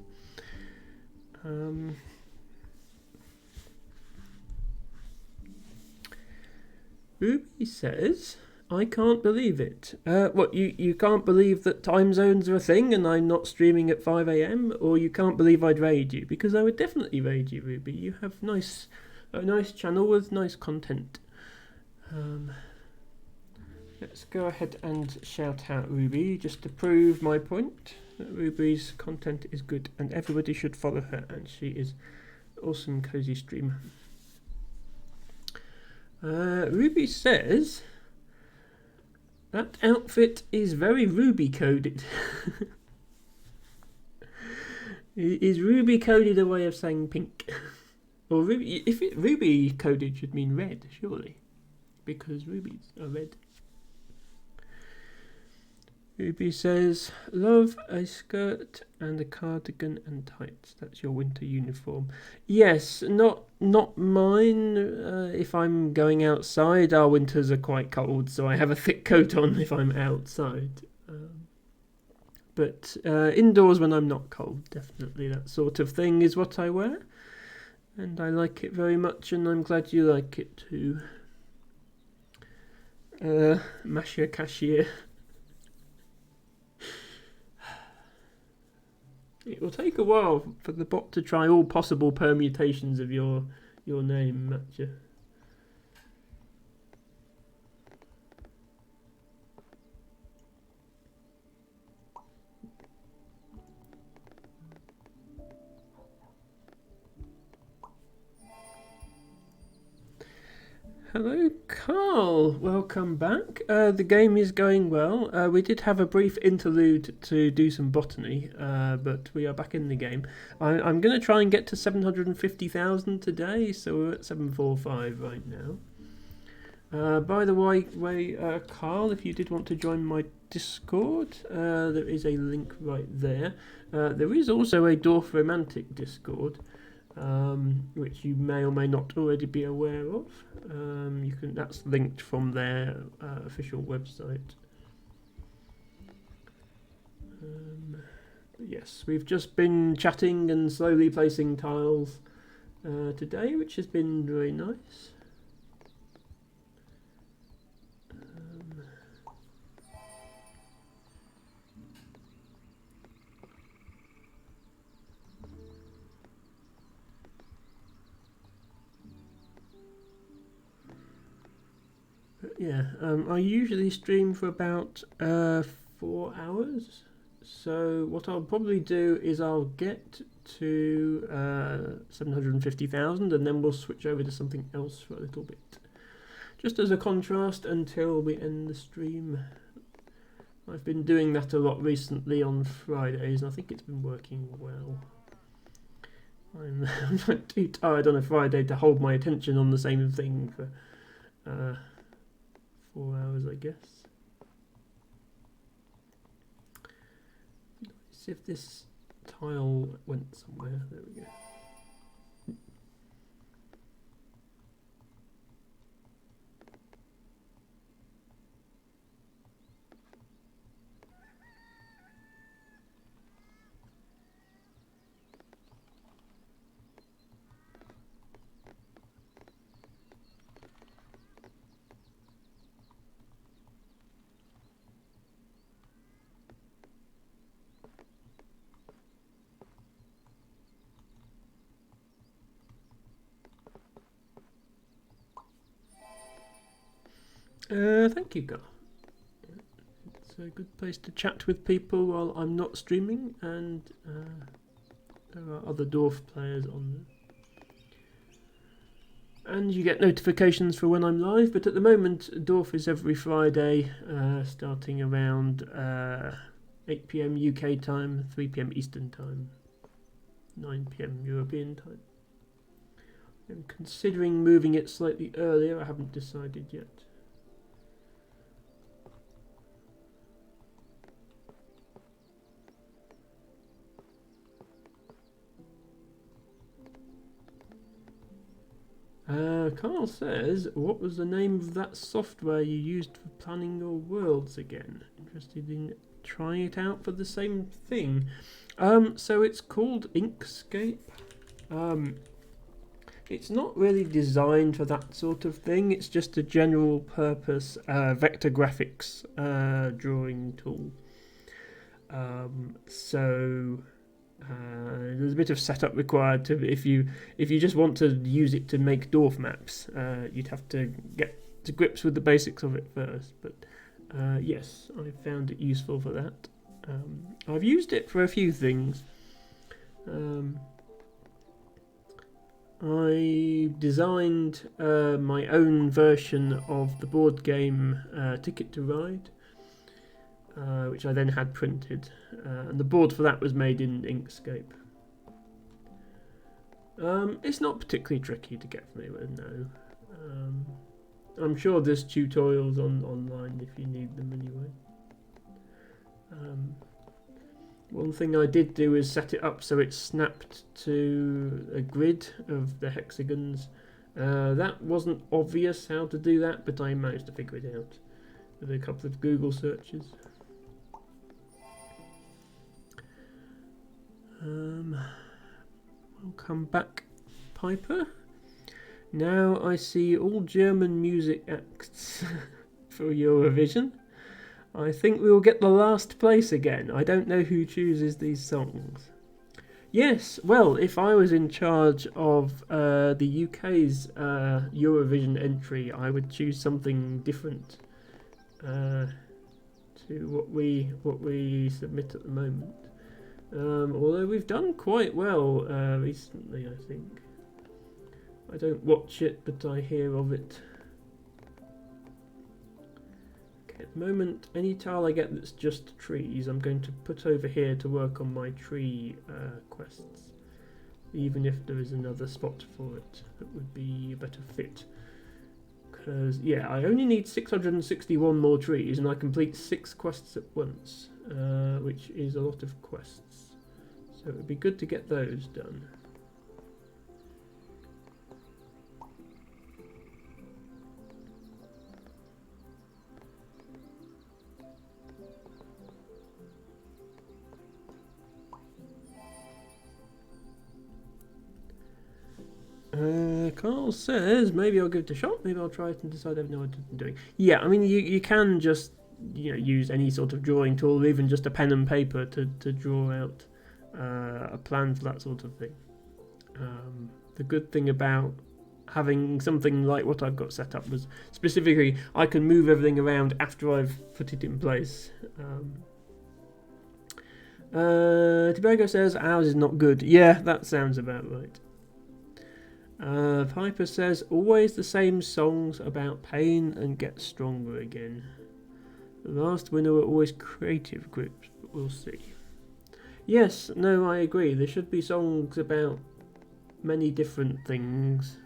Ruby says, I can't believe it. What, you can't believe that time zones are a thing and I'm not streaming at 5 AM? Or you can't believe I'd raid you? Because I would definitely raid you, Ruby. You have a nice channel with nice content. Let's go ahead and shout out Ruby just to prove my point that Ruby's content is good and everybody should follow her, and she is an awesome cozy streamer. Ruby says that outfit is very Ruby coded. Is Ruby coded a way of saying pink? Or Ruby, Ruby coded should mean red, surely, because rubies are red. Ruby says, love a skirt and a cardigan and tights. That's your winter uniform. Yes, not mine. If I'm going outside, our winters are quite cold, so I have a thick coat on if I'm outside. But indoors when I'm not cold, definitely that sort of thing is what I wear. And I like it very much, and I'm glad you like it too. Masha Cashier. It will take a while for the bot to try all possible permutations of your name, Matcha. Hello, Carl. Welcome back. The game is going well. We did have a brief interlude to do some botany, but we are back in the game. I'm going to try and get to 750,000 today, so we're at 745 right now. By the way, Carl, if you did want to join my Discord, there is a link right there. There is also a Dorf Romantic Discord, which you may or may not already be aware of. That's linked from their official website. Yes, we've just been chatting and slowly placing tiles today, which has been very nice. I usually stream for about 4 hours. So what I'll probably do is I'll get to 750,000 and then we'll switch over to something else for a little bit. Just as a contrast until we end the stream. I've been doing that a lot recently on Fridays and I think it's been working well. I'm not too tired on a Friday to hold my attention on the same thing for 4 hours, I guess. Let's see if this tile went somewhere. There we go. Thank you, Gar. It's a good place to chat with people while I'm not streaming, and there are other Dorf players on and you get notifications for when I'm live. But at the moment, Dorf is every Friday, starting around 8 p.m. UK time, 3 p.m. Eastern time, 9 p.m. European time. I'm considering moving it slightly earlier. I haven't decided yet. Carl says, what was the name of that software you used for planning your worlds again? Interested in trying it out for the same thing. So it's called Inkscape. It's not really designed for that sort of thing. It's just a general purpose vector graphics drawing tool. There's a bit of setup required if you just want to use it to make Dorf maps. You'd have to get to grips with the basics of it first. But yes, I found it useful for that. I've used it for a few things. I designed my own version of the board game Ticket to Ride, which I then had printed, and the board for that was made in Inkscape. It's not particularly tricky to get familiar with, no. I'm sure there's tutorials online if you need them anyway. One thing I did do is set it up so it snapped to a grid of the hexagons. That wasn't obvious how to do that, but I managed to figure it out with a couple of Google searches. Welcome back, Piper. Now I see all German music acts for Eurovision. I think we will get the last place again. I don't know who chooses these songs. Yes, well, if I was in charge of the UK's Eurovision entry, I would choose something different to what we submit at the moment. Although we've done quite well recently, I think. I don't watch it, but I hear of it. Okay, at the moment, any tile I get that's just trees, I'm going to put over here to work on my tree quests. Even if there is another spot for it that would be a better fit. Because, yeah, I only need 661 more trees, and I complete 6 quests at once, which is a lot of quests. So it would be good to get those done. Carl says maybe I'll give it a shot. Maybe I'll try it and decide I have no idea what I'm doing. Yeah, I mean you can just use any sort of drawing tool, or even just a pen and paper to draw out a plan for that sort of thing. The good thing about having something like what I've got set up was specifically I can move everything around after I've put it in place. Tobago says ours is not good. Yeah, that sounds about right. Piper says, always the same songs about pain and get stronger again. The last winner were always creative groups, but we'll see. Yes, no, I agree. There should be songs about many different things.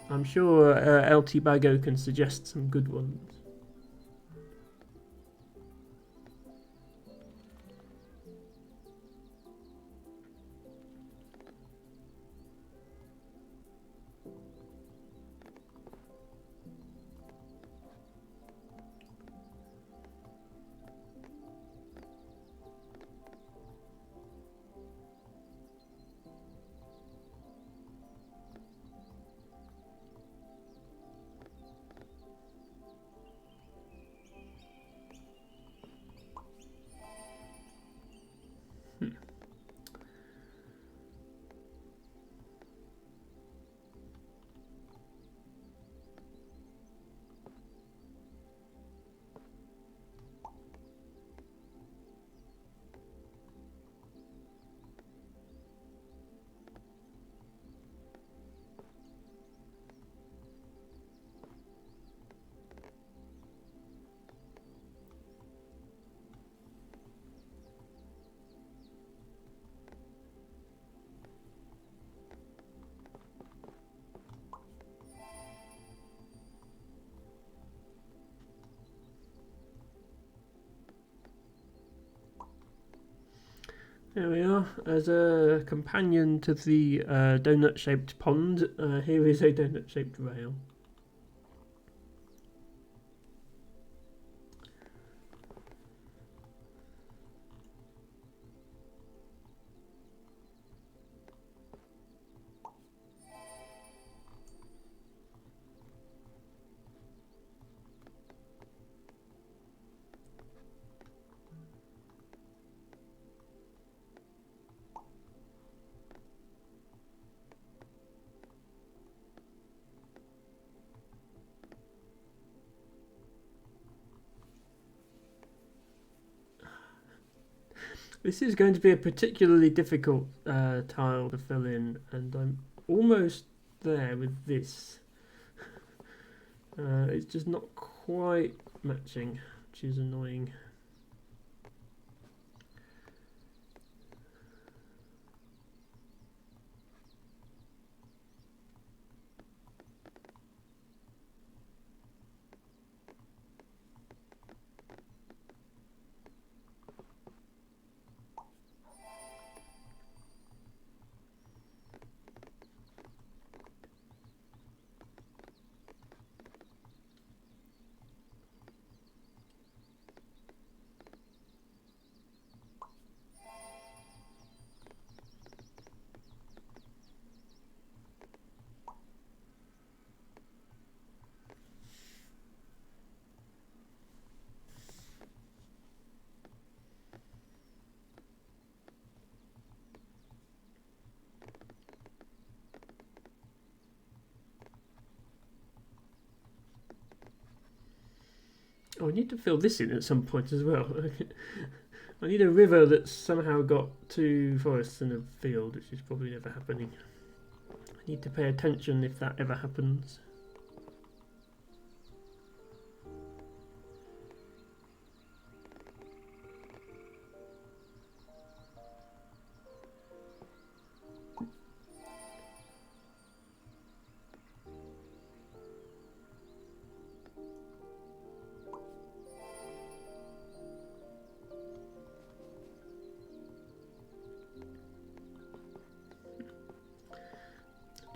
I'm sure El Tobago can suggest some good ones. Here we are. As a companion to the donut-shaped pond, here is a donut-shaped rail. This is going to be a particularly difficult tile to fill in, and I'm almost there with this. It's just not quite matching, which is annoying. Oh, I need to fill this in at some point as well. I need a river that's somehow got two forests and a field, which is probably never happening. I need to pay attention if that ever happens.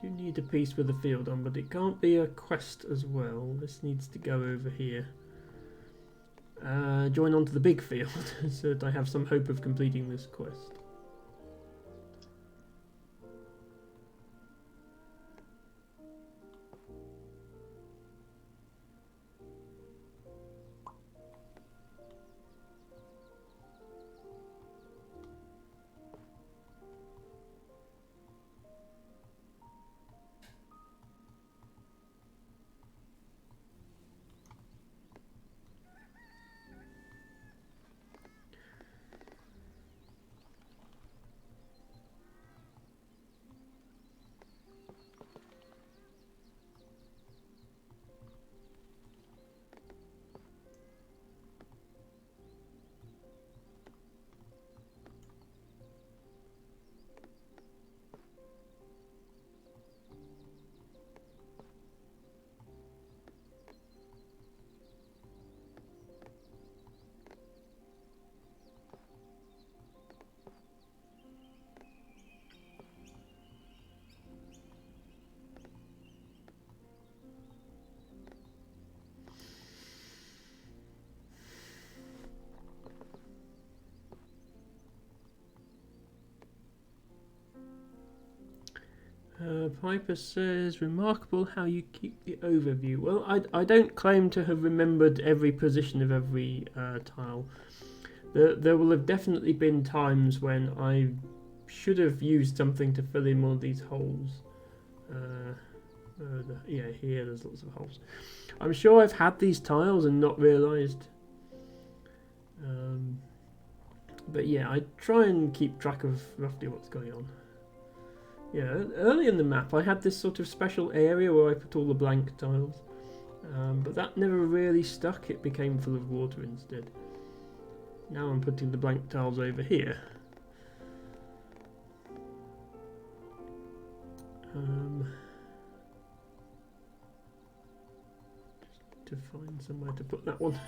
Do need a piece with a field on, but it can't be a quest as well. This needs to go over here. Join onto the big field so that I have some hope of completing this quest. Piper says, remarkable how you keep the overview. Well, I don't claim to have remembered every position of every tile. There will have definitely been times when I should have used something to fill in one of these holes. Yeah, here there's lots of holes. I'm sure I've had these tiles and not realised. But yeah, I try and keep track of roughly what's going on. Yeah, early in the map I had this sort of special area where I put all the blank tiles, but that never really stuck. It became full of water instead. Now I'm putting the blank tiles over here. Just to find somewhere to put that one.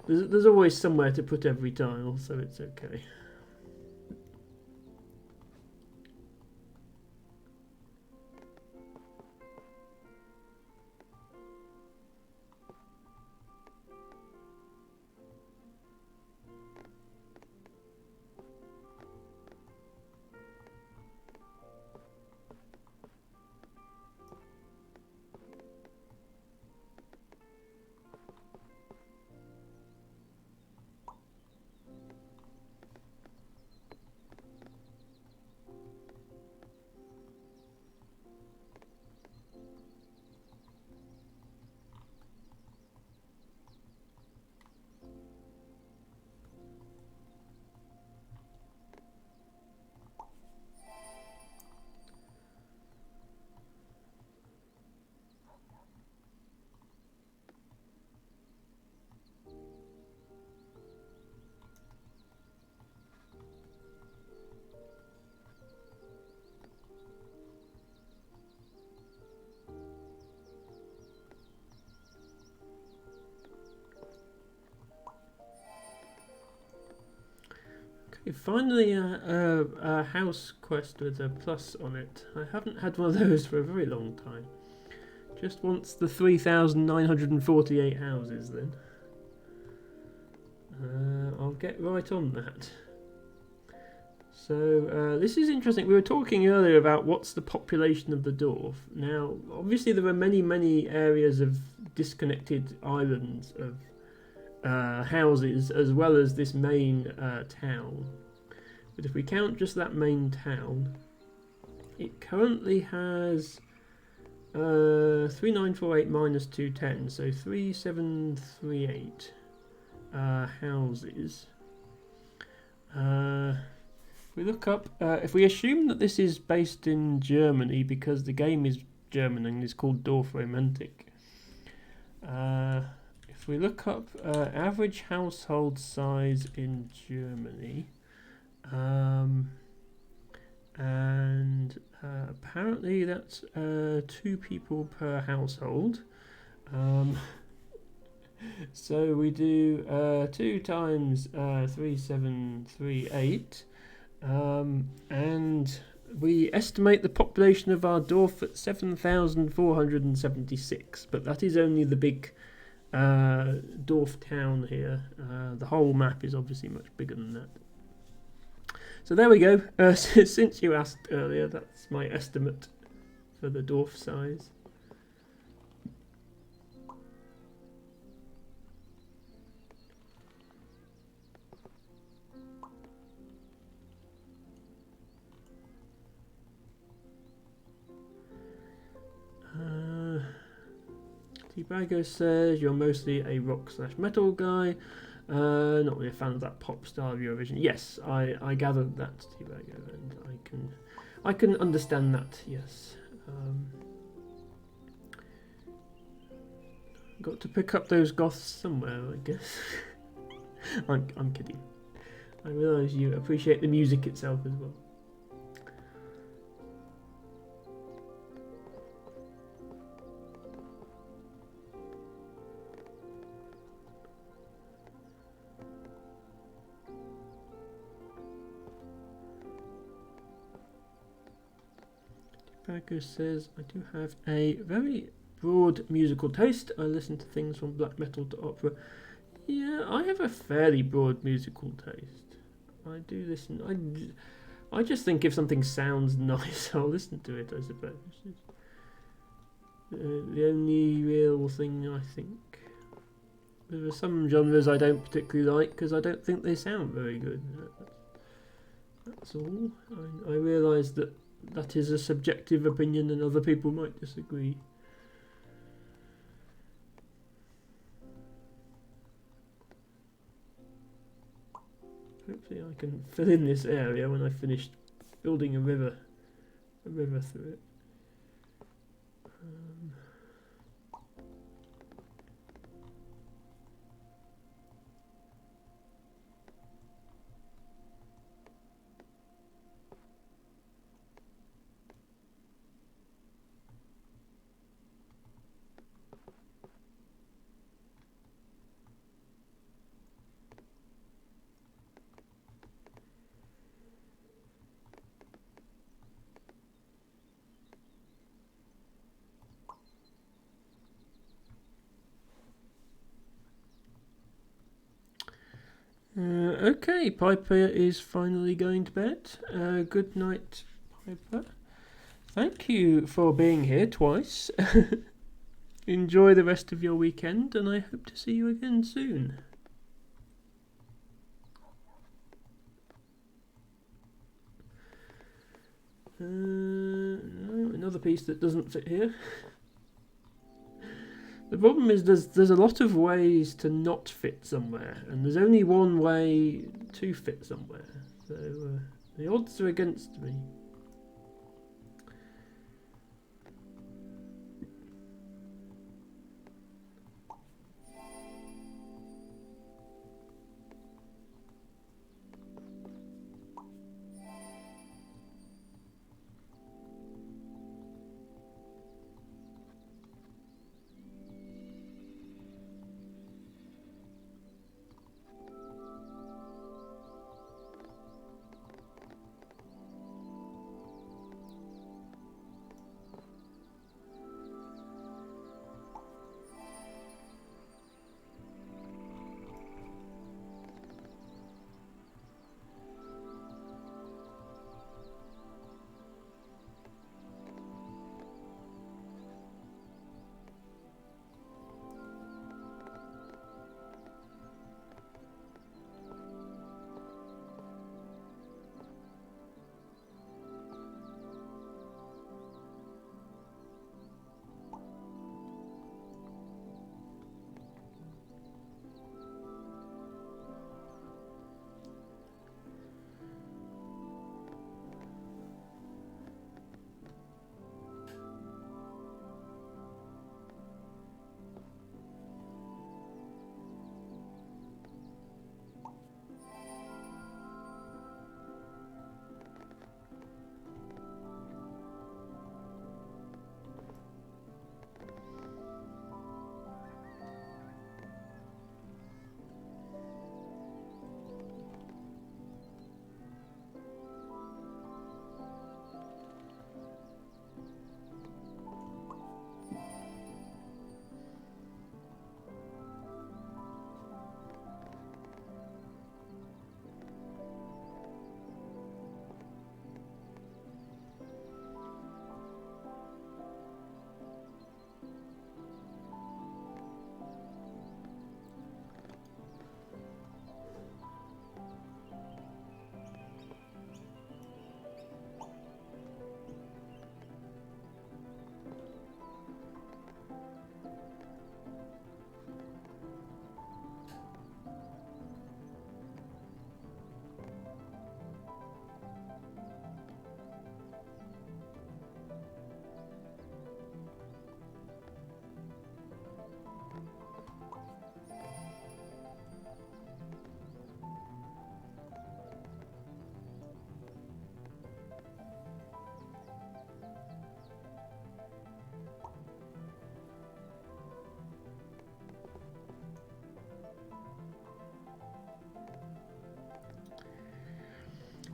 There's always somewhere to put every tile, so it's okay. Finally, a house quest with a plus on it. I haven't had one of those for a very long time. Just wants the 3,948 houses then. I'll get right on that. So this is interesting. We were talking earlier about what's the population of the Dorf. Now, obviously there are many areas of disconnected islands of houses, as well as this main town. But if we count just that main town, it currently has 3948 minus 210, so 3738 houses. We look up, if we assume that this is based in Germany, because the game is German and is called Dorf Romantic. If we look up average household size in Germany, and apparently that's 2 people per household. So we do 2 times 3738, and we estimate the population of our Dorf at 7,476, but that is only the big Dorf town here. The whole map is obviously much bigger than that. So there we go. Since you asked earlier, that's my estimate for the Dorf size. T-Bagger says you're mostly a rock/metal guy. Not really a fan of that pop style of Eurovision. Yes, I gathered that, T-Bagger, and I can understand that. Yes. Got to pick up those goths somewhere, I guess. I'm kidding. I realise you appreciate the music itself as well. Packer says, I do have a very broad musical taste. I listen to things from black metal to opera. Yeah, I have a fairly broad musical taste. I do listen. I just think if something sounds nice, I'll listen to it, I suppose. The only real thing I think. There are some genres I don't particularly like because I don't think they sound very good. That's all. I realise that is a subjective opinion and other people might disagree. Hopefully I can fill in this area when I finish building a river through it. Okay, Piper is finally going to bed. Good night, Piper. Thank you for being here twice. Enjoy the rest of your weekend, and I hope to see you again soon. Another piece that doesn't fit here. The problem is there's a lot of ways to not fit somewhere, and there's only one way to fit somewhere. So the odds are against me.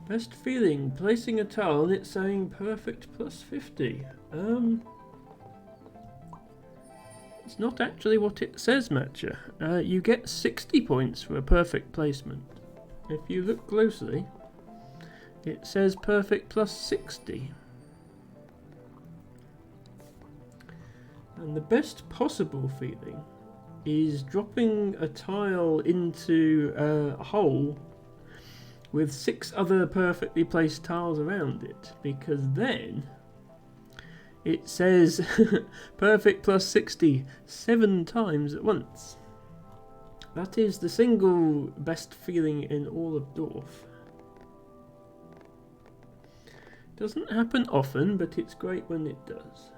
Best feeling, placing a tile on it saying perfect plus 50. It's not actually what it says, Matcha. You get 60 points for a perfect placement. If you look closely, it says perfect plus 60. And the best possible feeling is dropping a tile into a hole with 6 other perfectly placed tiles around it, because then it says perfect plus 60 7 times at once. That is the single best feeling in all of Dorf. Doesn't happen often, but it's great when it does.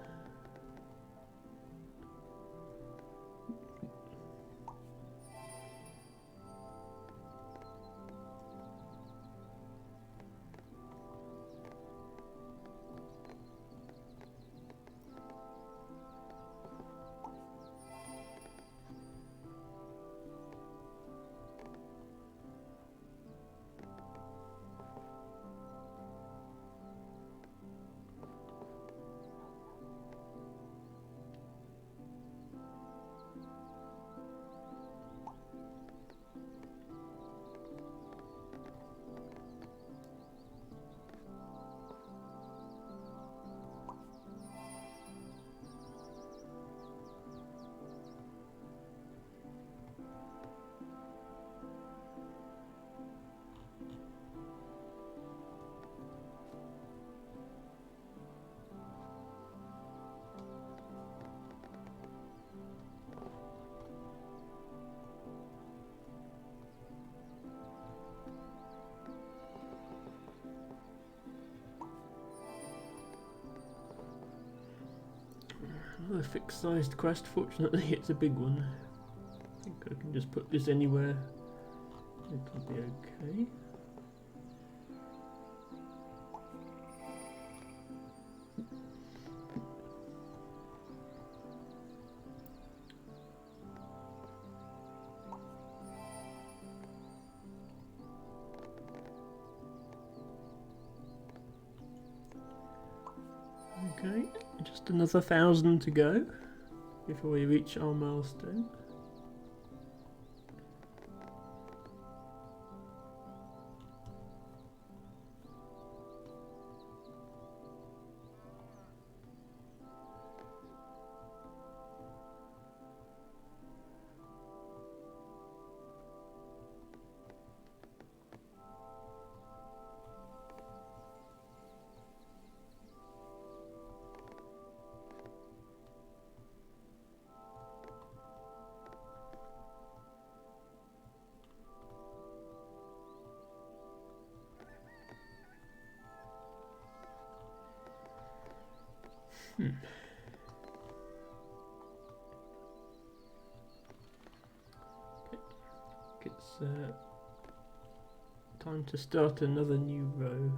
Another fixed sized quest, fortunately it's a big one. I think I can just put this anywhere. It'll be okay. Okay, just another 1,000 to go before we reach our milestone. It's time to start another new row.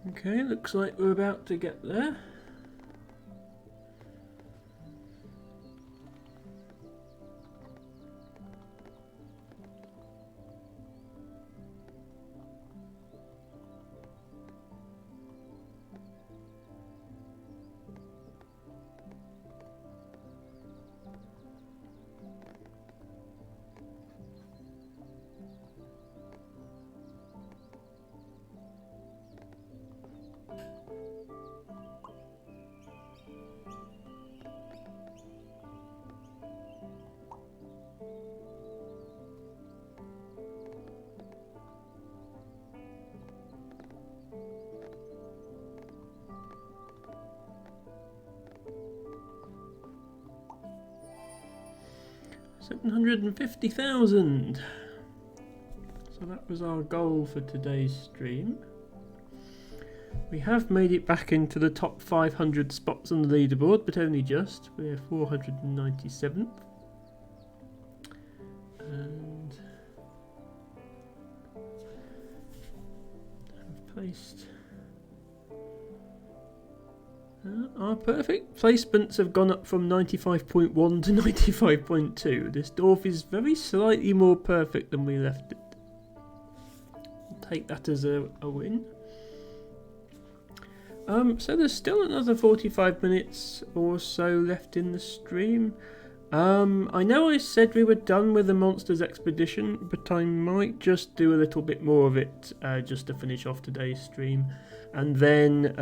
Okay, looks like we're about to get there. $750,000. So that was our goal for today's stream. We have made it back into the top 500 spots on the leaderboard, but only just. We're 497th. And have placed... our perfect placements have gone up from 95.1 to 95.2. This dwarf is very slightly more perfect than we left it. I'll take that as a win. So there's still another 45 minutes or so left in the stream. I know I said we were done with the Monsters Expedition, but I might just do a little bit more of it just to finish off today's stream. And then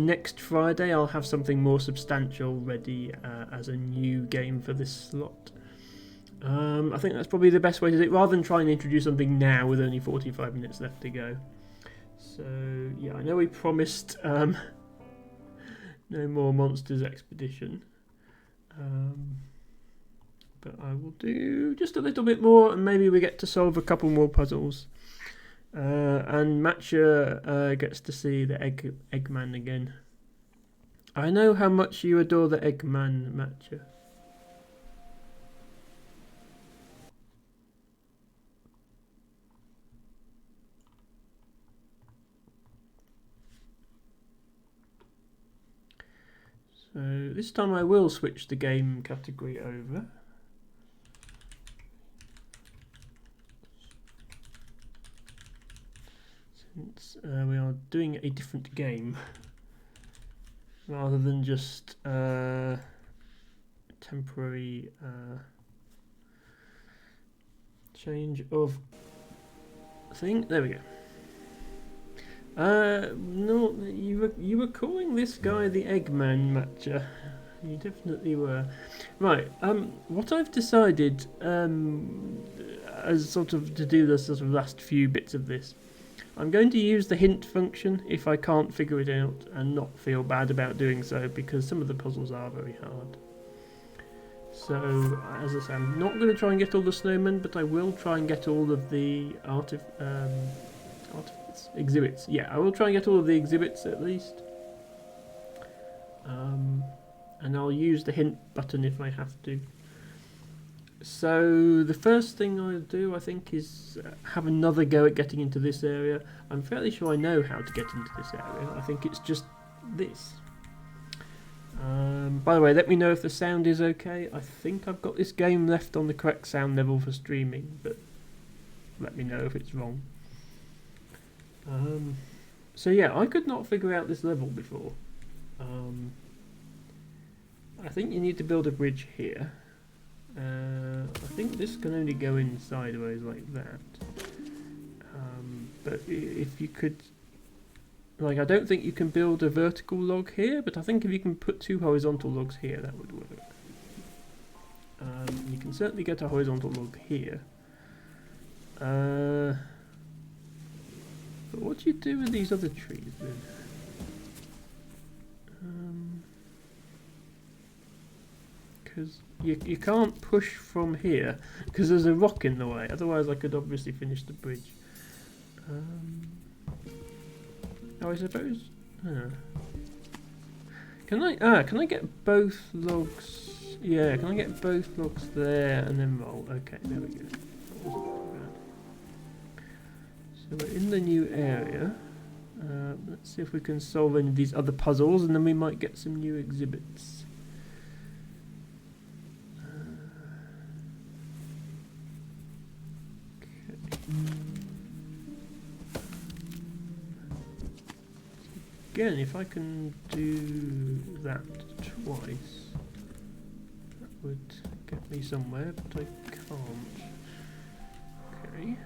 next Friday I'll have something more substantial ready as a new game for this slot. I think that's probably the best way to do it, rather than try and introduce something now with only 45 minutes left to go. So yeah, I know we promised no more Monsters Expedition. But I will do just a little bit more, and maybe we get to solve a couple more puzzles. And Matcha gets to see the Eggman again. I know how much you adore the Eggman, Matcha. So this time I will switch the game category over. Since we are doing a different game rather than just temporary change of thing. There we go. No, you were calling this guy the Eggman, Matcha. You definitely were. Right. What I've decided as sort of to do the sort of last few bits of this, I'm going to use the hint function if I can't figure it out and not feel bad about doing so, because some of the puzzles are very hard. So, as I say, I'm not going to try and get all the snowmen, but I will try and get all of the exhibits. Yeah, I will try and get all of the exhibits at least. And I'll use the hint button if I have to. So the first thing I'll do, I think, is have another go at getting into this area. I'm fairly sure I know how to get into this area. I think it's just this. By the way, let me know if the sound is okay. I think I've got this game left on the correct sound level for streaming, but let me know if it's wrong. So yeah, I could not figure out this level before. I think you need to build a bridge here. I think this can only go in sideways like that. But if you could... Like, I don't think you can build a vertical log here, but I think if you can put two horizontal logs here, that would work. You can certainly get a horizontal log here. But what do you do with these other trees then? Because you can't push from here because there's a rock in the way. Otherwise, I could obviously finish the bridge. Oh, I suppose. Can I get both logs? Yeah, can I get both logs there and then roll? Okay, there we go. So we're in the new area. Let's see if we can solve any of these other puzzles, and then we might get some new exhibits. Again, if I can do that twice, that would get me somewhere, but I can't. Okay.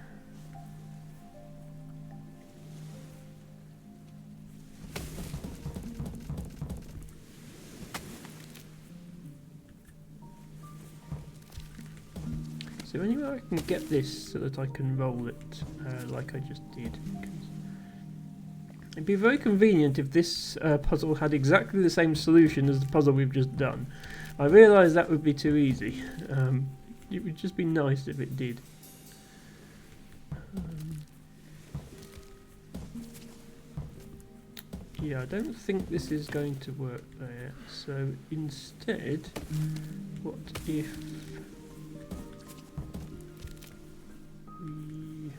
So anywhere I can get this so that I can roll it like I just did. It'd be very convenient if this puzzle had exactly the same solution as the puzzle we've just done. I realise that would be too easy. It would just be nice if it did. Yeah, I don't think this is going to work there. So instead, what if we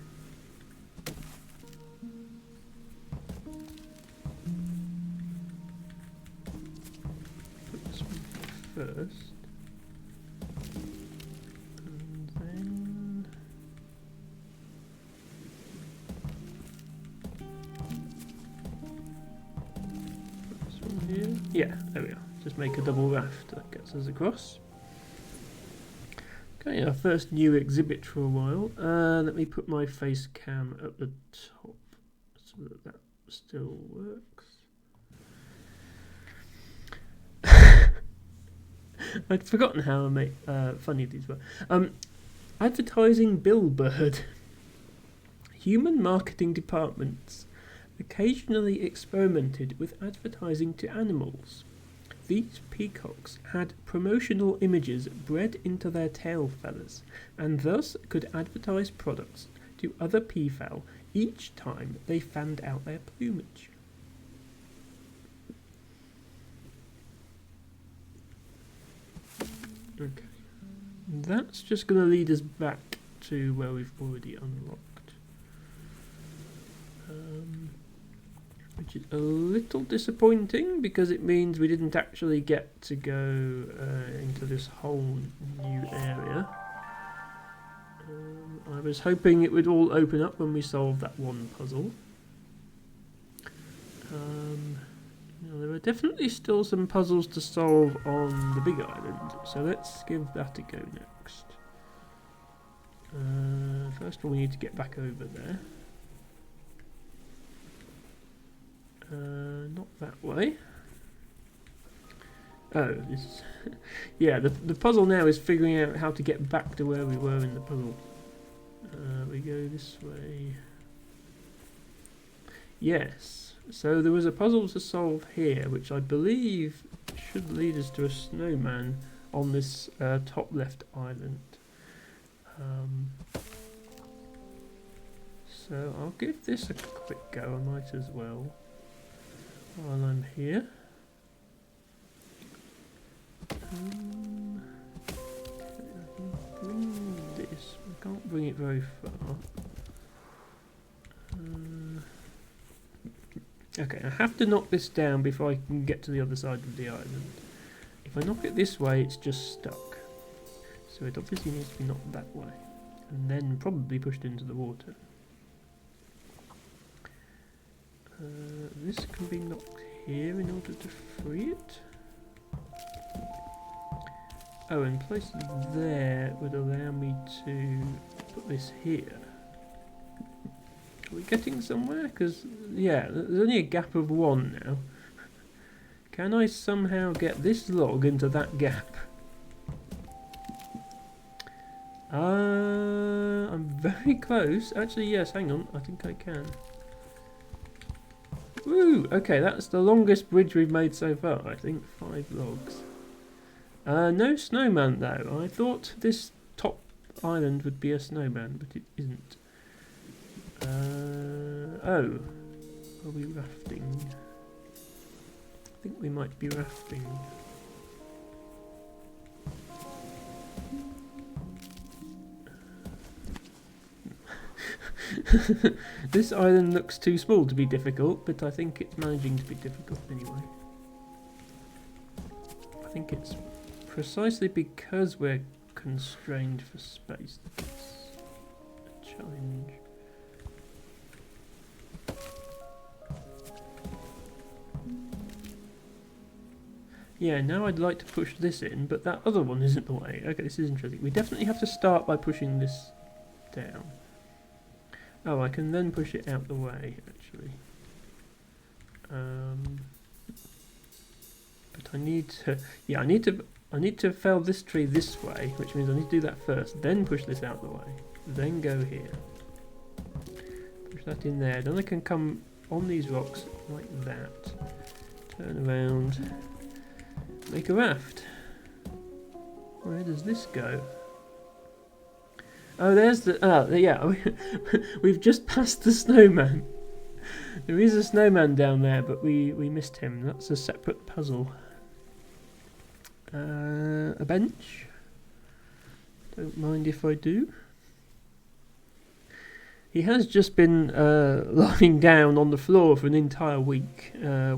put this one first, and then put this one here. Yeah, there we are. Just make a double raft that gets us across. Okay, our first new exhibit for a while. Let me put my face cam at the top so that that still works. I'd forgotten how funny these were. Advertising billboard. Human marketing departments occasionally experimented with advertising to animals. These peacocks had promotional images bred into their tail feathers, and thus could advertise products to other peafowl each time they fanned out their plumage. Okay, that's just going to lead us back to where we've already unlocked. Which is a little disappointing because it means we didn't actually get to go into this whole new area. I was hoping it would all open up when we solved that one puzzle. There are definitely still some puzzles to solve on the big island, so let's give that a go next. First of all, we need to get back over there. Not that way. Oh, this. Yeah, the puzzle now is figuring out how to get back to where we were in the puzzle. We go this way. Yes. So there was a puzzle to solve here, which I believe should lead us to a snowman on this top left island. So I'll give this a quick go. I might as well. While I'm here. I can bring this. I can't bring it very far. Okay, I have to knock this down before I can get to the other side of the island. If I knock it this way, it's just stuck. So it obviously needs to be knocked that way. And then probably pushed into the water. This can be knocked here in order to free it. Oh, and placing it there would allow me to put this here. Are we getting somewhere? Because, yeah, there's only a gap of 1 now. Can I somehow get this log into that gap? I'm very close. Actually, yes, hang on. I think I can. Woo! Okay, that's the longest bridge we've made so far, I think. 5 logs. No snowman, though. I thought this top island would be a snowman, but it isn't. Oh. Are we rafting? I think we might be rafting. This island looks too small to be difficult, but I think it's managing to be difficult anyway. I think it's precisely because we're constrained for space that it's a challenge. Yeah, now I'd like to push this in, but that other one isn't the way. Okay, this is interesting. We definitely have to start by pushing this down. Oh, I can then push it out the way, actually. But I need to... Yeah, I need to fell this tree this way, which means I need to do that first, then push this out the way. Then go here. Push that in there. Then I can come on these rocks like that. Turn around. Make a raft. Where does this go? Oh, there's the... yeah, we've just passed the snowman. There is a snowman down there, but we missed him. That's a separate puzzle. A bench. Don't mind if I do. He has just been lying down on the floor for an entire week,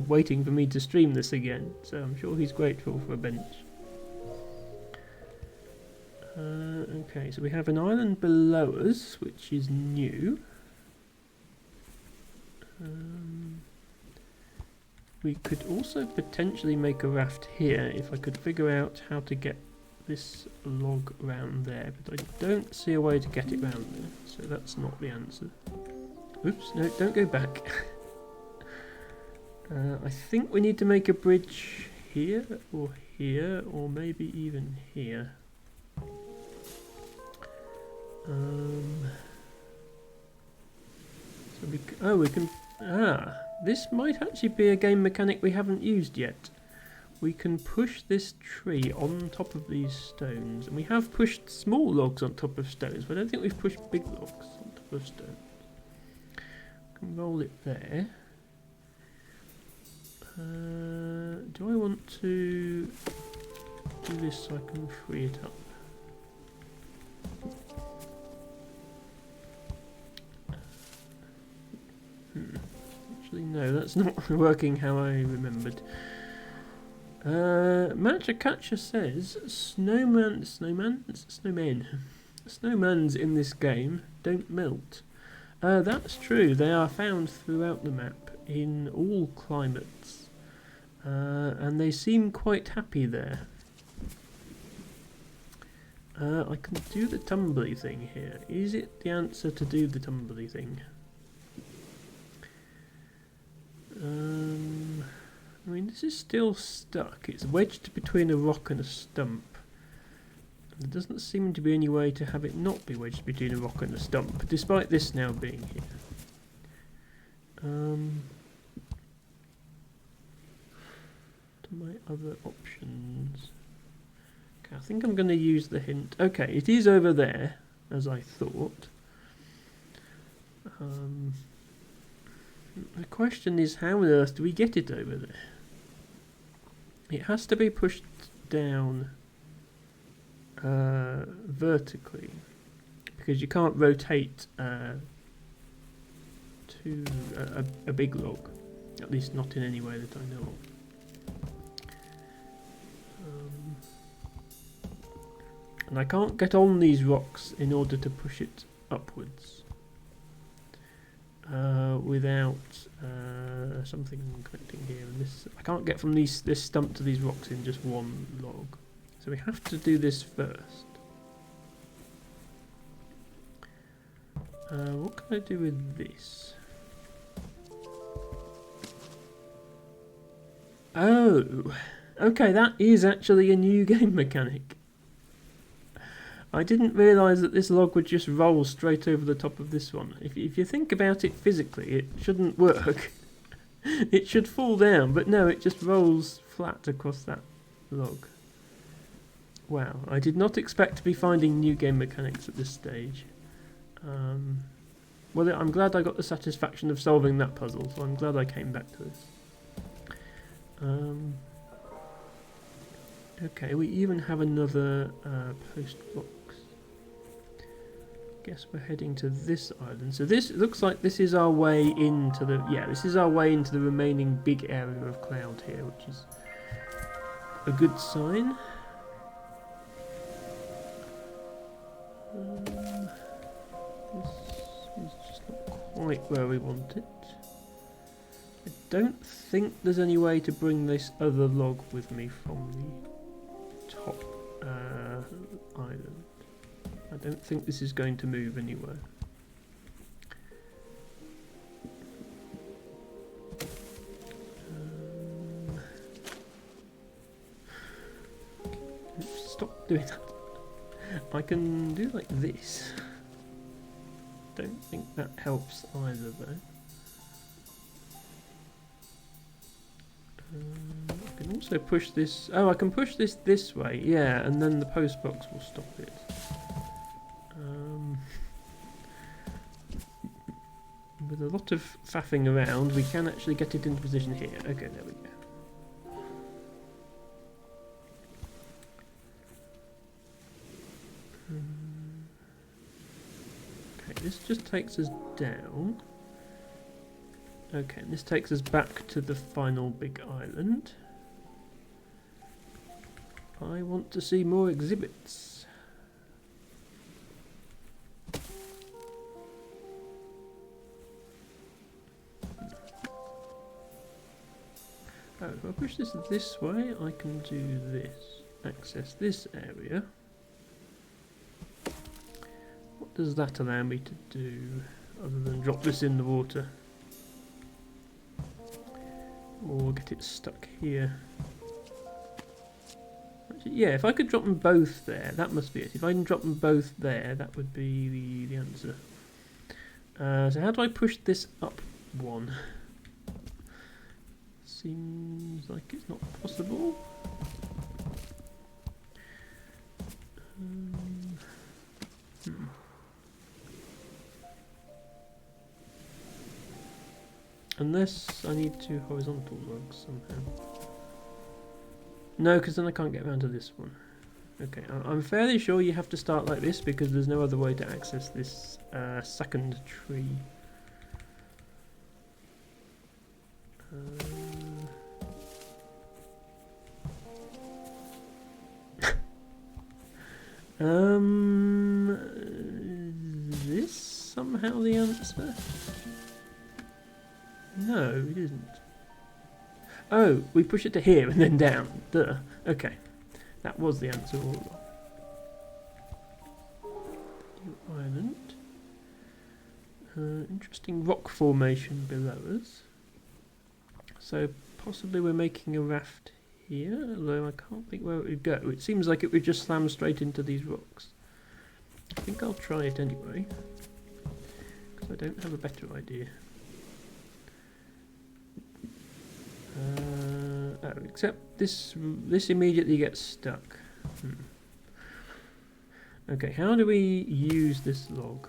waiting for me to stream this again. So I'm sure he's grateful for a bench. Okay, so we have an island below us, which is new. We could also potentially make a raft here if I could figure out how to get this log round there, but I don't see a way to get it round there, so that's not the answer. Oops, no, don't go back. I think we need to make a bridge here, or maybe even here. So we can... this might actually be a game mechanic we haven't used yet. We can push this tree on top of these stones, and we have pushed small logs on top of stones, but I don't think we've pushed big logs on top of stones. We can roll it there. Do I want to do this so I can free it up? Actually, no, that's not working how I remembered. Matcha Catcher says snowmans in this game don't melt. That's true. They are found throughout the map in all climates, and they seem quite happy there. I can do the tumbly thing here. Is it the answer to do the tumbly thing? I mean, this is still stuck. It's wedged between a rock and a stump. There doesn't seem to be any way to have it not be wedged between a rock and a stump, despite this now being here. To my other options. Okay, I think I'm going to use the hint. Okay, it is over there, as I thought. The question is, how on earth do we get it over there? It has to be pushed down vertically, because you can't rotate to a big log, at least not in any way that I know of. And I can't get on these rocks in order to push it upwards without something connecting here. And this, I can't get from this stump to these rocks in just one log. So we have to do this first. What can I do with this? Oh, okay, that is actually a new game mechanic. I didn't realise that this log would just roll straight over the top of this one. If you think about it physically, it shouldn't work. It should fall down, but no, it just rolls flat across that log. Wow, I did not expect to be finding new game mechanics at this stage. Well, I'm glad I got the satisfaction of solving that puzzle, so I'm glad I came back to this. Okay, we even have another post box. Guess we're heading to this island. So this looks like this is our way into the this is our way into the remaining big area of cloud here, which is a good sign. This is just not quite where we want it. I don't think there's any way to bring this other log with me from the top island. I don't think this is going to move anywhere. Stop doing that. I can do like this. Don't think that helps either though. I can also push this. Oh, I can push this way, yeah, and then the post box will stop it. With a lot of faffing around, we can actually get it into position here. Okay, there we go. Okay, this just takes us down. Okay, and this takes us back to the final big island. I want to see more exhibits. Oh, if I push this way, I can do this. Access this area. What does that allow me to do, other than drop this in the water? Or get it stuck here. Actually, yeah, if I could drop them both there, that must be it. If I can drop them both there, that would be the answer. So how do I push this up one? Seems like it's not possible. Unless I need two horizontal logs somehow. No, because then I can't get around to this one. Okay, I'm fairly sure you have to start like this because there's no other way to access this second tree. Is this somehow the answer? No, it isn't. Oh, we push it to here and then down. Duh. Okay. That was the answer all along. New island. Interesting rock formation below us. So possibly we're making a raft here, although I can't think where it would go. It seems like it would just slam straight into these rocks. I think I'll try it anyway, because I don't have a better idea. Oh, except this immediately gets stuck. Okay, how do we use this log?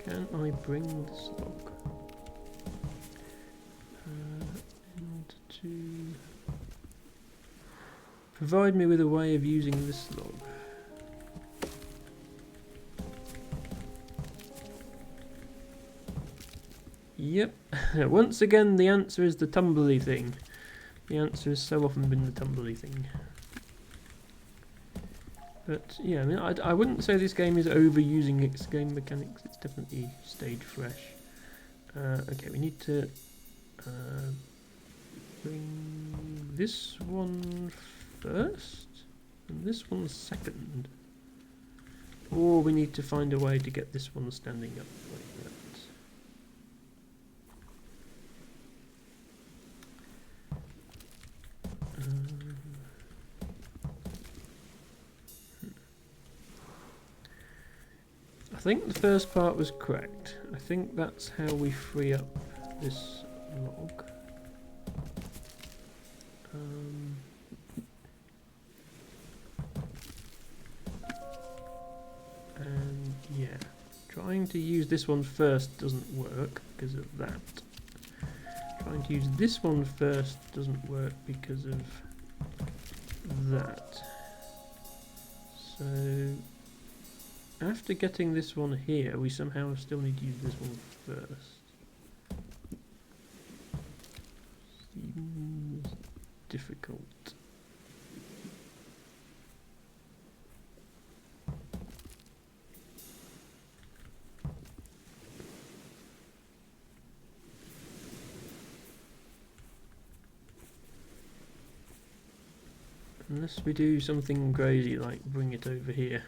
Can I bring this log? In order to provide me with a way of using this log. Yep, once again the answer is the tumbly thing. The answer has so often been the tumbly thing. But yeah, I mean, I wouldn't say this game is overusing its game mechanics. It's definitely stayed fresh. Okay, we need to bring this one first and this one second. Or we need to find a way to get this one standing up like that. I think the first part was correct. I think that's how we free up this log. And yeah, trying to use this one first doesn't work because of that. trying to use this one first doesn't work because of that. So after getting this one here, we somehow still need to use this one first. Seems difficult. Unless we do something crazy like bring it over here.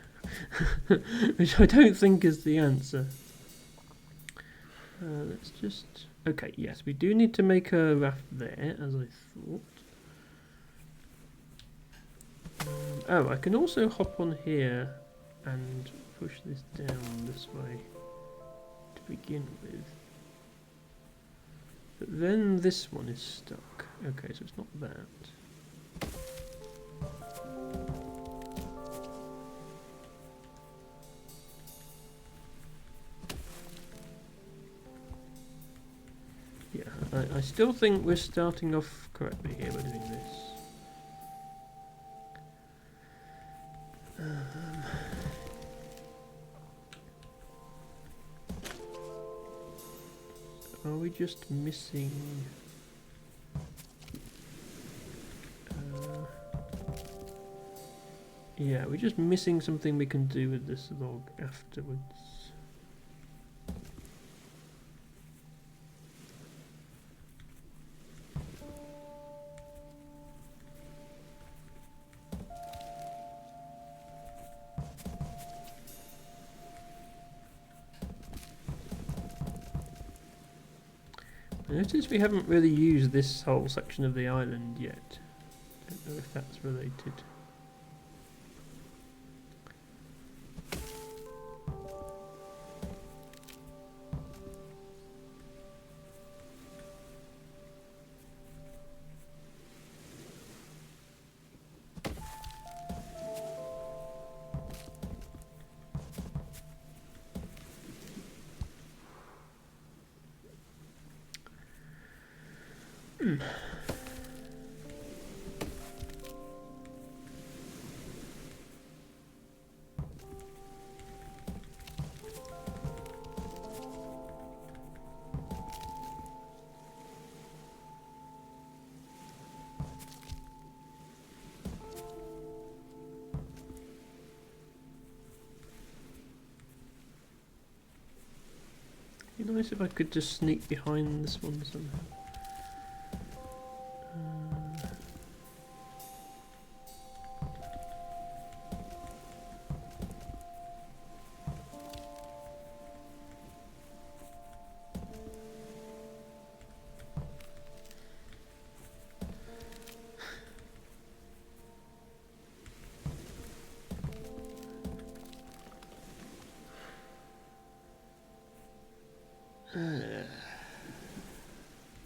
Which I don't think is the answer. Let's just... Okay, yes, we do need to make a raft there, as I thought. Oh, I can also hop on here and push this down this way to begin with. But then this one is stuck. Okay, so it's not that. I still think we're starting off correctly here by doing this. Are we just missing... yeah, we're just missing something we can do with this log afterwards. I notice we haven't really used this whole section of the island yet. Don't know if that's related. It'd be nice if I could just sneak behind this one somehow.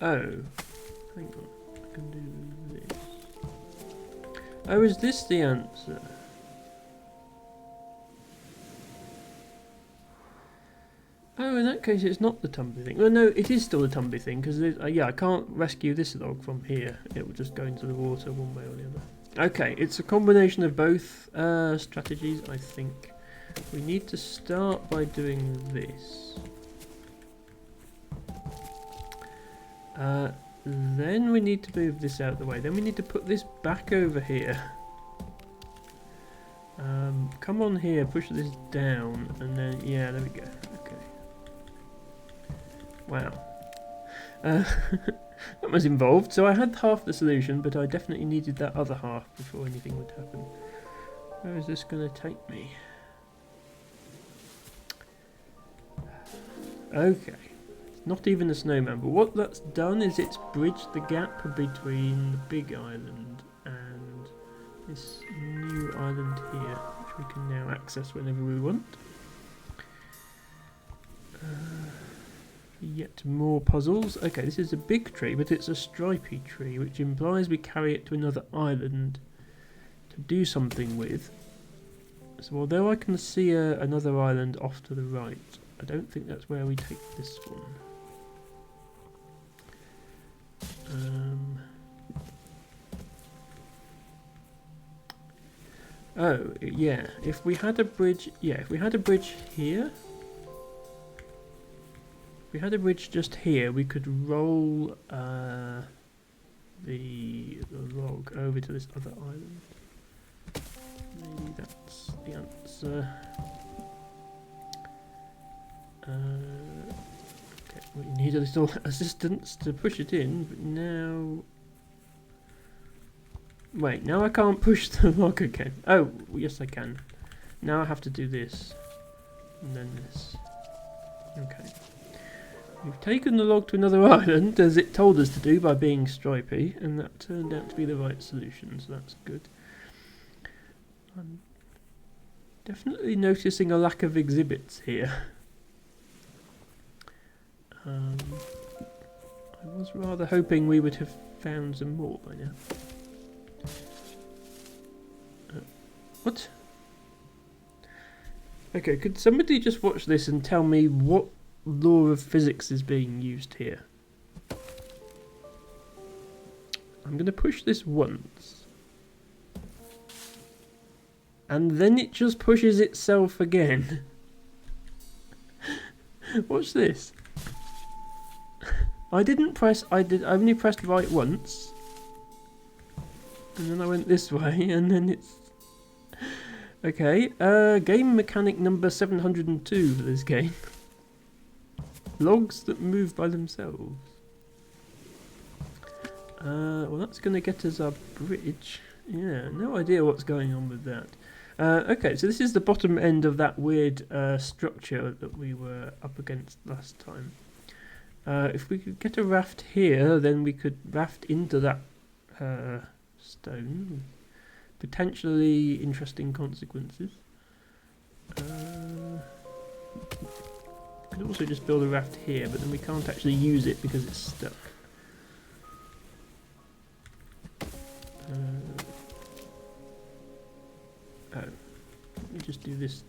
Oh, hang on, I can do this. Oh, is this the answer? Oh, in that case it's not the tumbly thing. Well, no, it is still the tumbly thing, because yeah, I can't rescue this log from here. It will just go into the water one way or the other. Okay, it's a combination of both strategies, I think. We need to start by doing this. Then we need to move this out of the way. Then we need to put this back over here. Come on here, push this down, and then, yeah, there we go. Okay. Wow. That was involved. So I had half the solution, but I definitely needed that other half before anything would happen. Where is this going to take me? Okay. Not even a snowman, but what that's done is it's bridged the gap between the big island and this new island here, which we can now access whenever we want. Yet more puzzles. Okay, this is a big tree, but it's a stripy tree, which implies we carry it to another island to do something with. So although I can see another island off to the right, I don't think that's where we take this one. Oh, yeah. If we had a bridge... Yeah, if we had a bridge here... If we had a bridge just here, we could roll the log over to this other island. Maybe that's the answer. Okay, we need a little assistance to push it in, but now... Wait, now I can't push the log again. Oh, yes I can. Now I have to do this. And then this. Okay. We've taken the log to another island, as it told us to do by being stripy, and that turned out to be the right solution, so that's good. I'm definitely noticing a lack of exhibits here. I was rather hoping we would have found some more by now. What? Okay, could somebody just watch this and tell me what law of physics is being used here? I'm going to push this once. And then it just pushes itself again. Watch this. I only pressed right once. And then I went this way, and then it's... Okay, game mechanic number 702 for this game. Logs that move by themselves. Well, that's going to get us our bridge. Yeah, no idea what's going on with that. Okay, so this is the bottom end of that weird structure that we were up against last time. If we could get a raft here, then we could raft into that stone. Potentially interesting consequences. Could also just build a raft here, but then we can't actually use it because it's stuck. Oh, let me just do this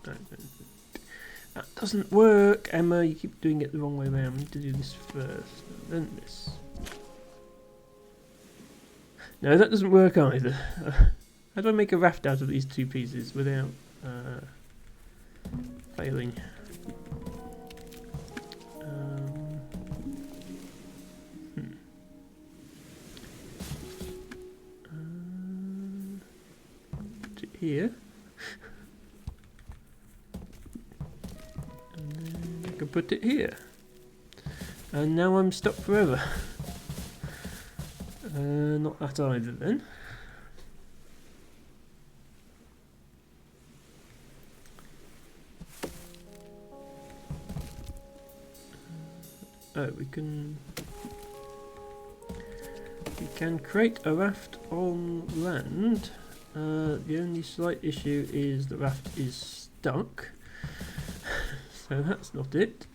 then. That doesn't work, Emma. You keep doing it the wrong way around. We need to do this first, then this. No, that doesn't work either. How do I make a raft out of these two pieces without failing? Put it here. And then I can put it here. And now I'm stuck forever. Not that either then. Oh, we can create a raft on land. The only slight issue is the raft is stuck, so that's not it.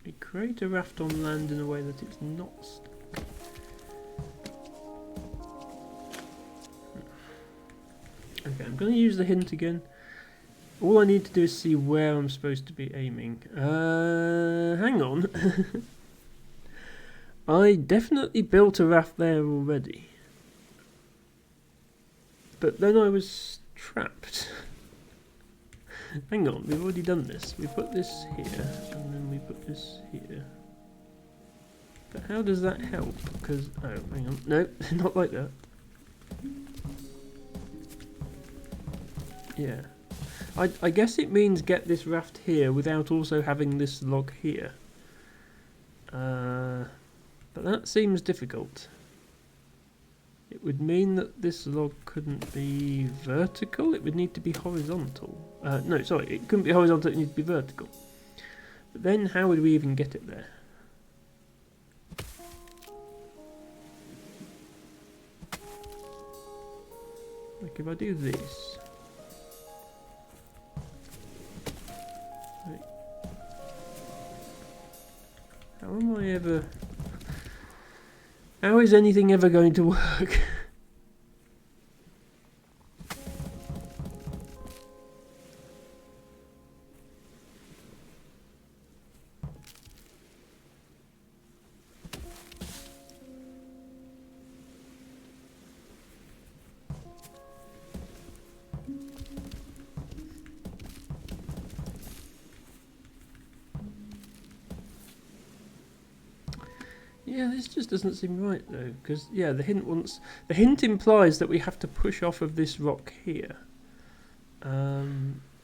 We create a raft on land in a way that it's not stuck. Okay, I'm going to use the hint again. All I need to do is see where I'm supposed to be aiming. Hang on. I definitely built a raft there already. But then I was trapped. Hang on, we've already done this. We put this here, and then we put this here. But how does that help? Because, oh, hang on. No, not like that. Yeah. I guess it means get this raft here without also having this log here. But that seems difficult. It would mean that this log couldn't be vertical, it would need to be horizontal. No, sorry, it couldn't be horizontal, it needs to be vertical. But then how would we even get it there? Like if I do this. Right. How am I ever... How is anything ever going to work? Yeah, this just doesn't seem right though, because yeah, the hint implies that we have to push off of this rock here,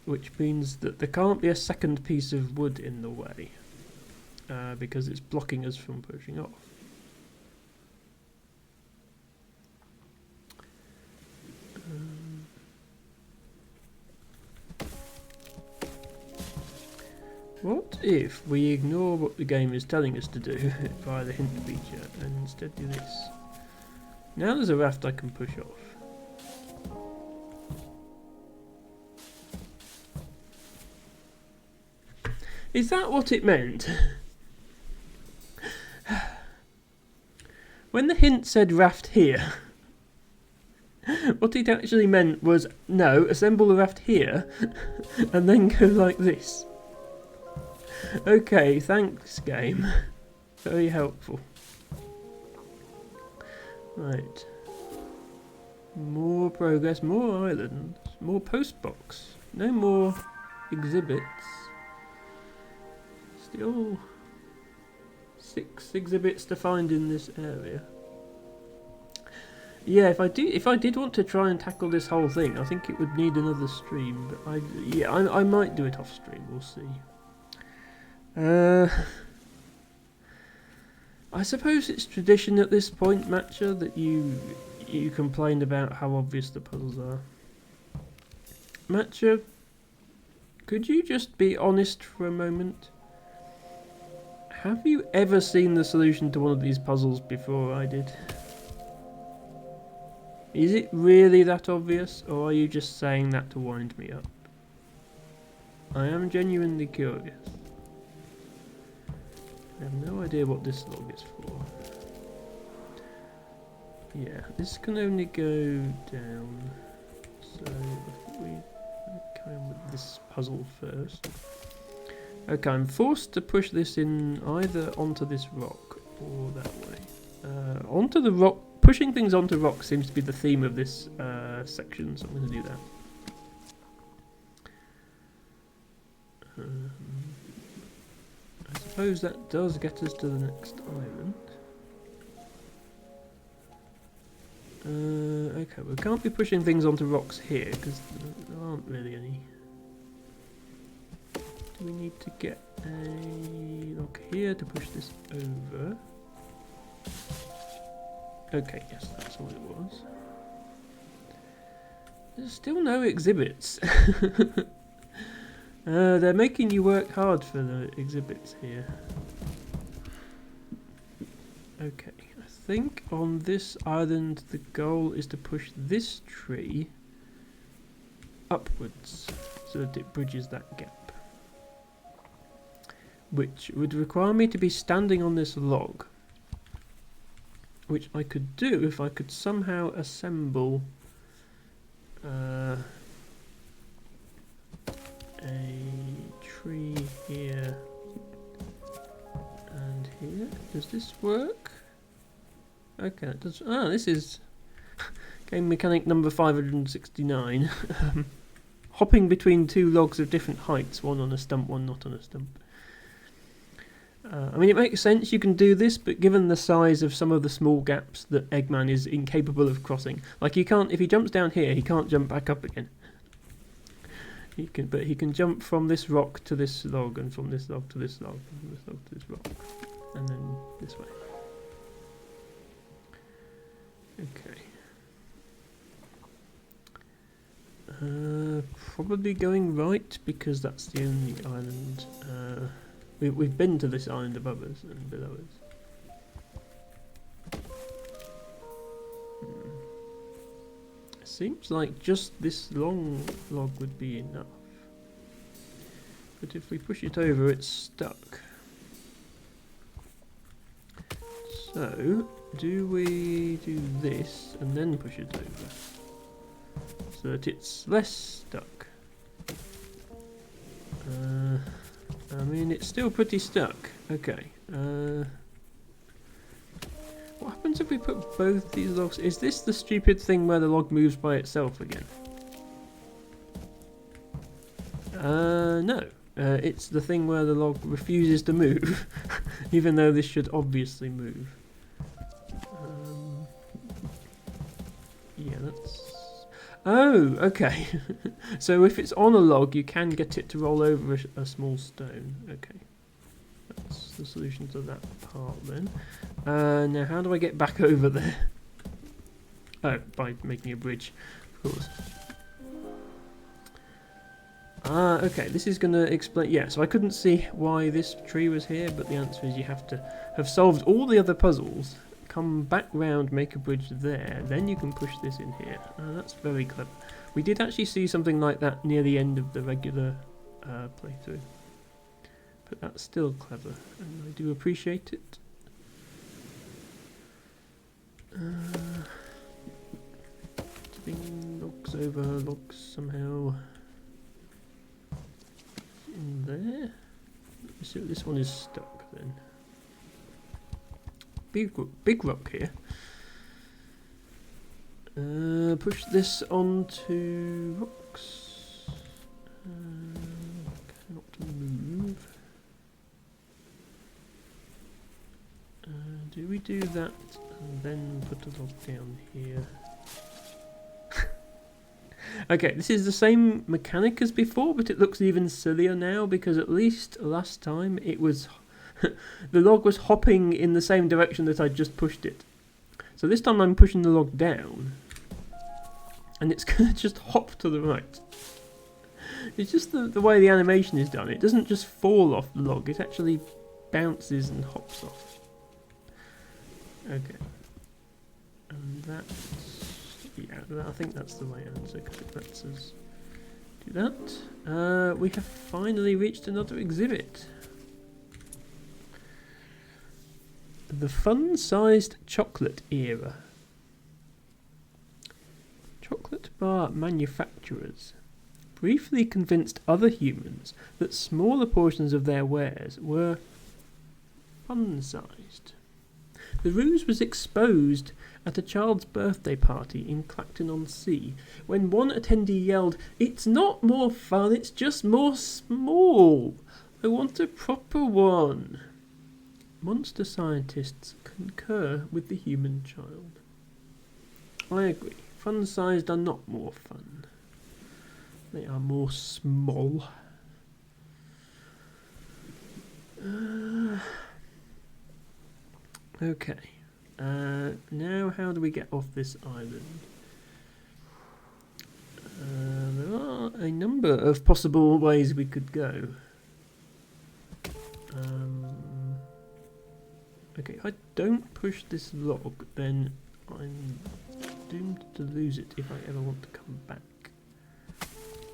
which means that there can't be a second piece of wood in the way, because it's blocking us from pushing off. What if we ignore what the game is telling us to do via the hint feature and instead do this? Now there's a raft I can push off. Is that what it meant? When the hint said raft here, what it actually meant was, no, assemble the raft here and then go like this. Okay, thanks game. Very helpful. Right. More progress, more islands, more postbox. No more exhibits. Still 6 exhibits to find in this area. Yeah, if I did want to try and tackle this whole thing, I think it would need another stream. But I might do it off stream. We'll see. I suppose it's tradition at this point, Matcha, that you complained about how obvious the puzzles are. Matcha, could you just be honest for a moment? Have you ever seen the solution to one of these puzzles before I did? Is it really that obvious, or are you just saying that to wind me up? I am genuinely curious. I have no idea what this log is for. Yeah, this can only go down. So I think we carry on with this puzzle first. Okay, I'm forced to push this in either onto this rock or that way. Onto the rock. Pushing things onto rock seems to be the theme of this section, so I'm going to do that. I suppose that does get us to the next island. Okay, we can't be pushing things onto rocks here because there aren't really any. Do we need to get a lock here to push this over? Okay, yes, that's all it was. There's still no exhibits. They're making you work hard for the exhibits here. Okay, I think on this island the goal is to push this tree upwards so that it bridges that gap. Which would require me to be standing on this log. Which I could do if I could somehow assemble a tree here and here. Does this work? Okay, it does. Ah, this is game mechanic number 569. Hopping between two logs of different heights, one on a stump, one not on a stump. I mean, it makes sense you can do this, but given the size of some of the small gaps that Eggman is incapable of crossing, like he can't, if he jumps down here, he can't jump back up again. But he can jump from this rock to this log, and from this log to this log, and from this log to this rock, and then this way. Okay. Probably going right because that's the only island. We've been to this island above us and below us. Seems like just this long log would be enough. But if we push it over, it's stuck. So, do we do this and then push it over? So that it's less stuck. I mean, it's still pretty stuck. Okay. What happens if we put both these logs? Is this the stupid thing where the log moves by itself again? No. It's the thing where the log refuses to move, even though this should obviously move. That's... Oh, okay. So if it's on a log, you can get it to roll over a small stone. Okay. That's the solution to that part then. Now, how do I get back over there? Oh, by making a bridge, of course. Okay, this is going to explain... Yeah, so I couldn't see why this tree was here, but the answer is you have to have solved all the other puzzles, come back round, make a bridge there, then you can push this in here. That's very clever. We did actually see something like that near the end of the regular playthrough. But that's still clever, and I do appreciate it. Tipping logs over logs somehow. In there. So this one is stuck then. Big rock here. Push this onto rocks. Cannot move. Do we do that and then put a log down here? Okay, this is the same mechanic as before, but it looks even sillier now because at least last time it was the log was hopping in the same direction that I just pushed it. So this time I'm pushing the log down and it's going to just hop to the right. It's just the way the animation is done. It doesn't just fall off the log, it actually bounces and hops off. Okay. And that's... yeah, I think that's the right answer because it lets us do that. We have finally reached another exhibit. The fun-sized chocolate era. Chocolate bar manufacturers briefly convinced other humans that smaller portions of their wares were fun-sized. The ruse was exposed at a child's birthday party in Clacton-on-Sea when one attendee yelled, "It's not more fun, it's just more small. I want a proper one." Monster scientists concur with the human child. I agree. Fun-sized are not more fun. They are more small. Okay. Now how do we get off this island? There are a number of possible ways we could go. Okay, if I don't push this log, then I'm doomed to lose it if I ever want to come back.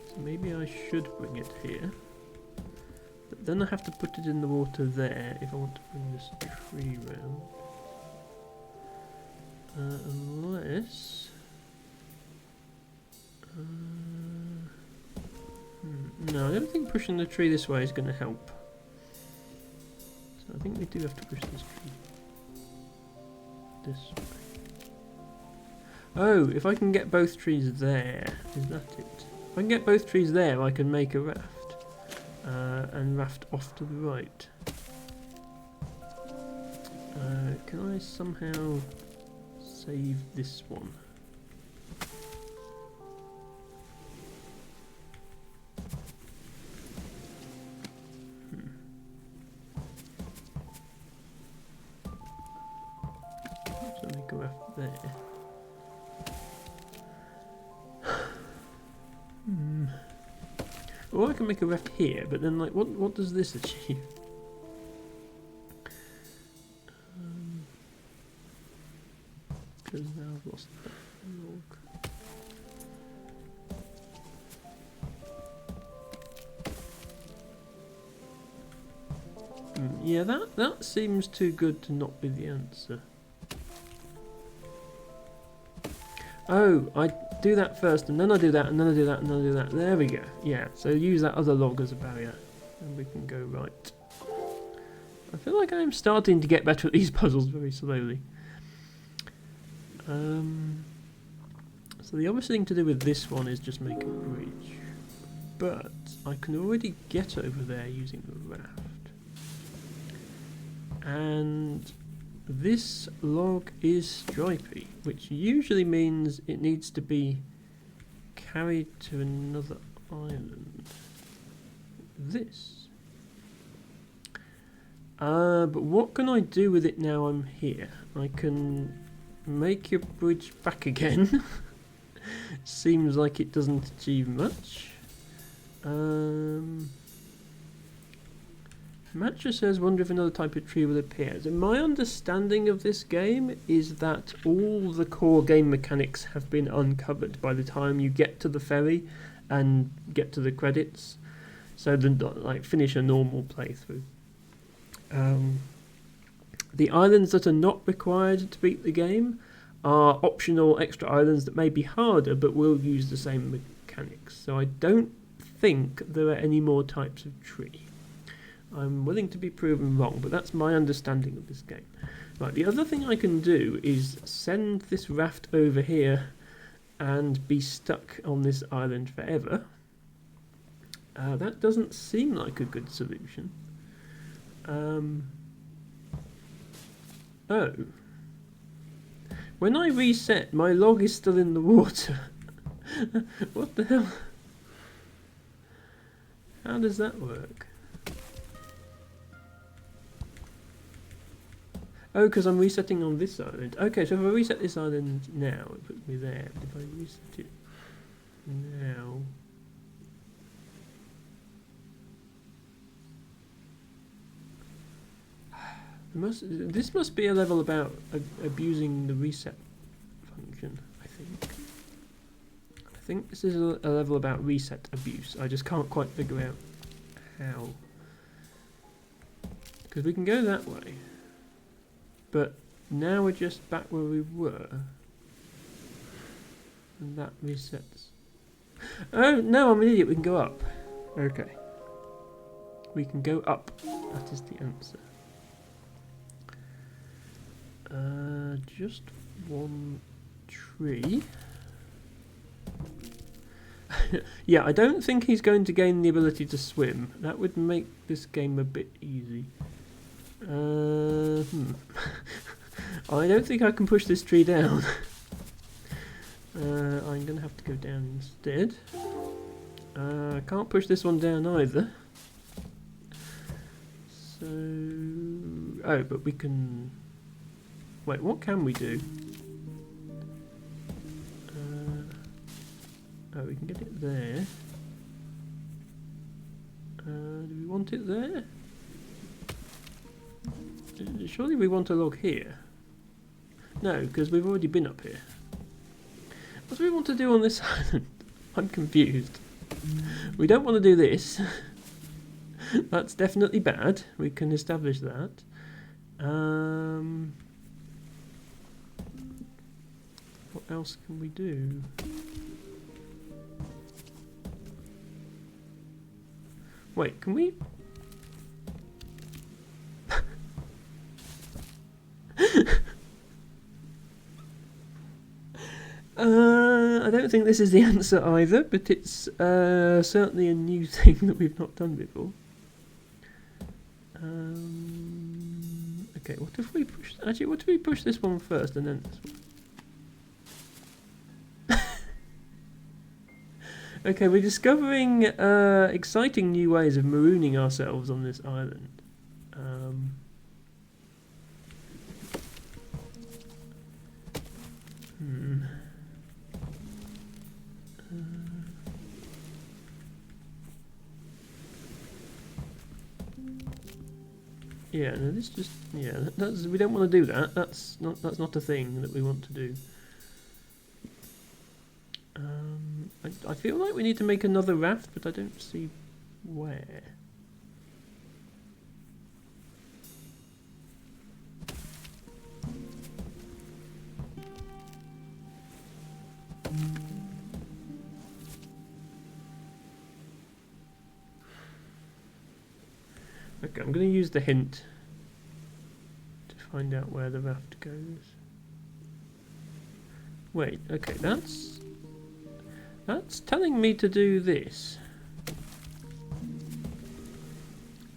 So maybe I should bring it here. But then I have to put it in the water there if I want to bring this tree round. Unless... no, I don't think pushing the tree this way is going to help. So I think we do have to push this tree this way. Oh, if I can get both trees there, is that it? If I can get both trees there, I can make a raft. And raft off to the right. Can I somehow save this one? So make a raft there. Or I can make a raft here, but then like what does this achieve? Because now I've lost that log. Yeah, that seems too good to not be the answer. Oh, I do that first, and then I do that, and then I do that, and then I do that. There we go. Yeah, so use that other log as a barrier, and we can go right. I feel like I'm starting to get better at these puzzles very slowly. So the obvious thing to do with this one is just make a bridge. But I can already get over there using the raft. And this log is stripy, which usually means it needs to be carried to another island. This. But what can I do with it now I'm here? I can make your bridge back again. Seems like it doesn't achieve much. Matcha says, wonder if another type of tree will appear. So my understanding of this game is that all the core game mechanics have been uncovered by the time you get to the ferry and get to the credits. So then, like, finish a normal playthrough. The islands that are not required to beat the game are optional extra islands that may be harder but will use the same mechanics. So I don't think there are any more types of tree. I'm willing to be proven wrong, but that's my understanding of this game. Right, the other thing I can do is send this raft over here and be stuck on this island forever. That doesn't seem like a good solution. Oh. When I reset, my log is still in the water. What the hell? How does that work? Oh, because I'm resetting on this island. Okay, so if I reset this island now, it puts me there. But if I reset it now... This must be a level about abusing the reset function, I think. I think this is a level about reset abuse. I just can't quite figure out how. Because we can go that way. But now we're just back where we were. And that resets. Oh, no, I'm an idiot. We can go up. Okay. We can go up. That is the answer. Just one tree. Yeah, I don't think he's going to gain the ability to swim. That would make this game a bit easy. I don't think I can push this tree down. I'm going to have to go down instead. I can't push this one down either. So... Oh, but we can... Wait, what can we do? Oh, we can get it there. Do we want it there? Surely we want a log here. No, because we've already been up here. What do we want to do on this island? I'm confused. We don't want to do this. That's definitely bad. We can establish that. What else can we do? Wait, can we... I don't think this is the answer either, but it's certainly a new thing that we've not done before. Okay, what if we push... Actually, what if we push this one first and then this one? Okay, we're discovering exciting new ways of marooning ourselves on this island. Yeah, no, this just that's we don't want to do that. That's not a thing that we want to do. I feel like we need to make another raft, but I don't see where. Okay, I'm going to use the hint to find out where the raft goes. Wait, okay, that's telling me to do this.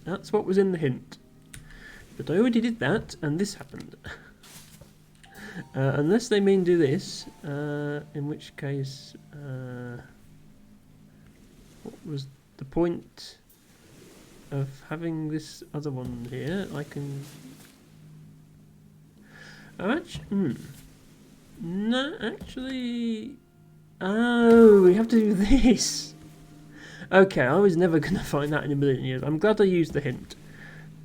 That's what was in the hint. But I already did that, and this happened. Unless they mean do this, in which case, what was the point of having this other one here? I can... Oh, actually... No, actually... Oh, we have to do this! Okay, I was never going to find that in a million years. I'm glad I used the hint.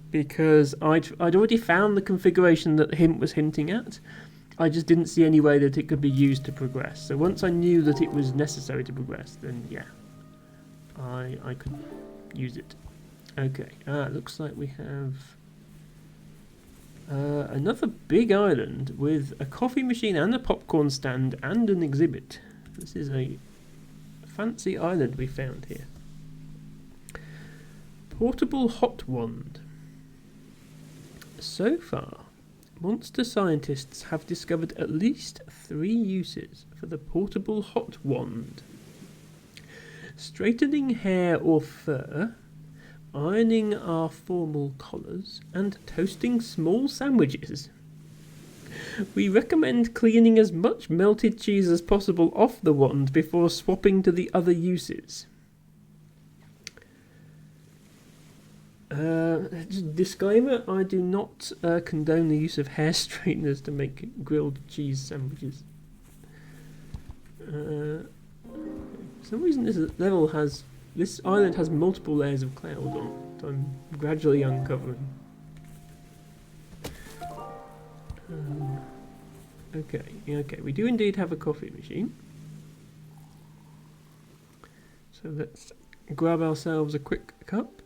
Because I'd already found the configuration that the hint was hinting at. I just didn't see any way that it could be used to progress. So once I knew that it was necessary to progress, then yeah, I could use it. Okay, looks like we have another big island with a coffee machine and a popcorn stand and an exhibit. This is a fancy island we found here. Portable hot wand. So far, monster scientists have discovered at least 3 uses for the portable hot wand. Straightening hair or fur, ironing our formal collars, and toasting small sandwiches. We recommend cleaning as much melted cheese as possible off the wand before swapping to the other uses. Disclaimer, I do not condone the use of hair straighteners to make grilled cheese sandwiches. For some reason this island has multiple layers of cloud on it, that I'm gradually uncovering. Okay, we do indeed have a coffee machine. So let's grab ourselves a quick cup.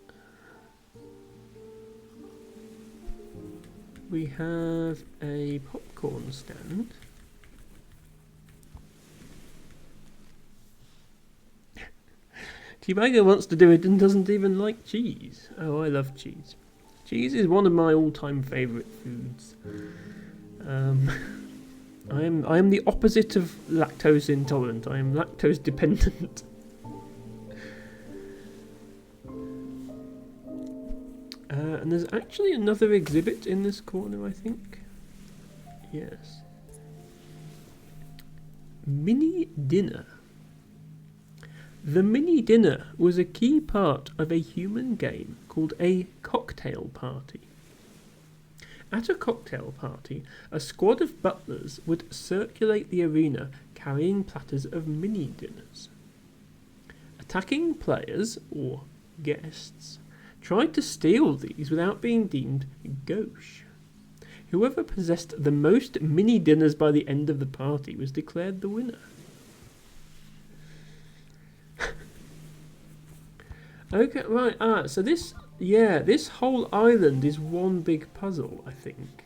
We have a popcorn stand. T-Bagger wants to do it and doesn't even like cheese. Oh, I love cheese. Cheese is one of my all-time favourite foods. I am the opposite of lactose intolerant. I am lactose dependent. And there's actually another exhibit in this corner, I think. Yes. Mini dinner. The mini dinner was a key part of a human game called a cocktail party. At a cocktail party, a squad of butlers would circulate the arena carrying platters of mini dinners. Attacking players, or guests, tried to steal these without being deemed gauche. Whoever possessed the most mini dinners by the end of the party was declared the winner. Okay, right, so this whole island is one big puzzle, I think.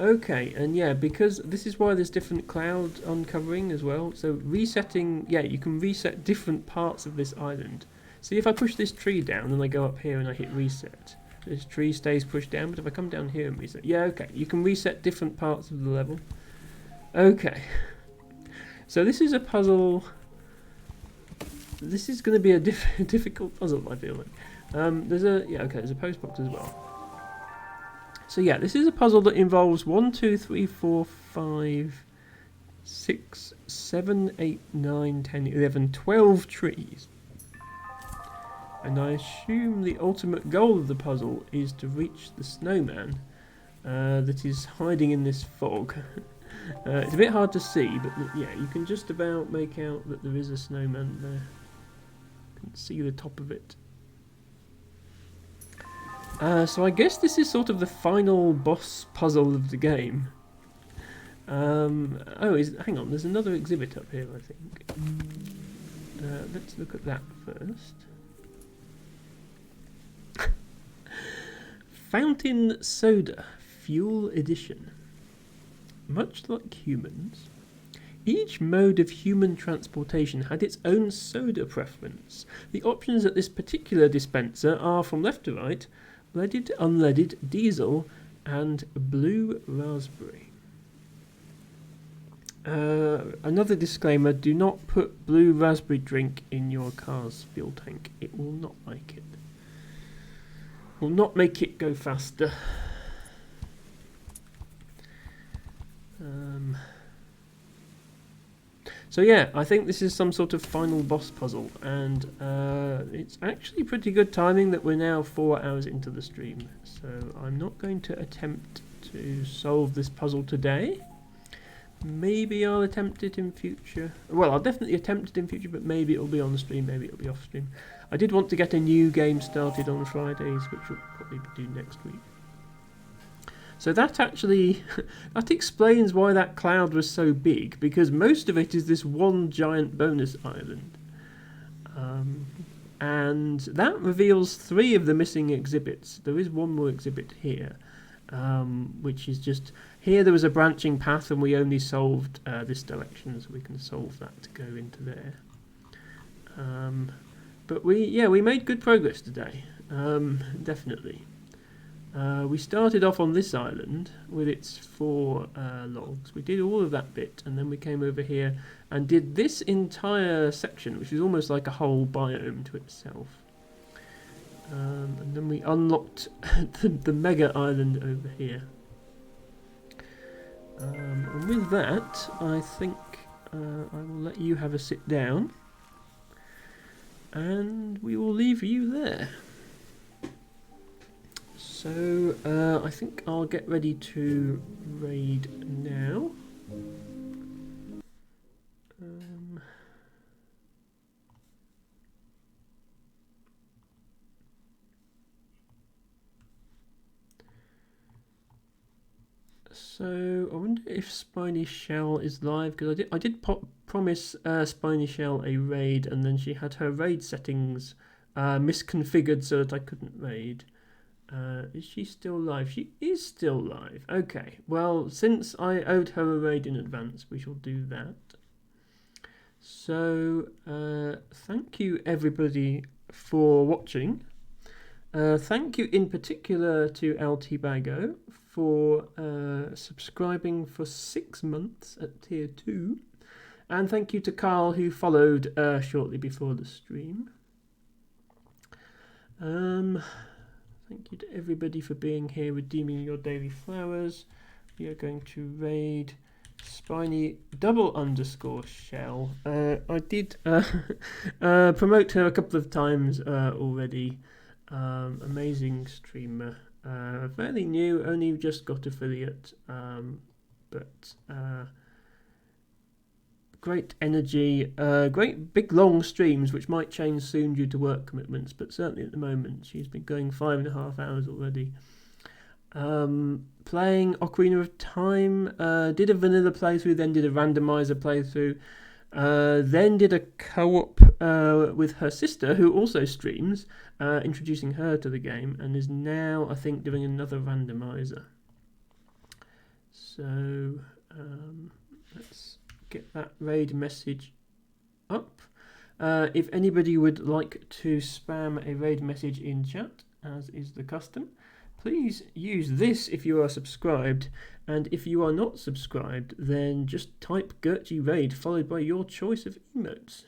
Okay, and yeah, because this is why there's different cloud uncovering as well. So resetting, yeah, you can reset different parts of this island. See, if I push this tree down and I go up here and I hit reset, this tree stays pushed down, but if I come down here and reset, yeah, okay, you can reset different parts of the level. Okay, so this is a puzzle. This is going to be a difficult puzzle, I feel like. There's a post box as well. So yeah, this is a puzzle that involves 1, 2, 3, 4, 5, 6, 7, 8, 9, 10, 11, 12 trees. And I assume the ultimate goal of the puzzle is to reach the snowman that is hiding in this fog. It's a bit hard to see, but yeah, you can just about make out that there is a snowman there. You can see the top of it. So I guess this is sort of the final boss puzzle of the game. Hang on, there's another exhibit up here, I think. Let's look at that first. Fountain Soda Fuel Edition. Much like humans, each mode of human transportation had its own soda preference. The options at this particular dispenser are, from left to right, leaded, unleaded, diesel, and blue raspberry. Another disclaimer, do not put blue raspberry drink in your car's fuel tank. It will not like it. Will not make it go faster. So yeah, I think this is some sort of final boss puzzle, and it's actually pretty good timing that we're now 4 hours into the stream. So I'm not going to attempt to solve this puzzle today. Maybe I'll attempt it in future. Well, I'll definitely attempt it in future, but maybe it'll be on the stream, maybe it'll be off stream. I did want to get a new game started on Fridays, which we'll probably do next week. So that actually, that explains why that cloud was so big, because most of it is this one giant bonus island. And that reveals 3 of the missing exhibits. There is one more exhibit here, which is just, here there was a branching path and we only solved this direction, so we can solve that to go into there. But we made good progress today, definitely. We started off on this island with its 4 logs. We did all of that bit, and then we came over here and did this entire section, which is almost like a whole biome to itself. And then we unlocked the mega island over here. And with that, I think I will let you have a sit down, and we will leave you there. So I think I'll get ready to raid now. So I wonder if Spiny Shell is live, because I did promise Spiny Shell a raid, and then she had her raid settings misconfigured so that I couldn't raid. Is she still live? She is still live. Okay, well, since I owed her a raid in advance, we shall do that. So, thank you everybody for watching. Thank you in particular to LT Bago for subscribing for 6 months at tier 2. And thank you to Carl, who followed shortly before the stream. Thank you to everybody for being here, redeeming your daily flowers. We are going to raid Spiny _Shell. I did promote her a couple of times already. Amazing streamer. Fairly new, only just got affiliate. But great energy, great big long streams, which might change soon due to work commitments, but certainly at the moment she's been going 5.5 hours already. Playing Ocarina of Time, did a vanilla playthrough, then did a randomizer playthrough, then did a co-op with her sister, who also streams, introducing her to the game, and is now, I think, doing another randomizer. So let's get that raid message up. If anybody would like to spam a raid message in chat, as is the custom, please use this if you are subscribed, and if you are not subscribed, then just type Gertrude Raid followed by your choice of emotes.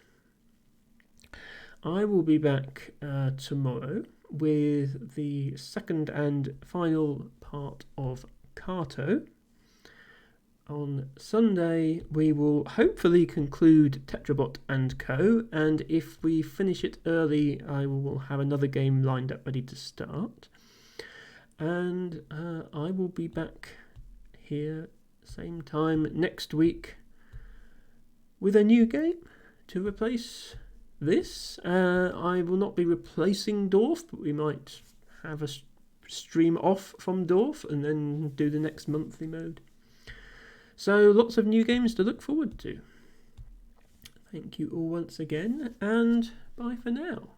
I will be back tomorrow with the second and final part of Kato. On Sunday, we will hopefully conclude Tetrabot and Co. And if we finish it early, I will have another game lined up ready to start. And I will be back here same time next week with a new game to replace this. I will not be replacing Dorf, but we might have a stream off from Dorf and then do the next monthly mode. So lots of new games to look forward to. Thank you all once again, and bye for now.